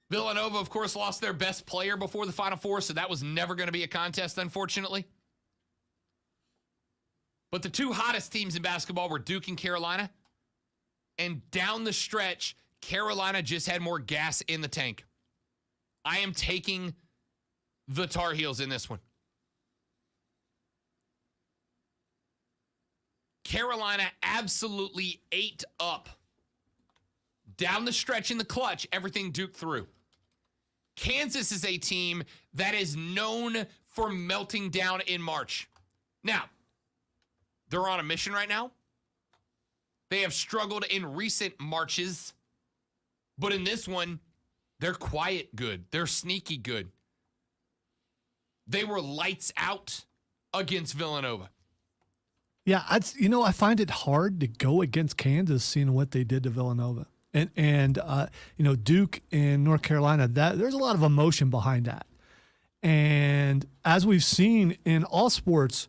Villanova, of course, lost their best player before the Final Four, so that was never going to be a contest, unfortunately. But the two hottest teams in basketball were Duke and Carolina. And down the stretch, Carolina just had more gas in the tank. I am taking the Tar Heels in this one. Carolina absolutely ate up down the stretch in the clutch everything Duke threw. Kansas is a team that is known for melting down in March. Now, they're on a mission right now. They have struggled in recent marches, but in this one, they're quiet good. They're sneaky good. They were lights out against Villanova. Yeah, I find it hard to go against Kansas, seeing what they did to Villanova, and Duke and North Carolina. That there's a lot of emotion behind that, and as we've seen in all sports,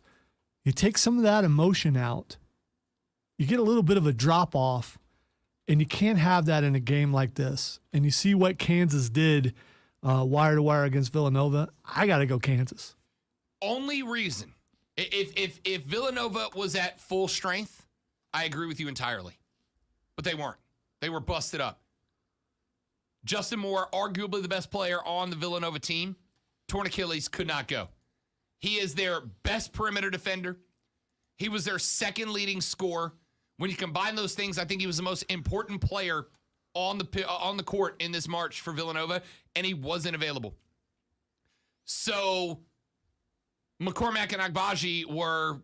you take some of that emotion out, you get a little bit of a drop off, and you can't have that in a game like this. And you see what Kansas did, wire to wire against Villanova. I got to go Kansas. Only reason. If Villanova was at full strength, I agree with you entirely. But they weren't. They were busted up. Justin Moore, arguably the best player on the Villanova team, torn Achilles, could not go. He is their best perimeter defender. He was their second leading scorer. When you combine those things, I think he was the most important player on the court in this March for Villanova, and he wasn't available. So McCormack and Agbaji were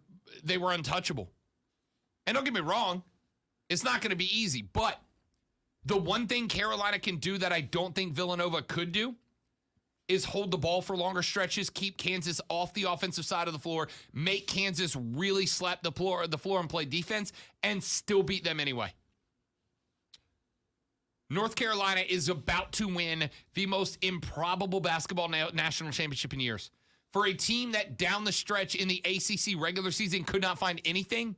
untouchable. And don't get me wrong, it's not going to be easy. But the one thing Carolina can do that I don't think Villanova could do is hold the ball for longer stretches, keep Kansas off the offensive side of the floor, make Kansas really slap the floor and play defense, and still beat them anyway. North Carolina is about to win the most improbable basketball national championship in years. For a team that down the stretch in the ACC regular season could not find anything,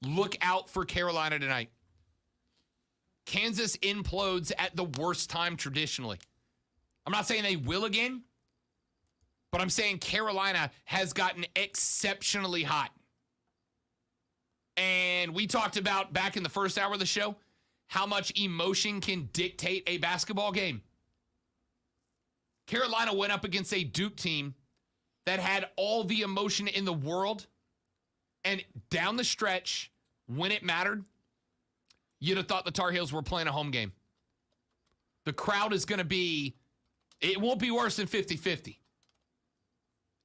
look out for Carolina tonight. Kansas implodes at the worst time traditionally. I'm not saying they will again, but I'm saying Carolina has gotten exceptionally hot. And we talked about back in the first hour of the show how much emotion can dictate a basketball game. Carolina went up against a Duke team that had all the emotion in the world, and down the stretch, when it mattered, you'd have thought the Tar Heels were playing a home game. The crowd is going to be, it won't be worse than 50-50.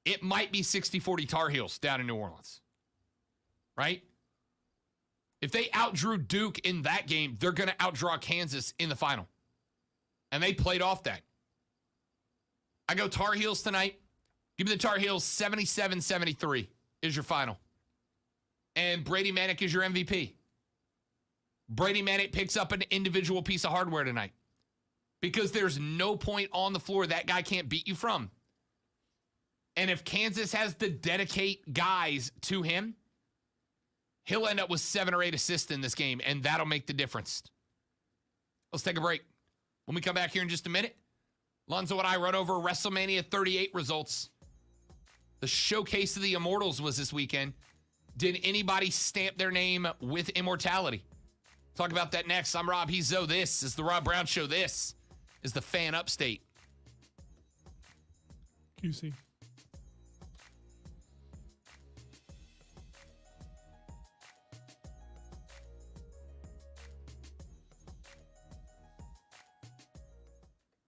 It might be 60-40 Tar Heels down in New Orleans, right? If they outdrew Duke in that game, they're going to outdraw Kansas in the final. And they played off that. I go Tar Heels tonight. Give me the Tar Heels 77-73 is your final. And Brady Manick is your MVP. Brady Manick picks up an individual piece of hardware tonight. because there's no point on the floor that guy can't beat you from. And if Kansas has to dedicate guys to him, he'll end up with 7 or 8 assists in this game, and that'll make the difference. Let's take a break. When we come back here in just a minute, Lonzo and I run over WrestleMania 38 results. The showcase of the Immortals was this weekend. Did anybody stamp their name with immortality? Talk about that next. I'm Rob. He's Zoe. This is the Rob Brown Show. This is the Fan Upstate. QC.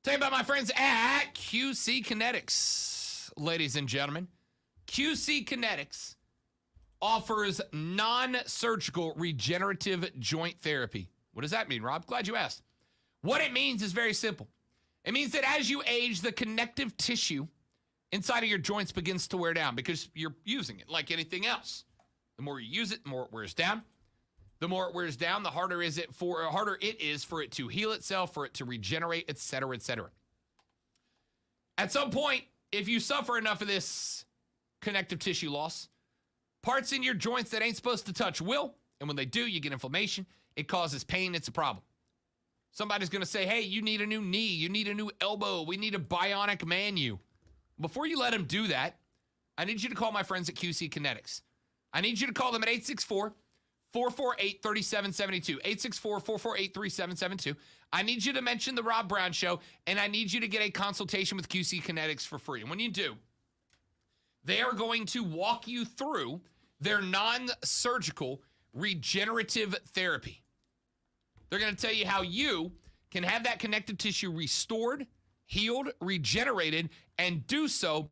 Tell you about my friends at QC Kinetics, ladies and gentlemen. QC Kinetics offers non-surgical regenerative joint therapy. What does that mean, Rob? Glad you asked. What it means is very simple. It means that as you age, the connective tissue inside of your joints begins to wear down because you're using it like anything else. The more you use it, the more it wears down. The more it wears down, the harder it is for it to heal itself, for it to regenerate, et cetera, et cetera. At some point, if you suffer enough of this connective tissue loss, parts in your joints that ain't supposed to touch will, and when they do, you get inflammation. It causes pain. It's a problem. Somebody's going to say, hey, you need a new knee. You need a new elbow. We need a bionic manu. Before you let them do that, I need you to call my friends at QC Kinetics. I need you to call them at 864-448-3772. 864-448-3772. I need you to mention the Rob Brown Show, and I need you to get a consultation with QC Kinetics for free. And when you do, they are going to walk you through their non-surgical regenerative therapy. They're going to tell you how you can have that connective tissue restored, healed, regenerated, and do so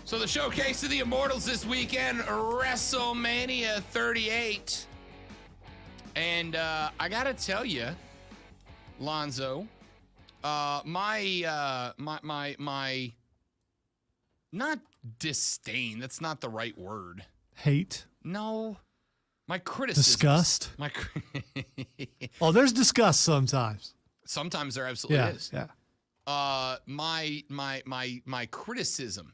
So the showcase of the Immortals this weekend, WrestleMania 38. And I got to tell you, Lonzo, my not disdain, that's not the right word. Hate. No. My criticism. Disgust. Oh, there's disgust sometimes. Sometimes there absolutely is. Yeah. My criticism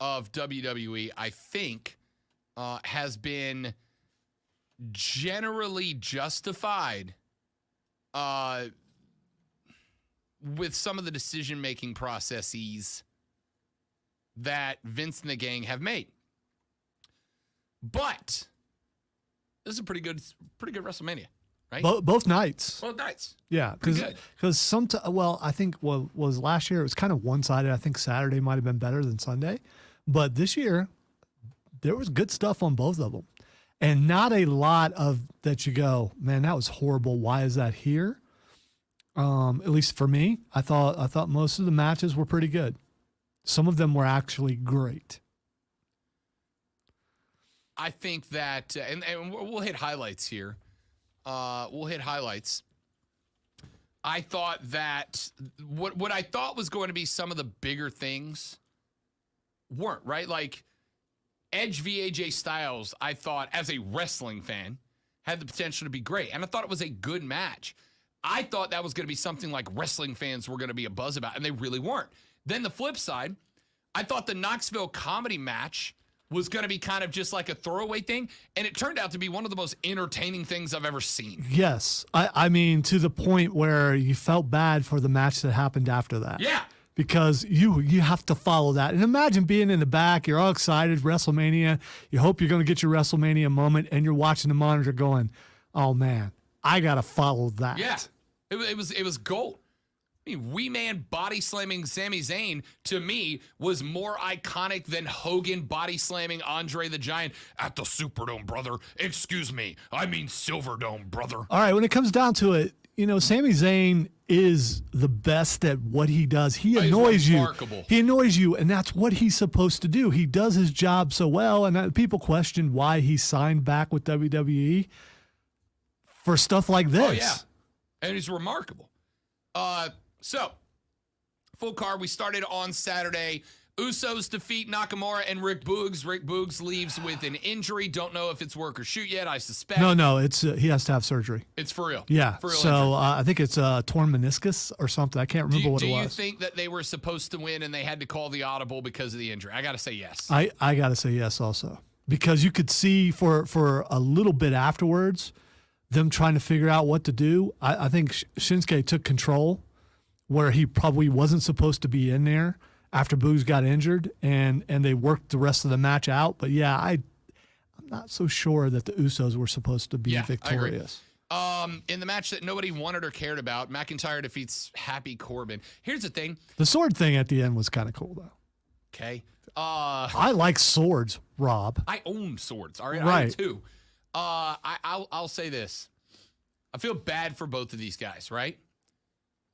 of WWE, I think, has been generally justified with some of the decision-making processes that Vince and the gang have made. But this is a pretty good WrestleMania, right? Both nights. Both nights. Yeah, Pretty good. because I think what was last year, it was kind of one-sided. I think Saturday might have been better than Sunday. But this year, there was good stuff on both of them. And not a lot of that you go, man, that was horrible. Why is that here? At least for me, I thought most of the matches were pretty good. Some of them were actually great. I think that, and we'll hit highlights here. We'll hit highlights. I thought that what I thought was going to be some of the bigger things weren't, right? Like Edge v. AJ Styles, I thought, as a wrestling fan, had the potential to be great. And I thought it was a good match. I thought that was going to be something like wrestling fans were going to be a buzz about, and they really weren't. Then the flip side, I thought the Knoxville comedy match was going to be kind of just like a throwaway thing, and it turned out to be one of the most entertaining things I've ever seen. Yes. I mean, to the point where you felt bad for the match that happened after that. Yeah. Because you have to follow that. And imagine being in the back, you're all excited, WrestleMania, you hope you're going to get your WrestleMania moment, and you're watching the monitor going, oh, man, I got to follow that. Yeah. It was gold. I mean, Wee Man body slamming Sami Zayn, to me, was more iconic than Hogan body slamming Andre the Giant at the Superdome, brother. Excuse me, I mean Silverdome, brother. All right, when it comes down to it, Sami Zayn is the best at what he does. He annoys you. He annoys you, and that's what he's supposed to do. He does his job so well, and people question why he signed back with WWE for stuff like this. Oh, yeah. And he's remarkable. So, full card. We started on Saturday. Usos defeat Nakamura and Rick Boogs. Rick Boogs leaves with an injury. Don't know if it's work or shoot yet. I suspect. No, it's he has to have surgery. It's for real. Yeah. For real. So I think it's torn meniscus or something. I can't remember what it was. Do you think that they were supposed to win and they had to call the audible because of the injury? I got to say yes. I got to say yes also, because you could see for a little bit afterwards them trying to figure out what to do. I think Shinsuke took control where he probably wasn't supposed to be in there after Boogs got injured, and they worked the rest of the match out. But yeah, I'm not so sure that the Usos were supposed to be victorious. I agree. In the match that nobody wanted or cared about, McIntyre defeats Happy Corbin. Here's the thing. The sword thing at the end was kind of cool, though. Okay. I like swords, Rob. I own swords. All right. Right. I do too. I'll say this. I feel bad for both of these guys, right?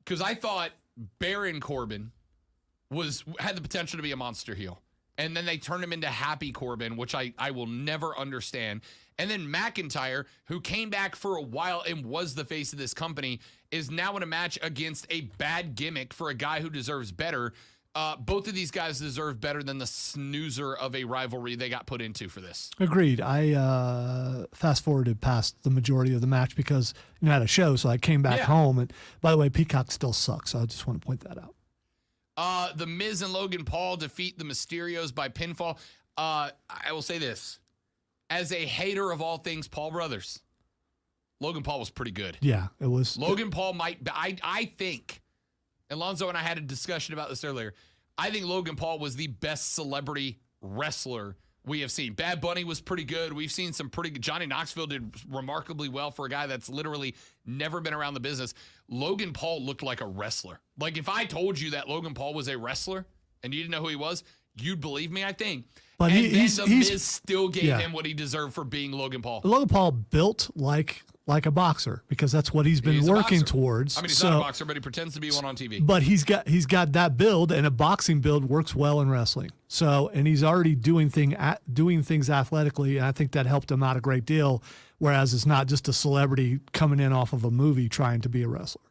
Because I thought Baron Corbin had the potential to be a monster heel. And then they turned him into Happy Corbin, which I will never understand. And then McIntyre, who came back for a while and was the face of this company, is now in a match against a bad gimmick for a guy who deserves better. Both of these guys deserve better than the snoozer of a rivalry they got put into for this. Agreed. I fast-forwarded past the majority of the match because I had a show, so I came back home. And by the way, Peacock still sucks, so I just want to point that out. The Miz and Logan Paul defeat the Mysterios by pinfall. I will say this. As a hater of all things Paul Brothers, Logan Paul was pretty good. Yeah, it was. Logan Paul might, I think, and Lonzo and I had a discussion about this earlier, I think Logan Paul was the best celebrity wrestler we have seen. Bad Bunny was pretty good. We've seen some pretty good. Johnny Knoxville did remarkably well for a guy that's literally never been around the business. Logan Paul looked like a wrestler. Like, if I told you that Logan Paul was a wrestler and you didn't know who he was, you'd believe me, I think. But then the Miz still gave him what he deserved for being Logan Paul. Logan Paul built like like a boxer because that's what he's been He's a working boxer. towards. I mean, he's so, not a boxer, but he pretends to be one on TV. But he's got that build, and a boxing build works well in wrestling. So, and he's already doing things athletically, and I think that helped him out a great deal. Whereas it's not just a celebrity coming in off of a movie trying to be a wrestler.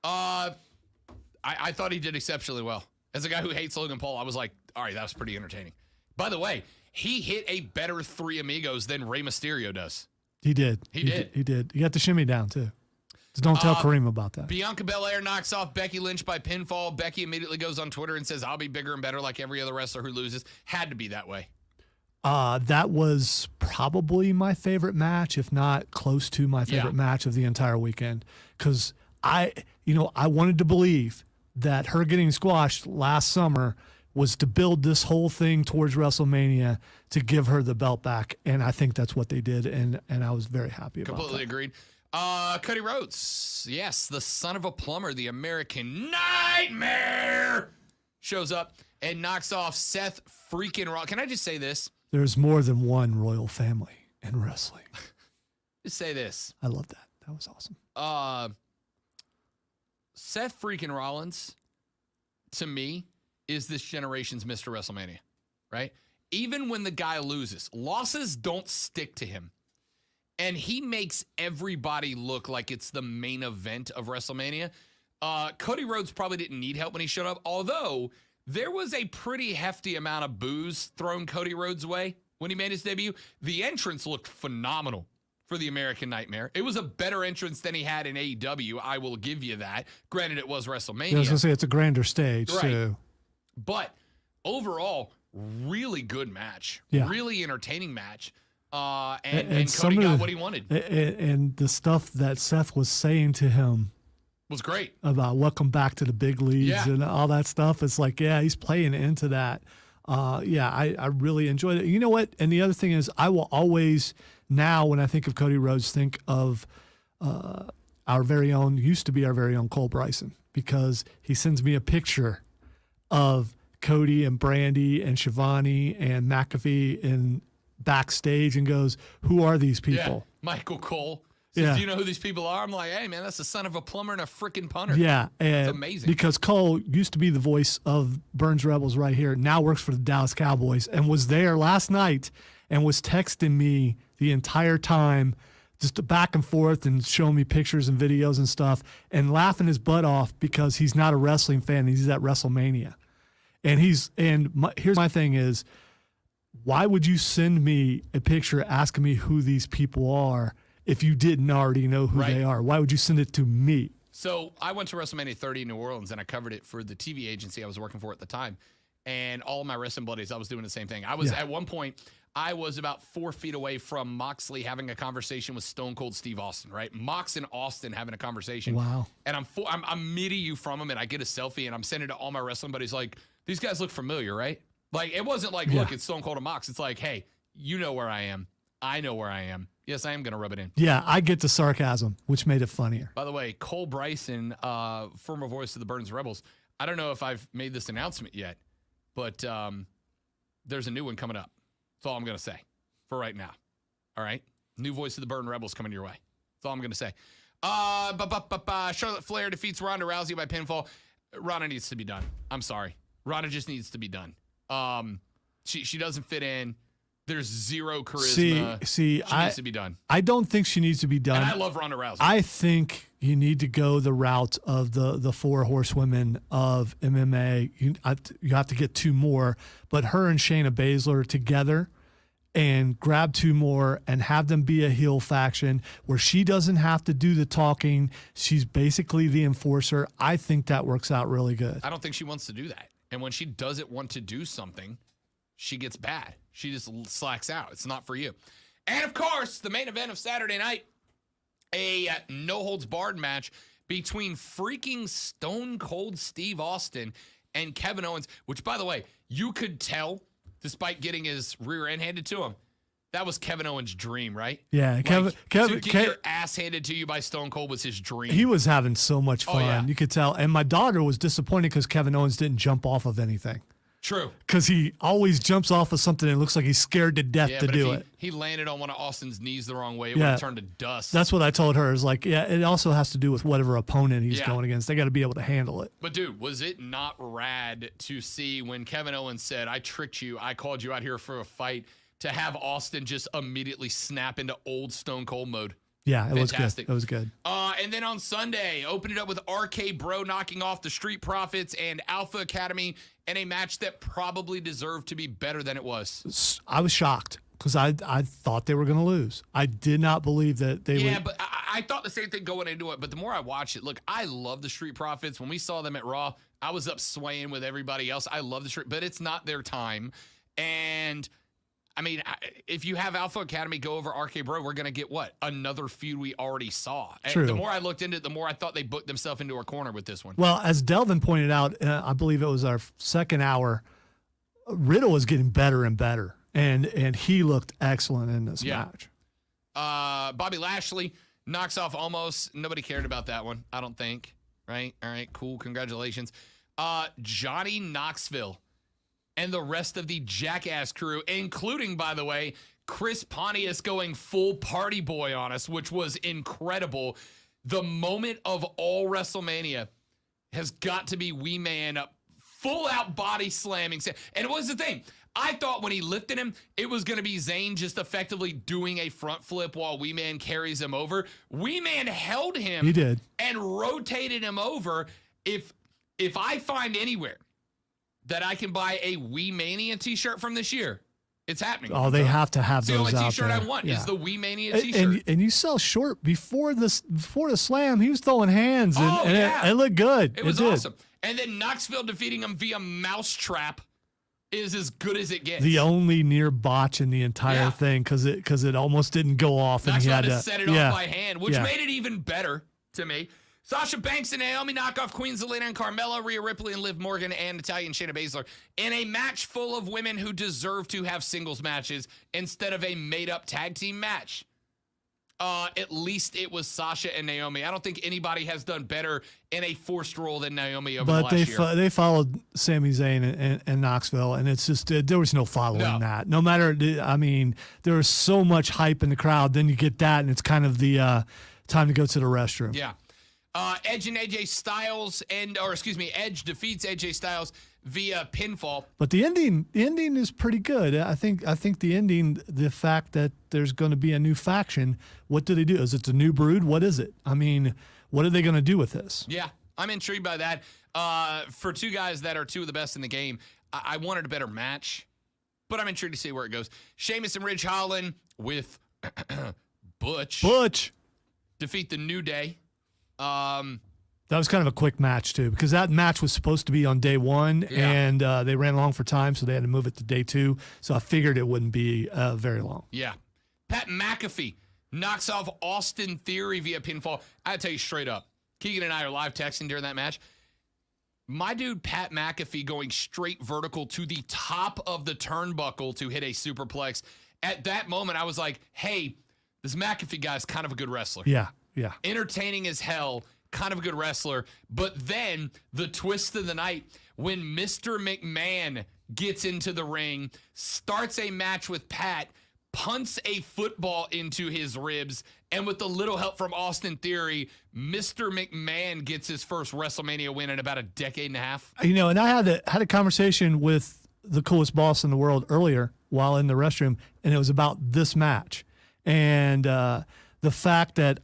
I thought he did exceptionally well. As a guy who hates Logan Paul, I was like, all right, that was pretty entertaining. By the way, he hit a better Three Amigos than Rey Mysterio does. He did. He did. He did. He got the shimmy down too. Just don't tell Kareem about that. Bianca Belair knocks off Becky Lynch by pinfall. Becky immediately goes on Twitter and says, I'll be bigger and better like every other wrestler who loses. Had to be that way. That was probably my favorite match, if not close to my favorite match of the entire weekend. Because I wanted to believe that her getting squashed last summer was to build this whole thing towards WrestleMania to give her the belt back. And I think that's what they did. And I was very happy about Completely that. agreed. Cody Rhodes, yes, the son of a plumber, the American Nightmare, shows up and knocks off Seth freaking Rollins. Can I just say this? There's more than one royal family in wrestling. Just say this. I love that. That was awesome. Seth freaking Rollins, to me, is this generation's Mr. WrestleMania, right? Even when the guy loses, losses don't stick to him. And he makes everybody look like it's the main event of WrestleMania. Cody Rhodes probably didn't need help when he showed up, although there was a pretty hefty amount of booze thrown Cody Rhodes' way when he made his debut. The entrance looked phenomenal for the American Nightmare. It was a better entrance than he had in AEW. I will give you that. Granted, it was WrestleMania. I was going to say it's a grander stage, Right. too. But overall, really good match. Yeah. Really entertaining match. And some Cody of got the- what he wanted. And the stuff that Seth was saying to him Was great. about welcome back to the big leagues Yeah. and all that stuff, it's like, yeah, he's playing into that. I really enjoyed it. You know what? And the other thing is, I will always, now when I think of Cody Rhodes, think of used to be our very own Cole Bryson, because he sends me a picture of Cody and Brandy and Shivani and McAfee in backstage and goes, who are these people? Yeah. Michael Cole says, Yeah. do you know who these people are? I'm like, hey, man, that's the son of a plumber and a freaking punter. Yeah, and amazing. because Cole used to be the voice of Burns Rebels right here, now works for the Dallas Cowboys, and was there last night and was texting me the entire time, just back and forth and showing me pictures and videos and stuff, and laughing his butt off because he's not a wrestling fan. He's at WrestleMania, and here's my thing is, why would you send me a picture asking me who these people are if you didn't already know who they are? Why would you send it to me? So I went to WrestleMania 30 in New Orleans, and I covered it for the TV agency I was working for at the time. And all of my wrestling buddies, I was doing the same thing. I was at one point, I was about 4 feet away from Moxley having a conversation with Stone Cold Steve Austin, right? Mox and Austin having a conversation. Wow. And I'm meeting you from him, and I get a selfie, and I'm sending it to all my wrestling buddies like, these guys look familiar, right? Like, it wasn't like, look, it's Stone Cold and Mox. It's like, hey, you know where I am. I know where I am. Yes, I am going to rub it in. Yeah, I get the sarcasm, which made it funnier. By the way, Cole Bryson, former voice of the Burns Rebels. I don't know if I've made this announcement yet, but there's a new one coming up. That's all I'm going to say for right now. All right? New voice of the Burns Rebels coming your way. That's all I'm going to say. Charlotte Flair defeats Ronda Rousey by pinfall. Ronda needs to be done. I'm sorry. Ronda just needs to be done. She doesn't fit in. There's zero charisma. She needs to be done. I don't think she needs to be done. And I love Ronda Rousey. I think you need to go the route of the four horsewomen of MMA. You have to get 2 more, but her and Shayna Baszler together and grab 2 more and have them be a heel faction where she doesn't have to do the talking. She's basically the enforcer. I think that works out really good. I don't think she wants to do that. And when she doesn't want to do something, she gets bad. She just slacks out. It's not for you. And, of course, the main event of Saturday night, a no-holds-barred match between freaking Stone Cold Steve Austin and Kevin Owens, which, by the way, you could tell, despite getting his rear end handed to him, that was Kevin Owens' dream, right? Yeah, to get your ass handed to you by Stone Cold was his dream. He was having so much fun. yeah. You could tell. And my daughter was disappointed because Kevin Owens didn't jump off of anything. True. because he always jumps off of something and looks like he's scared to death Yeah, to but do if it. he landed on one of Austin's knees the wrong way, it would Yeah. have turned to dust. That's what I told her. Is like, yeah, it also has to do with whatever opponent he's Yeah. going against. They got to be able to handle it. But dude, was it not rad to see when Kevin Owens said, "I tricked you, I called you out here for a fight," to have Austin just immediately snap into old Stone Cold mode? Yeah, it Fantastic. was good. It was good. And then on Sunday, opened it up with RK Bro knocking off the Street Profits and Alpha Academy in a match that probably deserved to be better than it was. I was shocked because I thought they were going to lose. I did not believe that they Yeah, would. but I thought the same thing going into it. But the more I watch it, look, I love the Street Profits. When we saw them at Raw, I was up swaying with everybody else. I love the Street, but it's not their time. And I mean, if you have Alpha Academy go over RK Bro, we're going to get what? Another feud we already saw. And True. the more I looked into it, the more I thought they booked themselves into a corner with this one. Well, as Delvin pointed out, I believe it was our second hour. Riddle was getting better and better, and he looked excellent in this Yeah. match. Bobby Lashley knocks off Almost. Nobody cared about that one, I don't think. Right? All right, cool. Congratulations. Johnny Knoxville and the rest of the Jackass crew, including, by the way, Chris Pontius going full party boy on us, which was incredible. The moment of all WrestleMania has got to be Wee Man full out body slamming. And what was the thing? I thought when he lifted him, it was going to be Zayn just effectively doing a front flip while Wee Man carries him over. Wee Man held him. He did. And rotated him over. If I find anywhere that I can buy a Wee Mania t-shirt from this year, it's happening. Oh, they have to have It's the those only out t-shirt there. I want Yeah. is the Wee Mania And- t-shirt. And you sell short before the slam. He was throwing hands, and, Oh, and yeah. it looked good. It was did. awesome. And then Knoxville defeating him via mousetrap is as good as it gets. The only near botch in the entire Yeah. thing because it almost didn't go off, and he Knoxville had had to to set it yeah. off by hand, which Yeah. made it even better to me. Sasha Banks and Naomi knock off Queen Zelina and Carmella, Rhea Ripley and Liv Morgan, and Natalya and Shayna Baszler in a match full of women who deserve to have singles matches instead of a made-up tag team match. At least it was Sasha and Naomi. I don't think anybody has done better in a forced role than Naomi over the But last year. they followed Sami Zayn and Knoxville, and it's just there was no following No. that. No matter, I mean, there was so much hype in the crowd. Then you get that, and it's kind of the time to go to the restroom. Yeah. Edge and AJ Styles Edge defeats AJ Styles via pinfall. But the ending is pretty good. I think the ending, the fact that there's going to be a new faction. What do they do? Is it the New Brood? What is it? I mean, what are they going to do with this? Yeah, I'm intrigued by that. For two guys that are two of the best in the game, I wanted a better match, but I'm intrigued to see where it goes. Sheamus and Ridge Holland with Butch defeat the New Day. That was kind of a quick match too, because that match was supposed to be on day one, Yeah. and they ran long for time, so they had to move it to day two. So I figured it wouldn't be very long. Yeah. Pat McAfee knocks off Austin Theory via pinfall. I tell you straight up, Keegan and I are live texting during that match. My dude Pat McAfee going straight vertical to the top of the turnbuckle to hit a superplex. At that moment, I was like, hey, this McAfee guy is kind of a good wrestler. Yeah. Entertaining as hell, kind of a good wrestler. But then the twist of the night when Mr. McMahon gets into the ring, starts a match with Pat, punts a football into his ribs, and with a little help from Austin Theory, Mr. McMahon gets his first WrestleMania win in about a decade and a half. You know, and I had a conversation with the coolest boss in the world earlier while in the restroom, and it was about this match and the fact that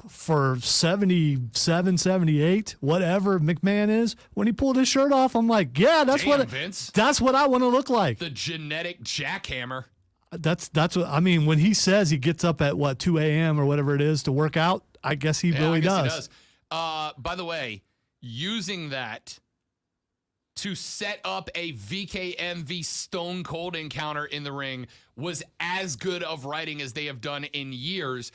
for 77, 78, whatever McMahon is, when he pulled his shirt off, I'm like, yeah, that's Damn, Vince. that's what I want to look like. The genetic jackhammer. That's what I mean. When he says he gets up at 2 a.m. or whatever it is to work out, I guess he really I guess does. He does. By the way, using that to set up a VKMV Stone Cold encounter in the ring was as good of writing as they have done in years.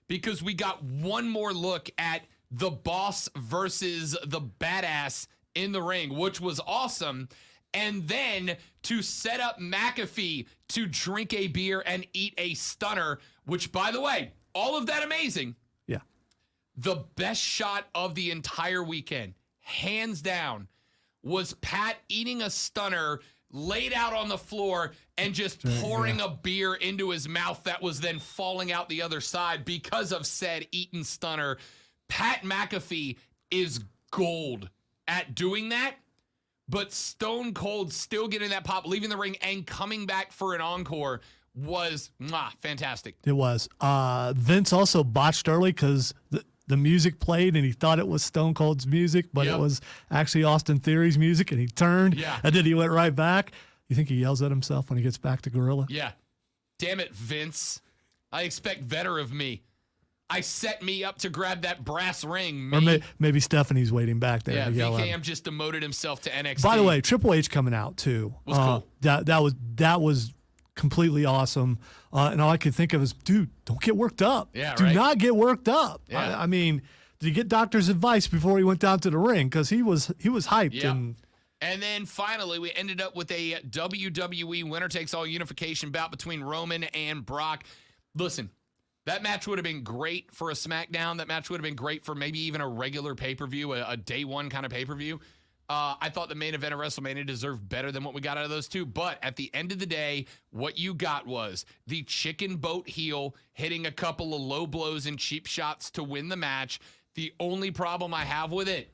Because we got one more look at the boss versus the badass in the ring, which was awesome. And then to set up McAfee to drink a beer and eat a stunner, which, by the way, all of that amazing. Yeah. The best shot of the entire weekend, hands down, was Pat eating a stunner, laid out on the floor, and just pouring a beer into his mouth that was then falling out the other side because of said eaten stunner. Pat McAfee is gold at doing that, but Stone Cold still getting that pop, leaving the ring, and coming back for an encore was fantastic. It was. Vince also botched early because the music played and he thought it was Stone Cold's music, but it was actually Austin Theory's music, and he turned and then he went right back. You think he yells at himself when he gets back to Gorilla? Yeah. Damn it, Vince. I expect better of me. I set me up to grab that brass ring. Me. Or maybe Stephanie's waiting back there. Yeah, to yell at VKM him. just demoted himself to NXT. By the way, Triple H coming out too. Was cool. That was completely awesome. And all I could think of is, dude, don't get worked up. Yeah, Do right. not get worked up. Yeah. I mean, did he get doctor's advice before he went down to the ring? Because he was hyped. Yeah. And then finally, we ended up with a WWE winner-takes-all unification bout between Roman and Brock. Listen, that match would have been great for a SmackDown. That match would have been great for maybe even a regular pay-per-view, a day one kind of pay-per-view. I thought the main event of WrestleMania deserved better than what we got out of those two. But at the end of the day, what you got was the chicken boat heel hitting a couple of low blows and cheap shots to win the match. The only problem I have with it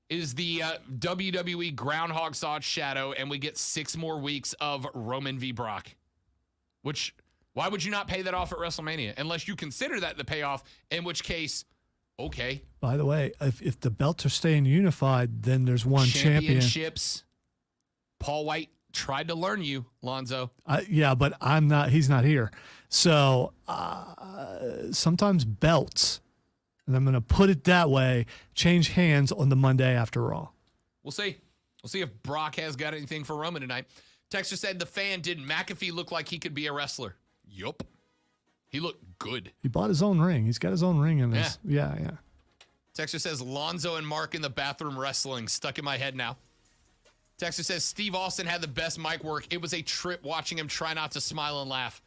is the WWE Groundhog Saw shadow, and we get 6 more weeks of Roman v. Brock. Which, why would you not pay that off at WrestleMania? Unless you consider that the payoff, in which case, okay. By the way, if the belts are staying unified, then there's one champion. Championships. Paul White tried to learn you, Lonzo. Yeah, but I'm not. He's not here. So sometimes belts, and I'm going to put it that way, change hands on the Monday after Raw. We'll see. We'll see if Brock has got anything for Roman tonight. Texter said the fan, did McAfee look like he could be a wrestler? Yup. He looked good. He bought his own ring. He's got his own ring in his. Yeah. Texter says Lonzo and Mark in the bathroom wrestling. Stuck in my head now. Texter says Steve Austin had the best mic work. It was a trip watching him try not to smile and laugh.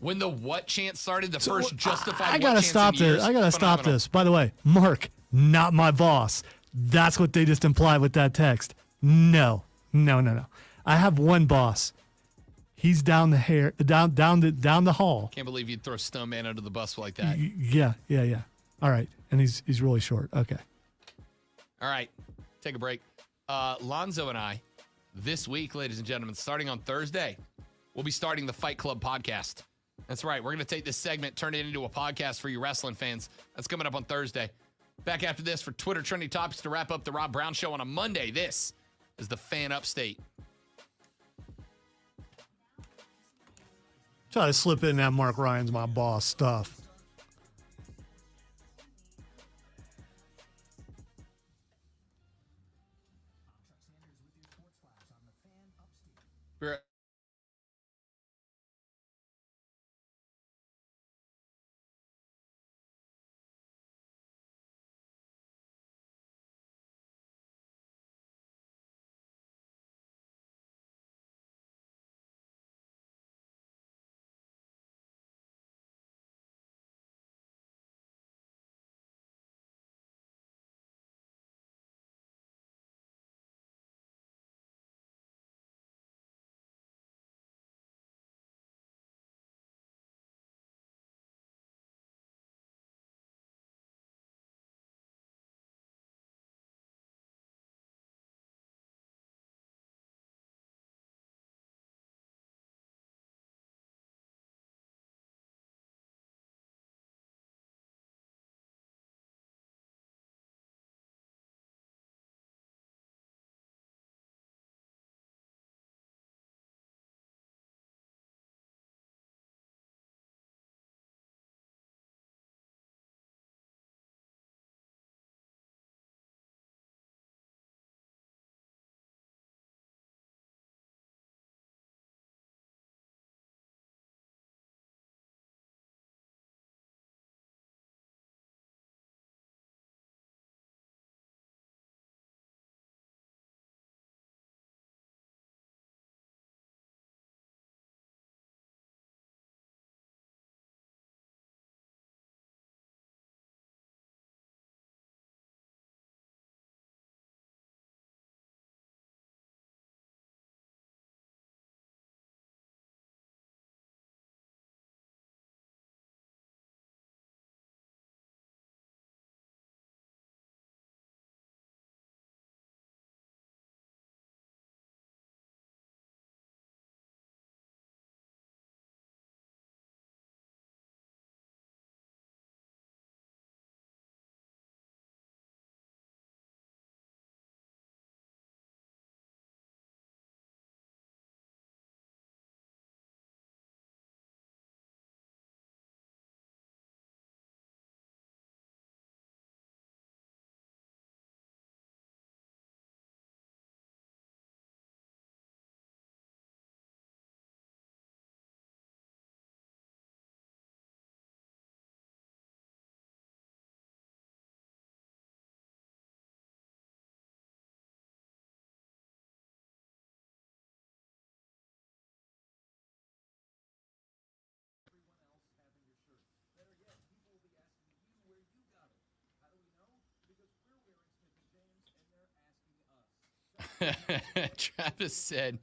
When the what chant started, the first justified I gotta stop this. I gotta stop this. By the way, Mark, not my boss. That's what they just implied with that text. No. I have one boss. He's down the hall. Can't believe you'd throw Stone Man under the bus like that. Yeah. All right, and he's really short. Okay. All right, take a break. Lonzo and I, this week, ladies and gentlemen, starting on Thursday, we'll be starting the Fight Club podcast. That's right. We're going to take this segment, turn it into a podcast for you wrestling fans. That's coming up on Thursday. Back after this for Twitter Trending Topics to wrap up the Rob Brown Show on a Monday. This is the Fan Upstate. Try to slip in that Mark Ryan's my boss stuff. We're Travis said,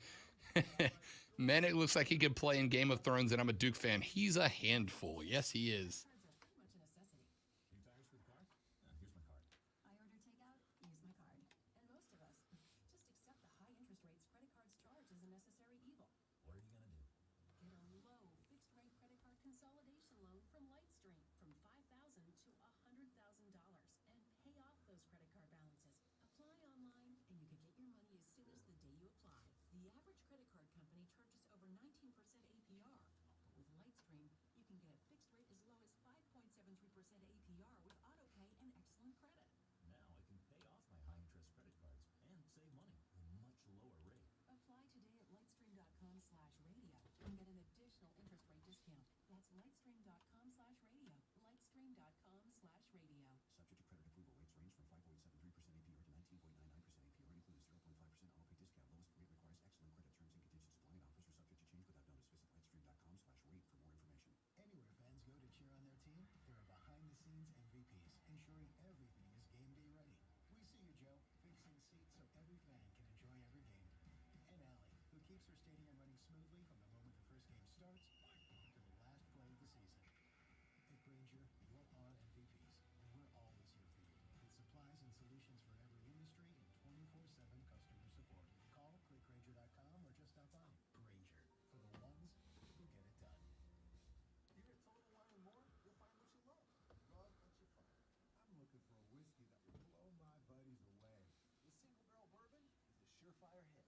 man, it looks like he could play in Game of Thrones, and I'm a Duke fan. He's a handful. Yes, he is. New tires for the car? Here's my card. I order takeout, use my card. And most of us just accept the high interest rates credit cards charge as a necessary evil. What are you gonna do? Get a low fixed rate credit card consolidation loan from Lightstream from $5,000 to $100,000 and pay off those credit card balances. Apply online and you can get your money as soon as the day you apply. The average credit card company charges over 19% APR. But with Lightstream, you can get a fixed rate as low as 5.73% APR with auto pay and excellent credit. Now I can pay off my high-interest credit cards and save money at a much lower rate. Apply today at lightstream.com/radio and get an additional interest rate discount. That's lightstream.com/radio. Lightstream.com/radio. Subject to credit approval. Rates range from 5.73% APR to 19.99% APR. Includes 0.5% auto pay discount. Lowest rate requires excellent credit. Terms and conditions apply. Offers are subject to change without notice. Visit lightstream.com/rate for more information. Anywhere fans go to cheer on their team, there are behind-the-scenes MVPs, ensuring everything is game day ready. We see you, Joe, fixing seats so every fan can enjoy every game. And Allie, who keeps her stadium running smoothly from the moment the first game starts to the last play of the season. At Granger, you're our MVPs, and we're always here for you, with supplies and solutions for every industry and 24/7 customer support. Call, clickgranger.com, or just stop by. Granger, for the ones who get it done. Here at Total Wine & More, you'll find what you love. Love what you find. I'm looking for a whiskey that will blow my buddies away. The single barrel bourbon is a surefire hit.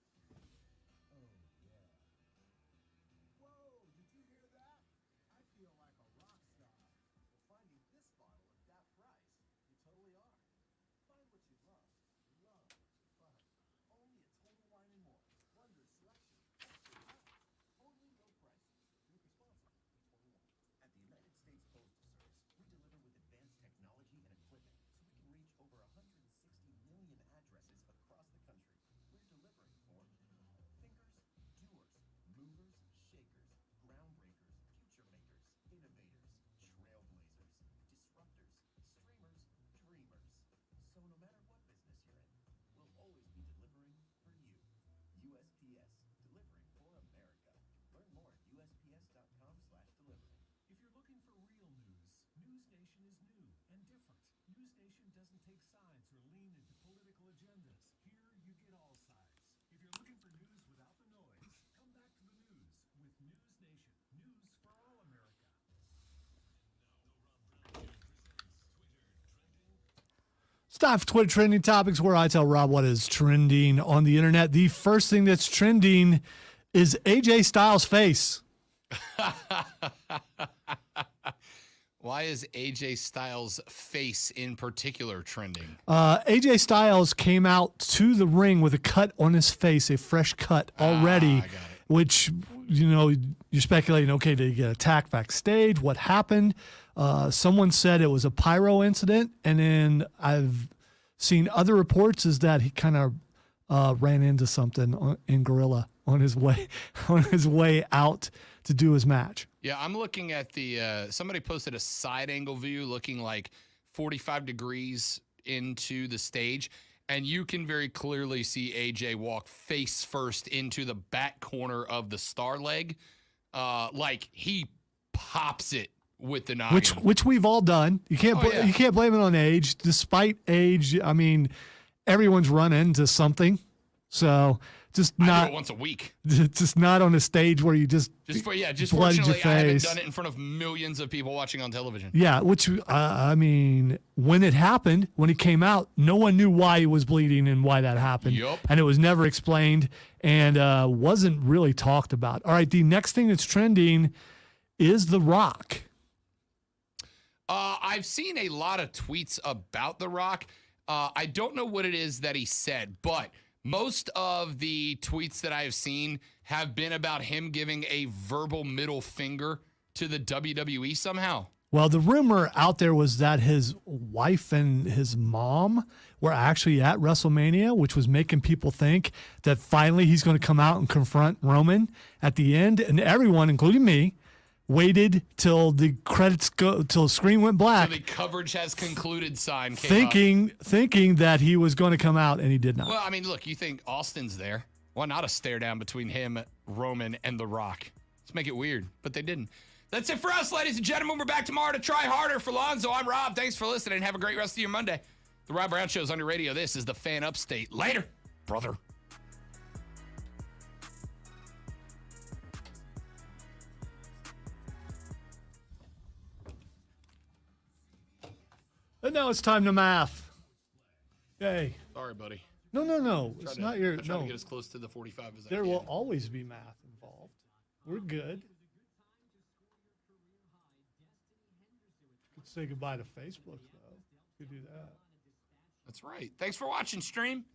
Oh, yeah. Whoa, did you hear that? I feel like a rock star. Well, finding this bottle at that price, you totally are. Find what you love. Love what you find. Only at Total Wine & More. Wondrous selection. Extra miles. Only low prices. Drink responsibly. 21. At the United States Postal Service, we deliver with advanced technology and equipment so we can reach over 160 million addresses across the country. We're delivering for thinkers, doers, movers, shakers, groundbreakers, future makers, innovators, trailblazers, disruptors, streamers, dreamers. So no matter what business you're in, we'll always be delivering for you. USPS, delivering for America. Learn more at USPS.com/delivering. If you're looking for real news, News Nation is new and different. News Nation doesn't take sides or lean into political agendas. Here you get all sides. If you're looking for news without the noise, come back to the news with News Nation. News for all America. It's time for Twitter Trending Topics, where I tell Rob what is trending on the internet. The first thing that's trending is AJ Styles' face. Why is AJ Styles' face in particular trending? AJ Styles came out to the ring with a cut on his face, a fresh cut already, I got it. which, you know, you're speculating, okay, did he get attacked backstage? What happened? Someone said it was a pyro incident, and then I've seen other reports is that he kind of ran into something in Gorilla on his way out to do his match. Yeah, I'm looking at the somebody posted a side angle view looking like 45 degrees into the stage, and you can very clearly see AJ walk face first into the back corner of the star leg. Like he pops it with the noggin. Which we've all done. You can't you can't blame it on age. Despite age, I mean, everyone's run into something. So just I not do it once a week. just not on a stage where you just Just bloodied fortunately, your I haven't face. done it in front of millions of people watching on television. Yeah, which I mean, when it happened, when he came out, no one knew why he was bleeding and why that happened. Yup. And it was never explained and wasn't really talked about. All right, the next thing that's trending is The Rock. I've seen a lot of tweets about The Rock. I don't know what it is that he said, but most of the tweets that I have seen have been about him giving a verbal middle finger to the WWE somehow. Well, the rumor out there was that his wife and his mom were actually at WrestleMania, which was making people think that finally he's going to come out and confront Roman at the end. And everyone, including me, waited till the credits go, till the screen went black, So the coverage has concluded sign came up. thinking that he was going to come out, and he did not. Well, I mean, look, you think Austin's there. Why not a stare down between him, Roman, and The Rock? Let's make it weird, but they didn't. That's it for us, ladies and gentlemen. We're back tomorrow to try harder. For Lonzo, I'm Rob. Thanks for listening. Have a great rest of your Monday. The Rob Brown Show's on your radio. This is the Fan Upstate. Later, brother. And now it's time to math. Yay. Sorry, buddy. No. It's not your. I'm trying to No. get as close to the 45 as I There can. will always be math involved. We're good. Could say goodbye to Facebook, though. Could do that. That's right. Thanks for watching, stream.